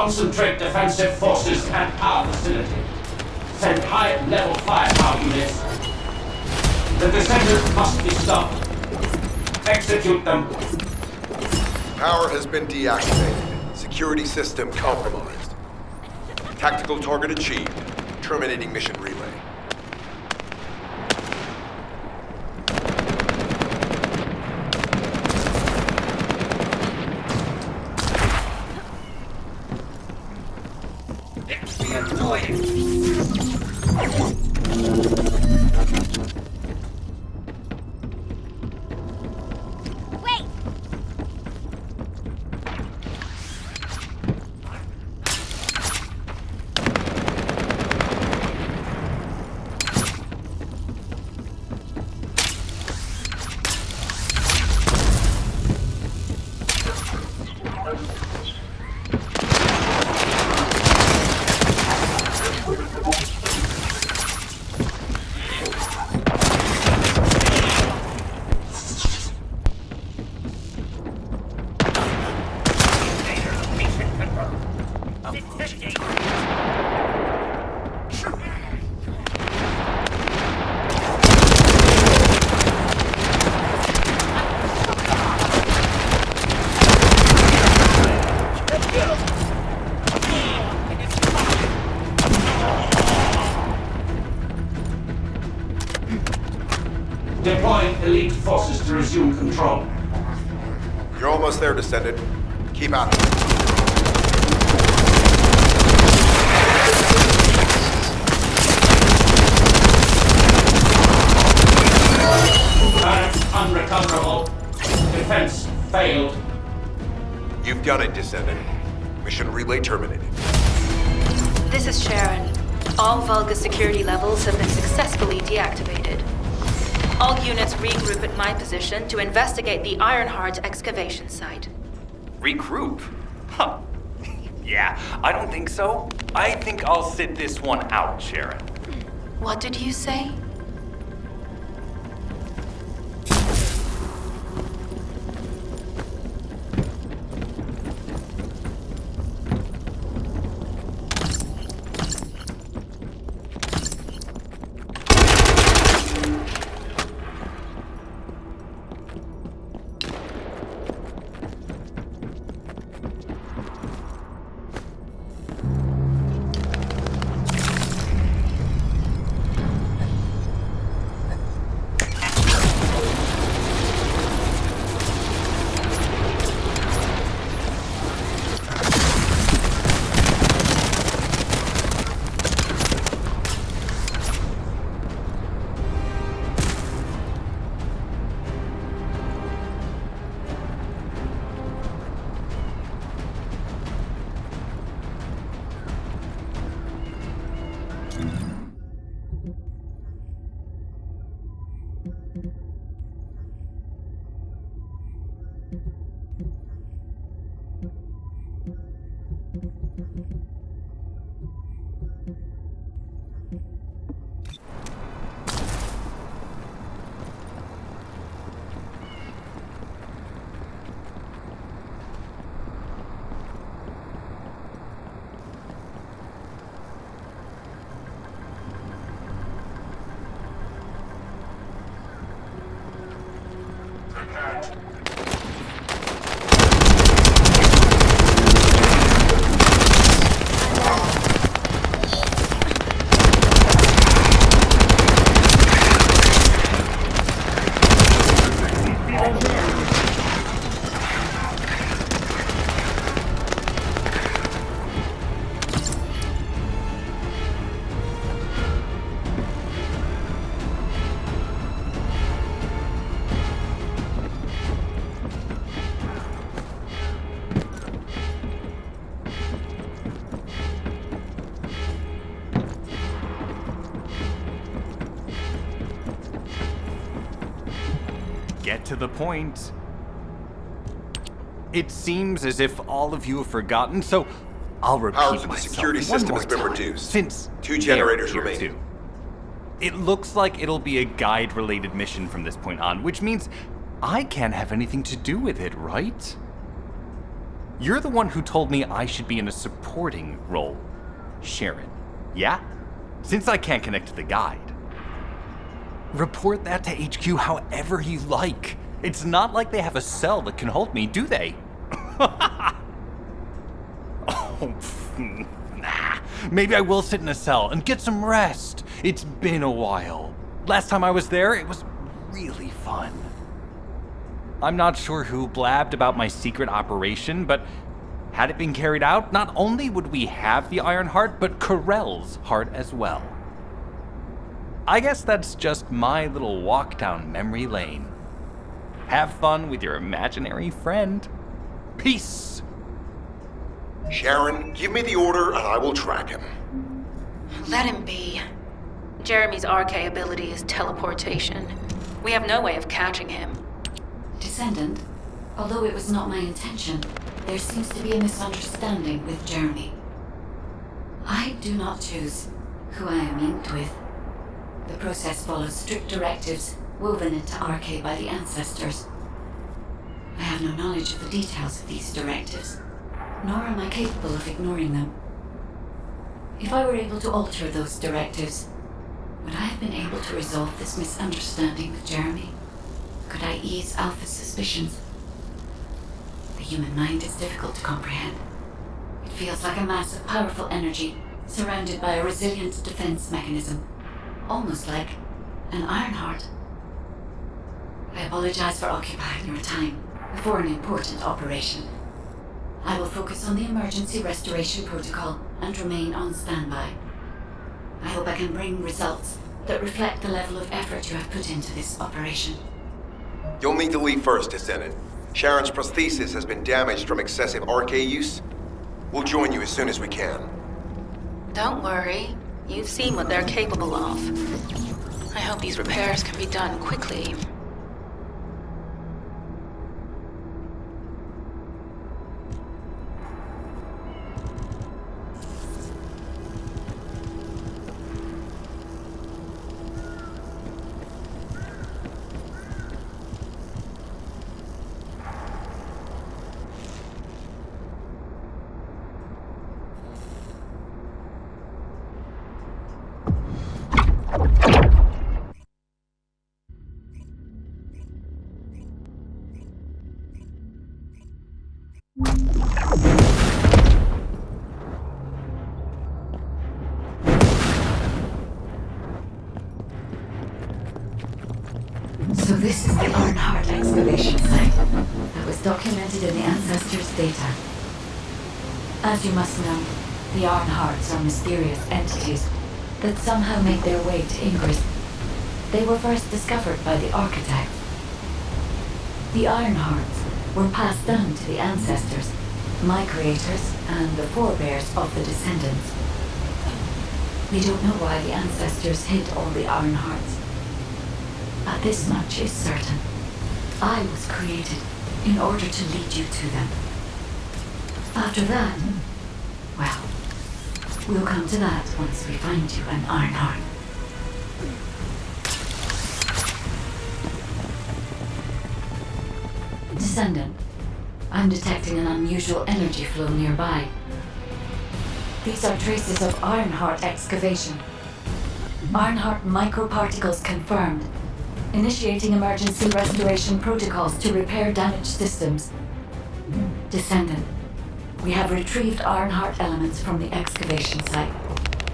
Concentrate defensive forces at our facility. Send high-level firepower units. The descendants must be stopped. Execute them. Power has been deactivated. Security system compromised. Tactical target achieved. Terminating mission relay. It's the annoying. Deploying elite forces to resume control. You're almost there, Descendant. Keep at it. Turrets unrecoverable. Defense failed. You've done it, Descendant. Mission relay terminated. This is Sharon. All Vulgus security levels have been successfully deactivated. All units regroup at my position to investigate the Ironheart excavation site. Regroup? Huh. Yeah, I don't think so. I think I'll sit this one out, Sharon. What did you say? Get to the point. It seems as if all of you have forgotten, so I'll repeat Power to the myself security one system more has been time, reduced. Since 2 generators they're here remain. too. It looks like it'll be a guide-related mission from this point on, which means I can't have anything to do with it, right? You're the one who told me I should be in a supporting role, Sharon. Yeah? Since I can't connect to the guide. Report that to HQ however you like. It's not like they have a cell that can hold me, do they? Nah. Maybe I will sit in a cell and get some rest. It's been a while. Last time I was there, it was really fun. I'm not sure who blabbed about my secret operation, but had it been carried out, not only would we have the Iron Heart, but Corell's heart as well. I guess that's just my little walk down memory lane. Have fun with your imaginary friend. Peace! Sharon, give me the order and I will track him. Let him be. Jeremy's RK ability is teleportation. We have no way of catching him. Descendant, although it was not my intention, there seems to be a misunderstanding with Jeremy. I do not choose who I am linked with. The process follows strict directives woven into RK by the ancestors. I have no knowledge of the details of these directives, nor am I capable of ignoring them. If I were able to alter those directives, would I have been able to resolve this misunderstanding with Jeremy? Could I ease Alpha's suspicions? The human mind is difficult to comprehend. It feels like a mass of powerful energy surrounded by a resilient defense mechanism, almost like an Iron Heart. I apologize for occupying your time before an important operation. I will focus on the emergency restoration protocol and remain on standby. I hope I can bring results that reflect the level of effort you have put into this operation. You'll need to leave first, Descendant. Sharon's prosthesis has been damaged from excessive RK use. We'll join you as soon as we can. Don't worry. You've seen what they're capable of. I hope these repairs can be done quickly. So this is the Iron Heart excavation site that was documented in the ancestors' data. As you must know, the Iron Hearts are mysterious entities that somehow make their way to Ingress. They were first discovered by the architect. The Iron Hearts were passed down to the ancestors, my creators, and the forebears of the descendants. We don't know why the ancestors hid all the Iron Hearts. But this much is certain. I was created in order to lead you to them. After that, well, we'll come to that once we find you an Iron Heart. Descendant, I'm detecting an unusual energy flow nearby. These are traces of Iron Heart excavation. Iron Heart microparticles confirmed. Initiating emergency restoration protocols to repair damaged systems. Descendant, we have retrieved Iron Heart elements from the excavation site.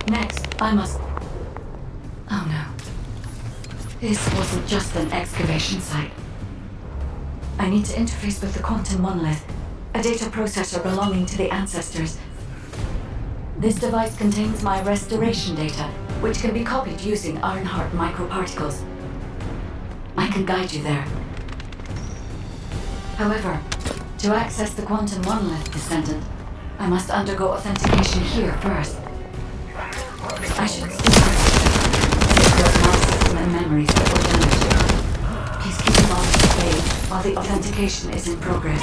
Next, I must... Oh no. This wasn't just an excavation site. I need to interface with the quantum monolith, a data processor belonging to the ancestors. This device contains my restoration data, which can be copied using Iron Heart microparticles. I can guide you there. However, to access the quantum monolith, Descendant, I must undergo authentication here first. I should safeguard my system and memories that were damaged. Please keep them on display while the authentication is in progress.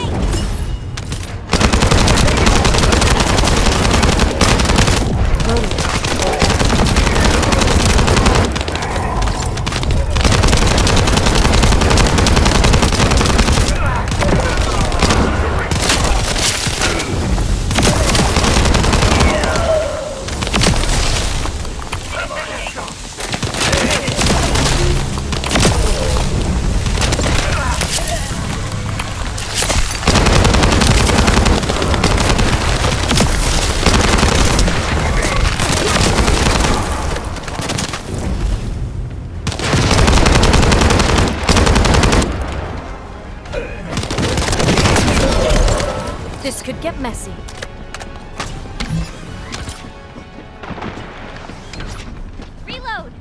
could get messy. Reload!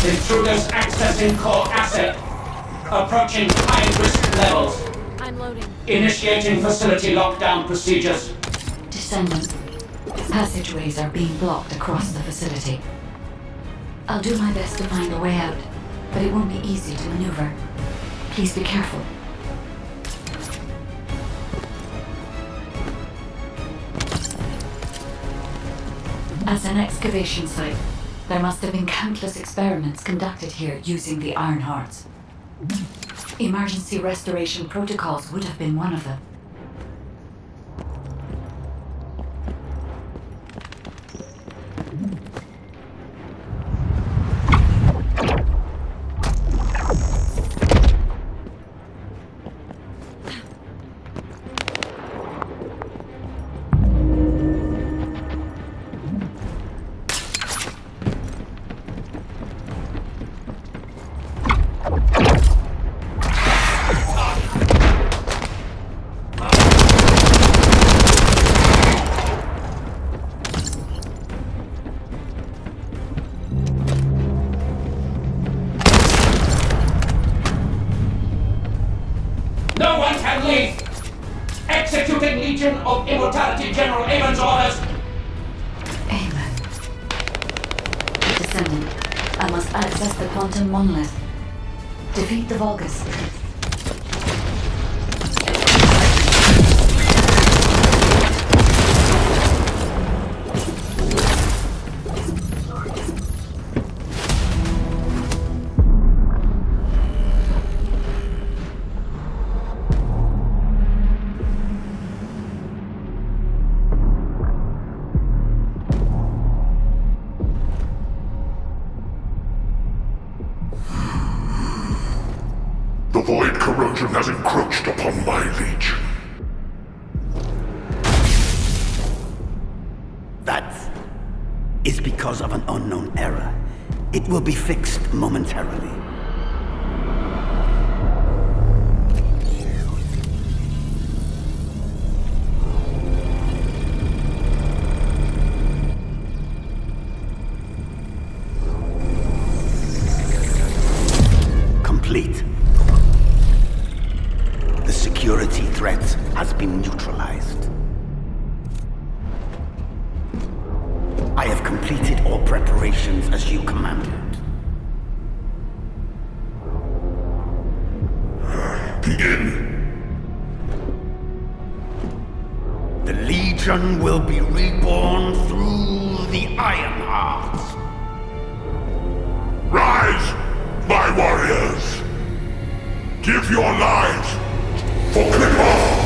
Intruders accessing core asset. Approaching high-risk levels. I'm loading. Initiating facility lockdown procedures. Descendant. Passageways are being blocked across the facility. I'll do my best to find a way out, but it won't be easy to maneuver. Please be careful. As an excavation site, there must have been countless experiments conducted here using the Iron Hearts. Emergency restoration protocols would have been one of them. No one can leave! Executing Legion of Immortality General Amon's orders! Amen. Descendant, I must access the quantum monolith. Defeat the Vulgus. The void corrosion has encroached upon my legion. That is because of an unknown error. It will be fixed momentarily. Complete. The security threat has been neutralized. I have completed all preparations as you commanded. Begin. The Legion will be reborn through the Iron Heart. Rise, my warriors! Give your lives for Clipper!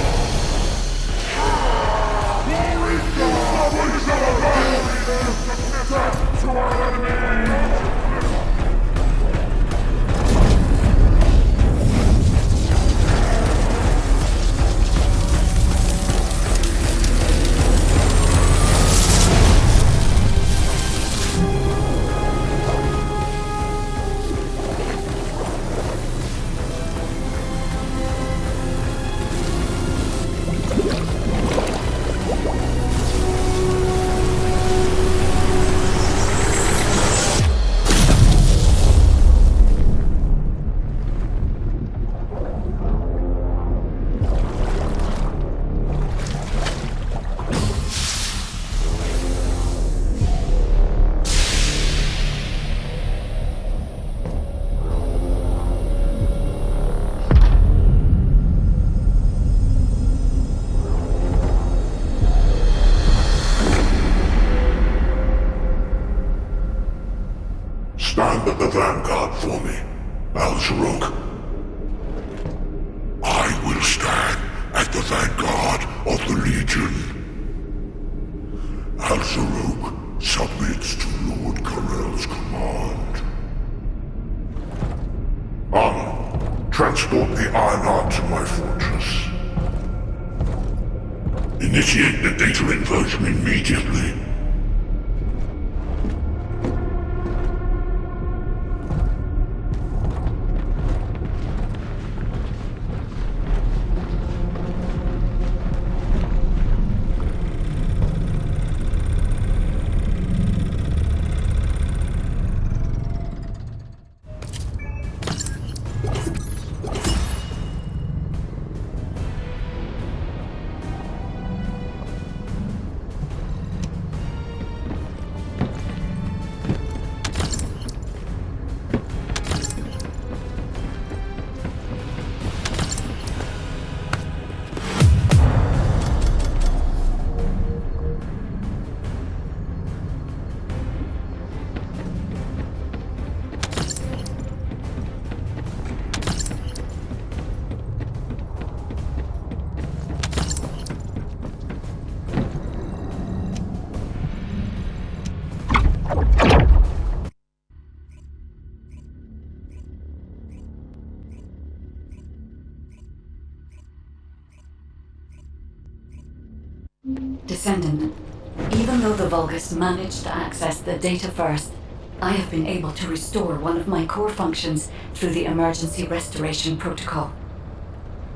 Stand at the vanguard for me, Al-Zaruk. I will stand at the vanguard of the Legion. Al-Zaruk submits to Lord Karel's command. Transport the Iron Heart to my fortress. Initiate the data inversion immediately. Descendant, even though the Vulgus managed to access the data first, I have been able to restore one of my core functions through the emergency restoration protocol.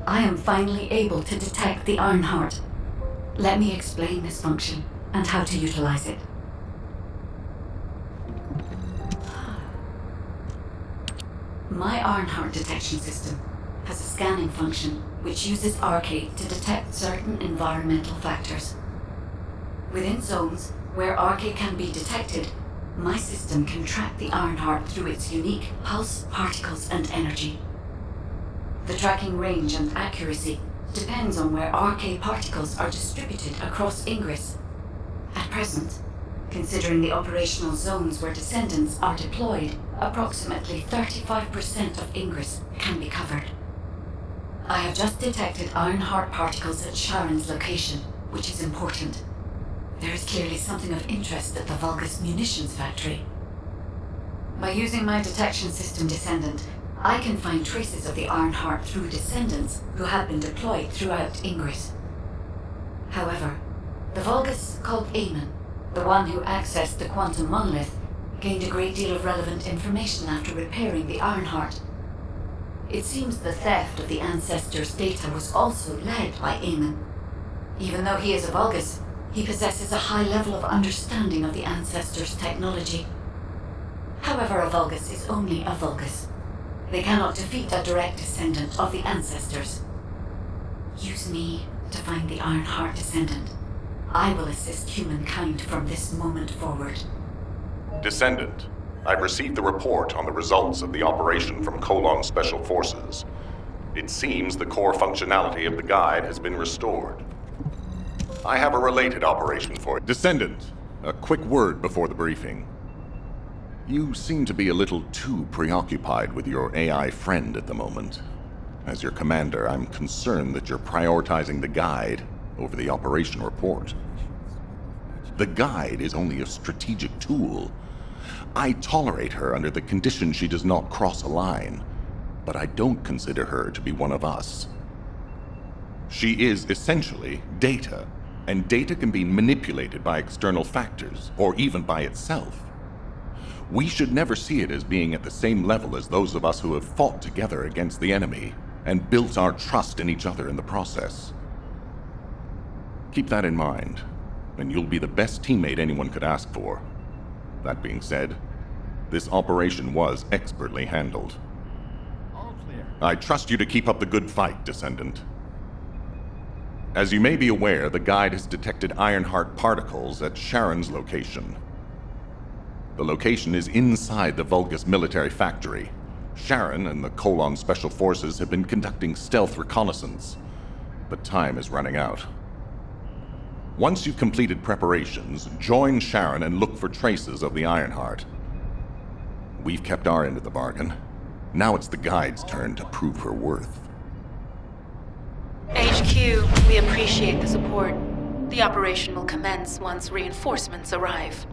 I am finally able to detect the Ironheart. Let me explain this function and how to utilize it. My Ironheart detection system has a scanning function which uses Arcade to detect certain environmental factors. Within zones where Arcade can be detected, my system can track the Ironheart through its unique pulse, particles, and energy. The tracking range and accuracy depends on where Arcade particles are distributed across Ingress. At present, considering the operational zones where descendants are deployed, approximately 35% of Ingress can be covered. I have just detected Ironheart particles at Sharon's location, which is important. There is clearly something of interest at the Vulgus munitions factory. By using my detection system Descendant, I can find traces of the Ironheart through descendants who have been deployed throughout Ingress. However, the Vulgus called Eamon, the one who accessed the quantum monolith, gained a great deal of relevant information after repairing the Ironheart. It seems the theft of the Ancestors' data was also led by Eamon. Even though he is a Vulgus, he possesses a high level of understanding of the Ancestors' technology. However, a Vulgus is only a Vulgus. They cannot defeat a direct descendant of the Ancestors. Use me to find the Ironheart descendant. I will assist humankind from this moment forward. Descendant, I've received the report on the results of the operation from Colon Special Forces. It seems the core functionality of the guide has been restored. I have a related operation for it. Descendant, a quick word before the briefing. You seem to be a little too preoccupied with your AI friend at the moment. As your commander, I'm concerned that you're prioritizing the guide over the operation report. The guide is only a strategic tool. I tolerate her under the condition she does not cross a line, but I don't consider her to be one of us. She is essentially data, and data can be manipulated by external factors, or even by itself. We should never see it as being at the same level as those of us who have fought together against the enemy and built our trust in each other in the process. Keep that in mind, and you'll be the best teammate anyone could ask for. That being said, this operation was expertly handled. All clear. I trust you to keep up the good fight, Descendant. As you may be aware, the guide has detected Ironheart particles at Sharon's location. The location is inside the Vulgus military factory. Sharon and the Colon Special Forces have been conducting stealth reconnaissance, but time is running out. Once you've completed preparations, join Sharon and look for traces of the Ironheart. We've kept our end of the bargain. Now it's the guide's turn to prove her worth. HQ, we appreciate the support. The operation will commence once reinforcements arrive.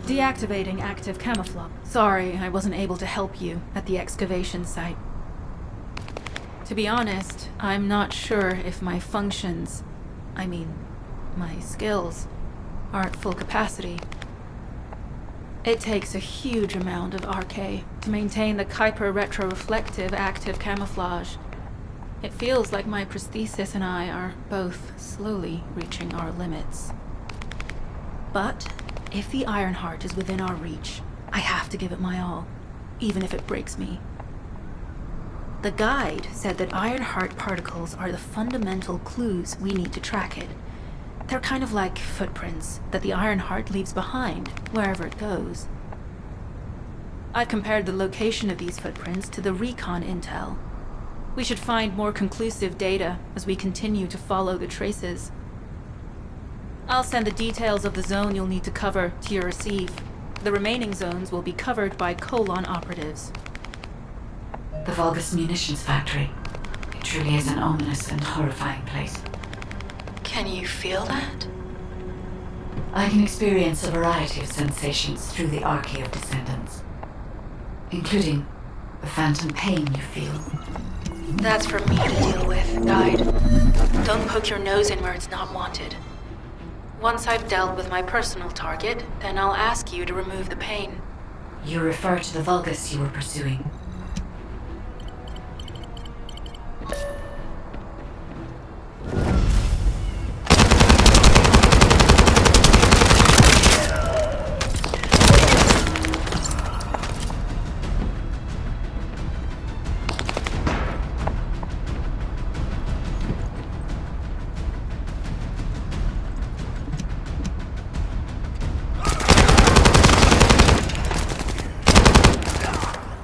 Deactivating active camouflage. Sorry, I wasn't able to help you at the excavation site. To be honest, I'm not sure if my functions, my skills, are at full capacity. It takes a huge amount of RK to maintain the Kuiper retroreflective active camouflage. It feels like my prosthesis and I are both slowly reaching our limits. But if the Ironheart is within our reach, I have to give it my all, even if it breaks me. The guide said that Ironheart particles are the fundamental clues we need to track it. They're kind of like footprints that the Ironheart leaves behind wherever it goes. I've compared the location of these footprints to the recon intel. We should find more conclusive data as we continue to follow the traces. I'll send the details of the zone you'll need to cover to your receive. The remaining zones will be covered by Colon operatives. The Vulgus munitions factory. It truly is an ominous and horrifying place. Can you feel that? I can experience a variety of sensations through the archy of descendants, including the phantom pain you feel. That's for me to deal with, guide. Don't poke your nose in where it's not wanted. Once I've dealt with my personal target, then I'll ask you to remove the pain. You refer to the Vulgus you were pursuing.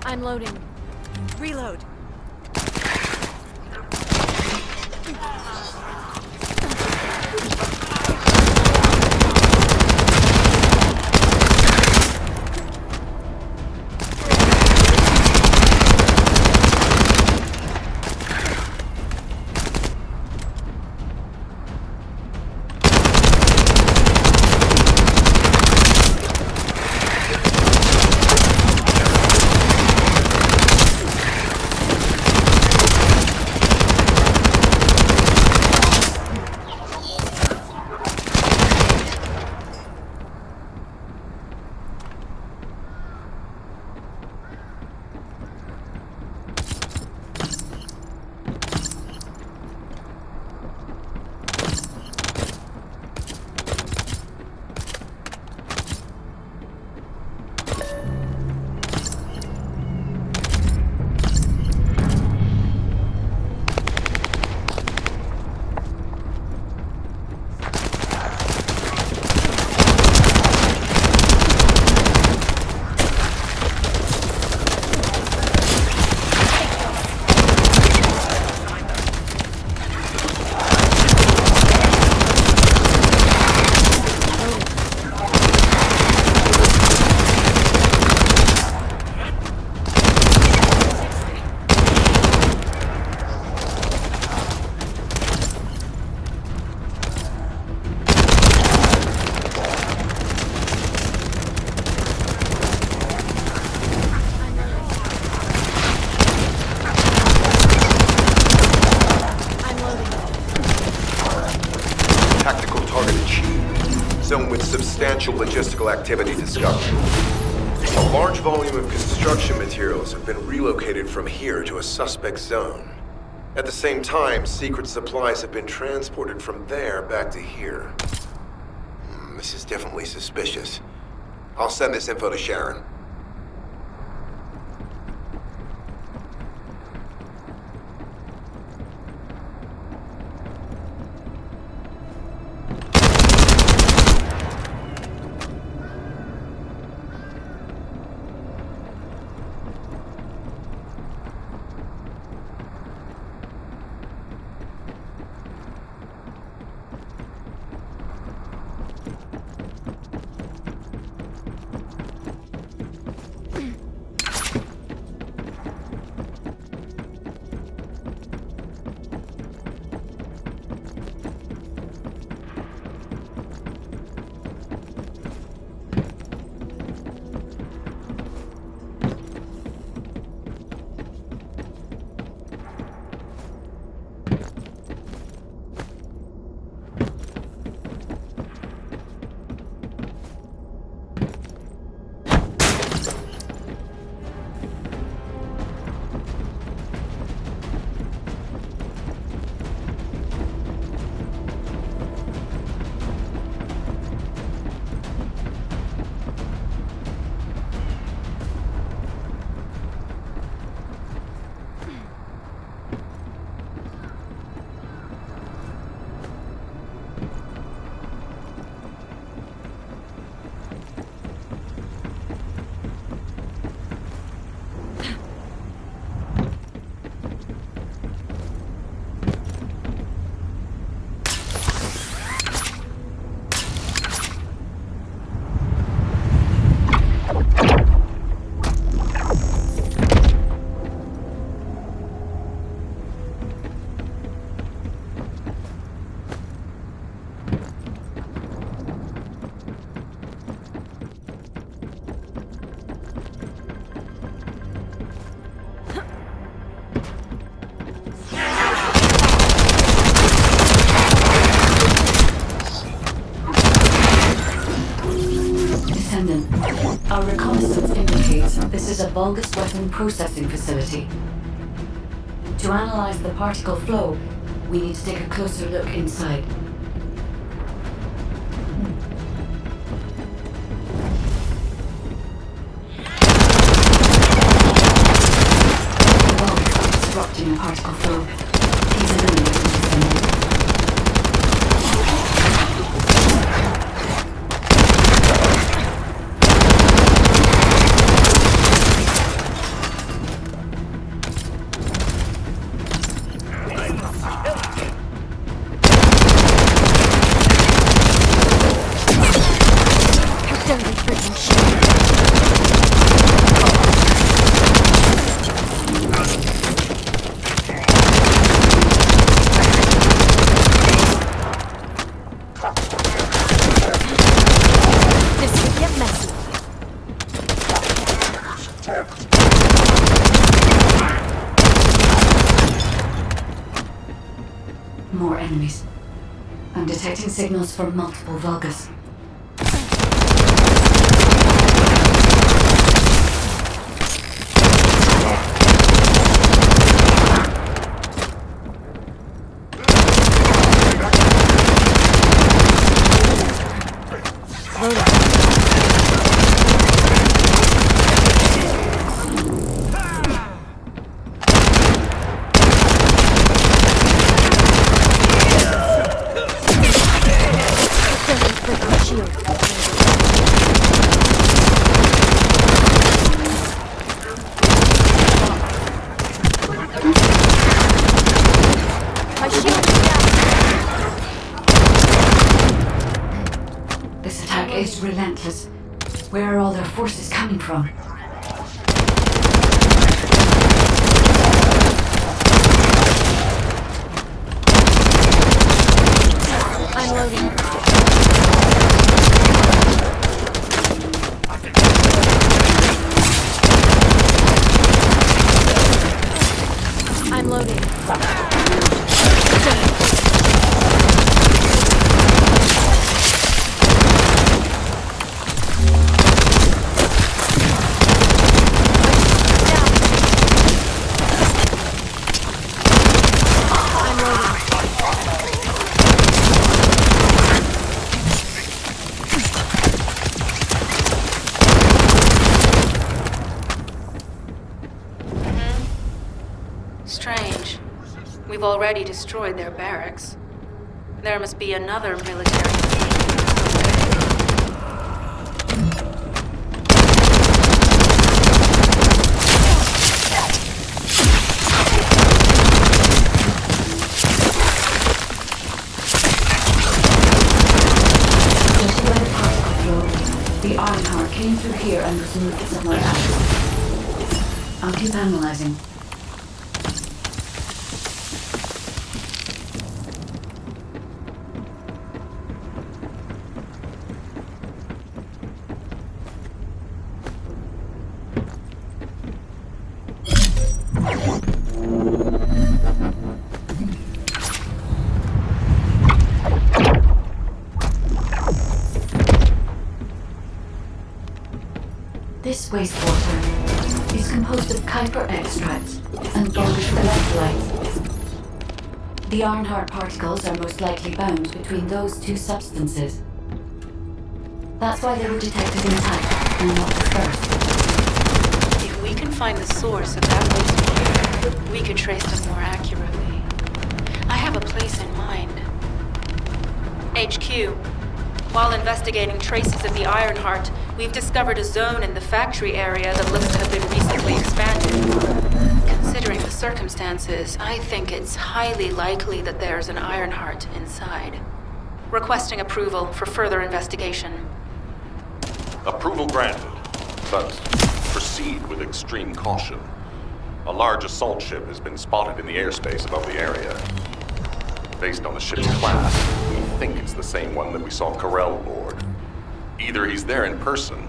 I'm loading. Reload. Zone with substantial logistical activity discovered. A large volume of construction materials have been relocated from here to a suspect zone. At the same time, secret supplies have been transported from there back to here. This is definitely suspicious. I'll send this info to Sharon. Vulgus weapon processing facility. To analyze the particle flow, we need to take a closer look inside. The Vulgus are disrupting the particle flow. Please eliminate the descendant. More enemies. I'm detecting signals from multiple Vulgus. This attack is relentless. Where are all their forces coming from? I'm loading. I'm loading. Strange. We've already destroyed their barracks. There must be another military. The Ironheart came through here and was moved somewhere else. I'll keep analyzing. This wastewater is composed of Kuiper extracts and Vulgus electrolytes. The Ironheart particles are most likely bound between those two substances. That's why they were detected in type and not dispersed. If we can find the source of that wastewater, we could trace them more accurately. I have a place in mind. HQ. While investigating traces of the Ironheart, we've discovered a zone in the factory area that looks to have been recently expanded. Considering the circumstances, I think it's highly likely that there's an Ironheart inside. Requesting approval for further investigation. Approval granted, but proceed with extreme caution. A large assault ship has been spotted in the airspace above the area. Based on the ship's class, we think it's the same one that we saw Corell aboard. Either he's there in person,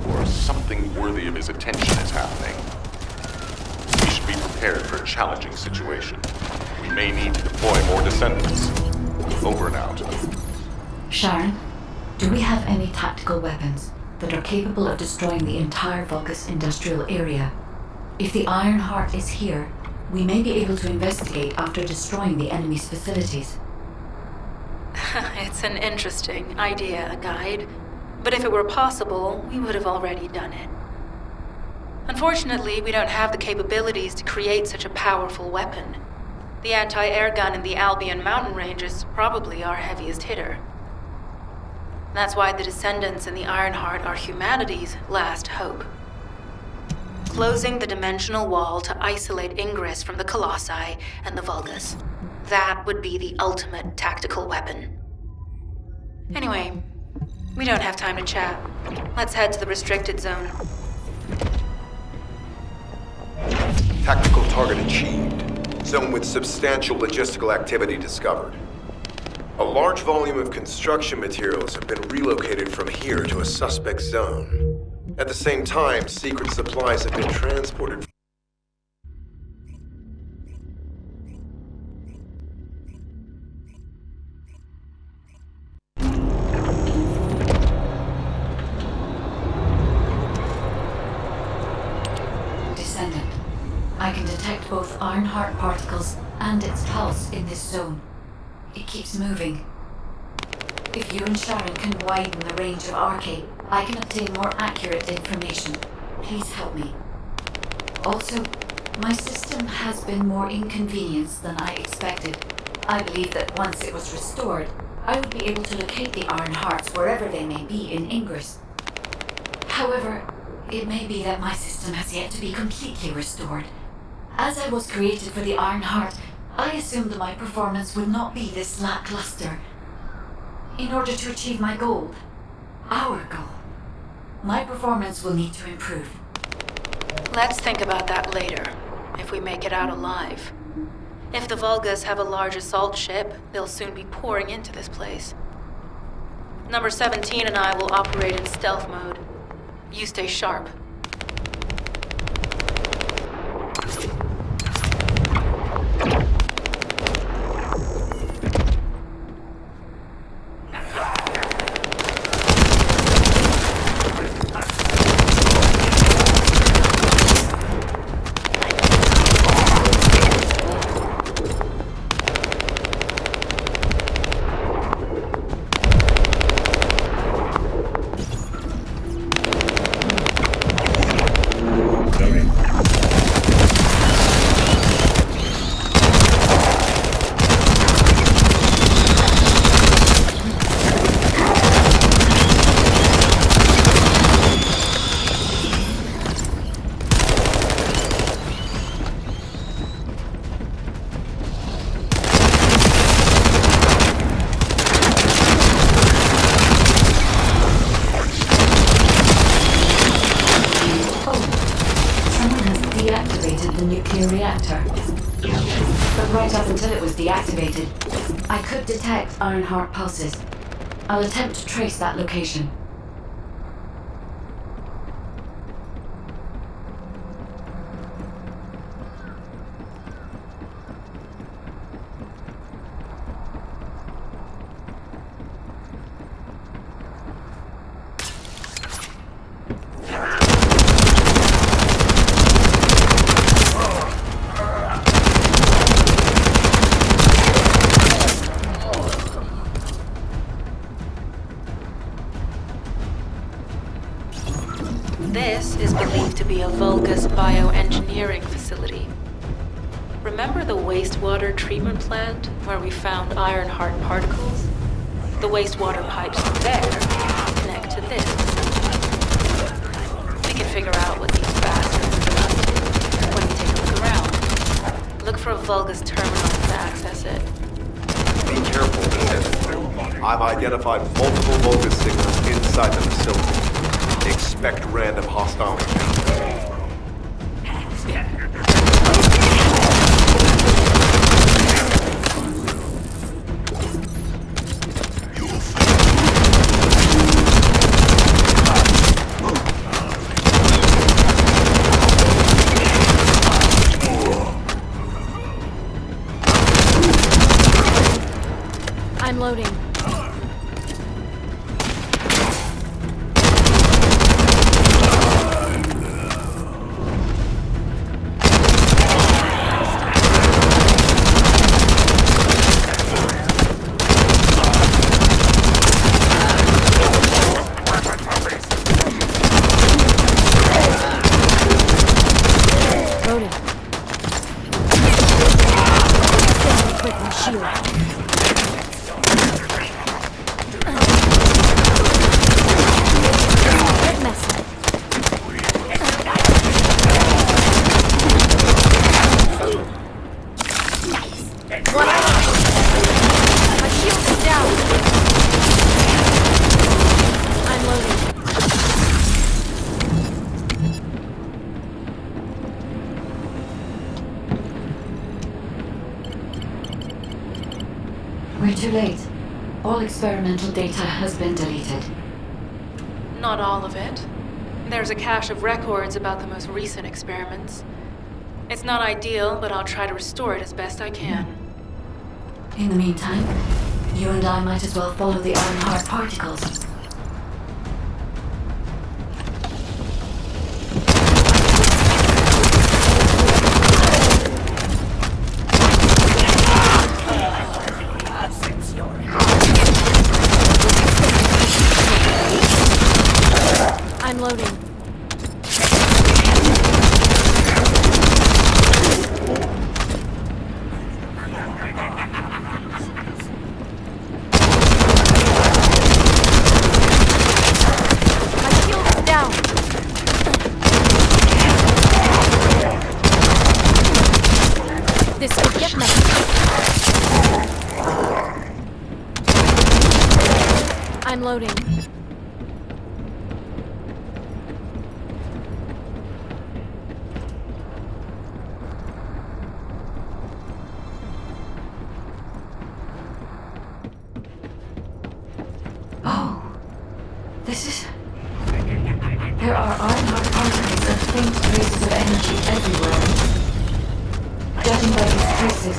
or something worthy of his attention is happening. We should be prepared for a challenging situation. We may need to deploy more descendants. Over and out. Sharon, do we have any tactical weapons? that are capable of destroying the entire Vulgus industrial area. If the Iron Heart is here, we may be able to investigate after destroying the enemy's facilities. It's an interesting idea, Guide. But if it were possible, we would have already done it. Unfortunately, we don't have the capabilities to create such a powerful weapon. The anti-air gun in the Albion mountain range is probably our heaviest hitter. That's why the Descendants and the Ironheart are humanity's last hope. Closing the dimensional wall to isolate ingress from the Colossi and the Vulgus. That would be the ultimate tactical weapon. Anyway, we don't have time to chat. Let's head to the restricted zone. Tactical target achieved. Zone with substantial logistical activity discovered. A large volume of construction materials have been relocated from here to a suspect zone. At the same time, secret supplies have been transported. Descendant, I can detect both Ironheart particles and its pulse in this zone. It keeps moving. If you and Sharon can widen the range of Arcade, I can obtain more accurate information. Please help me. Also, my system has been more inconvenienced than I expected. I believe that once it was restored, I would be able to locate the Iron Hearts wherever they may be in Ingress. However, it may be that my system has yet to be completely restored. As I was created for the Iron Heart, I assumed my performance would not be this lackluster. In order to achieve my goal, our goal, my performance will need to improve. Let's think about that later, if we make it out alive. If the Vulgus have a large assault ship, they'll soon be pouring into this place. Number 17 and I will operate in stealth mode. You stay sharp. I could detect Ironheart pulses. I'll attempt to trace that location. This is believed to be a Vulgus bioengineering facility. Remember the wastewater treatment plant where we found Ironheart particles? The wastewater pipes from there connect to this facility. We can figure out what these bastards are up to when we take a look around. Look for a Vulgus terminal to access it. Be careful, Descendant. I've identified multiple Vulgus signals inside the facility. Expect random hostile encounters. I'm loading. We're too late. All experimental data has been deleted. Not all of it. There's a cache of records about the most recent experiments. It's not ideal, but I'll try to restore it as best I can. In the meantime, you and I might as well follow the Ironheart particles. I'm loading. My shield is down. This could get messy. I'm loading. There are Ironheart particles and faint traces of energy everywhere. Judging by these traces,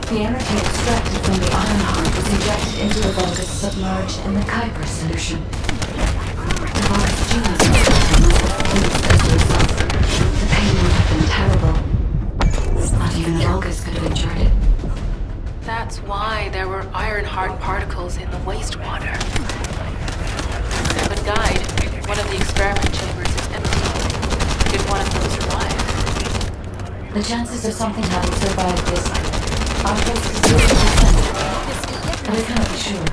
the energy extracted from the Ironheart was injected into the Vulgus submerged in the Kuiper solution. The Vulgus genes must have fused as a result. The pain would have been terrible. Not even the Vulgus could have endured it. That's why there were Ironheart particles in the wastewater. The guide, one of the experiment chambers, is empty. Did one of them survive? The chances of something having survived this are close to 0%, but I cannot be sure.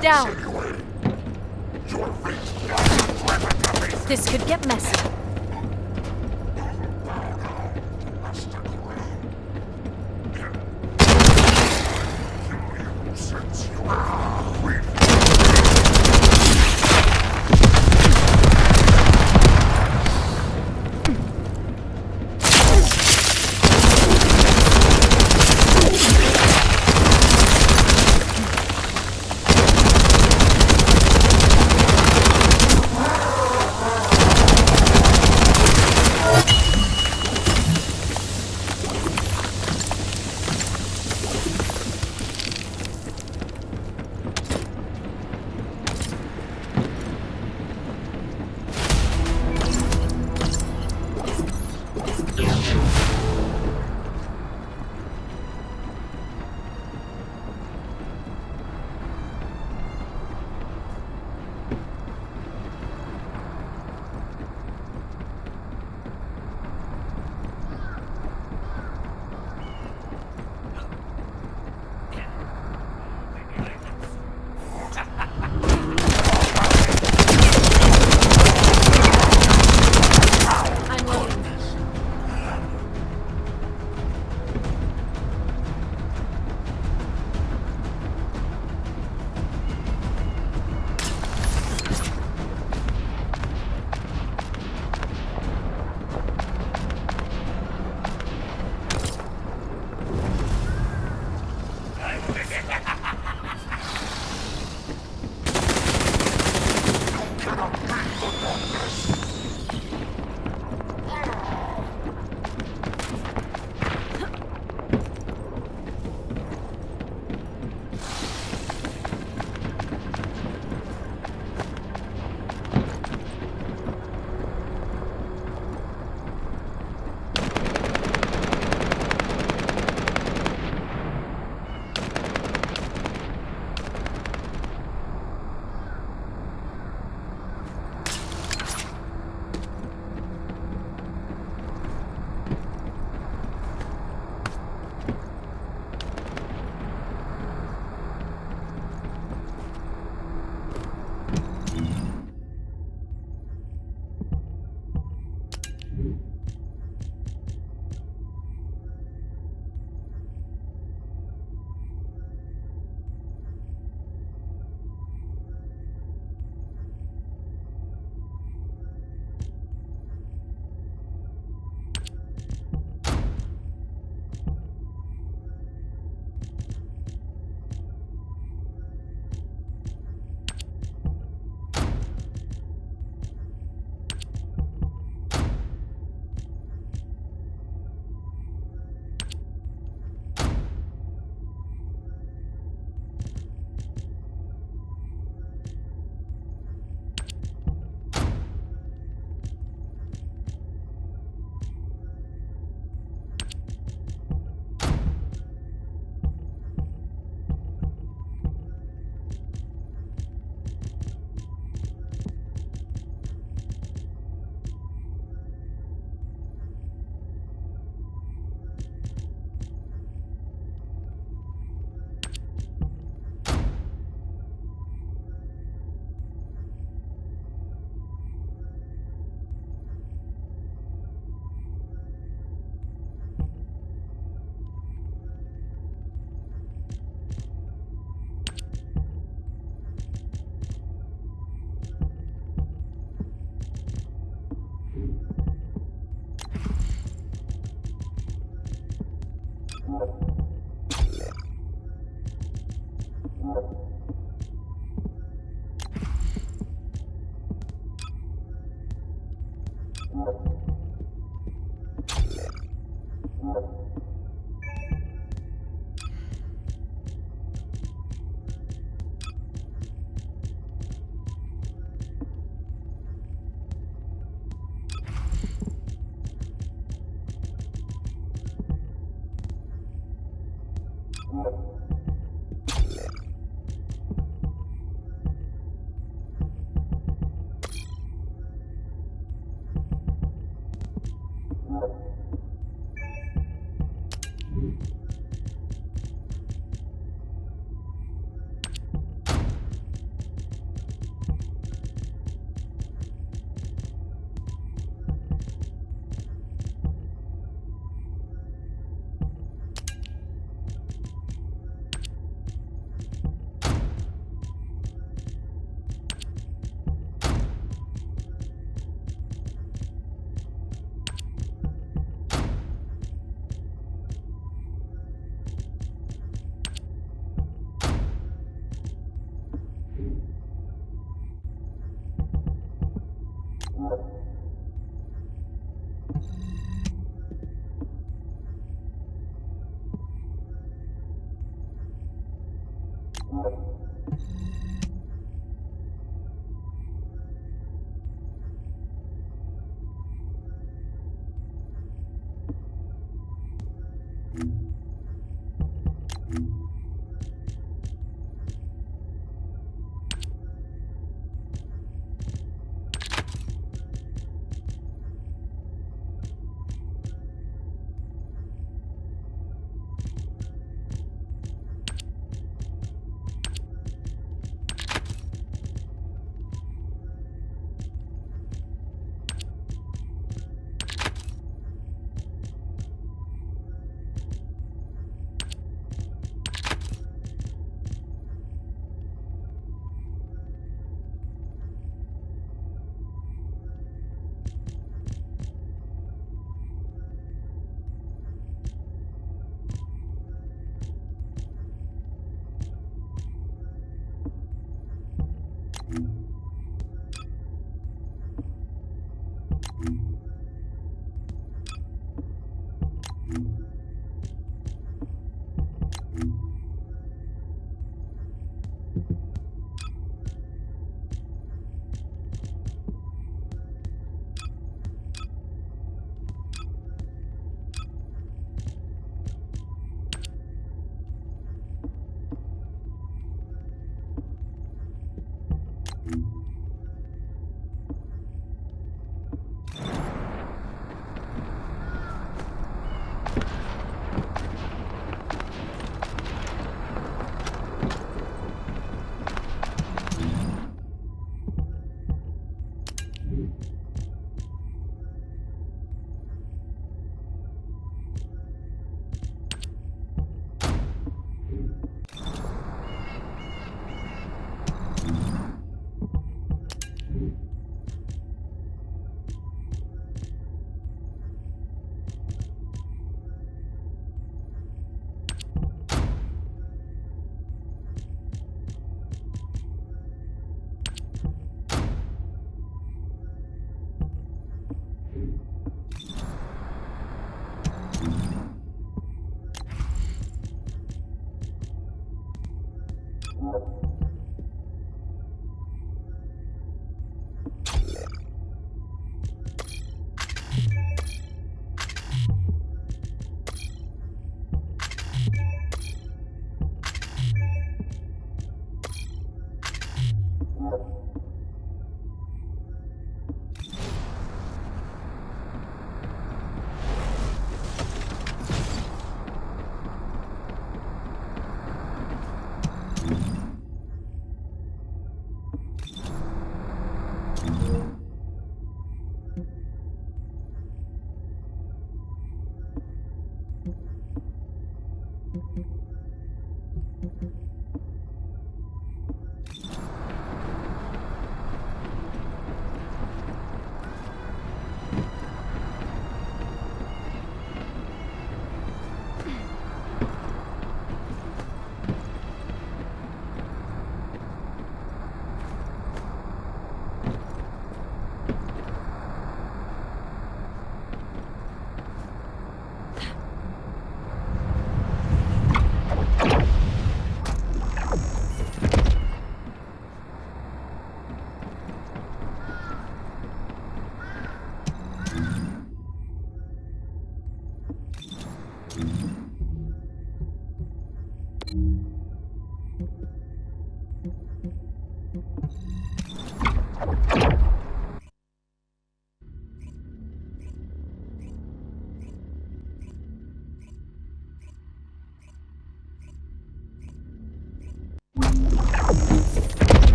Down. This could get messy.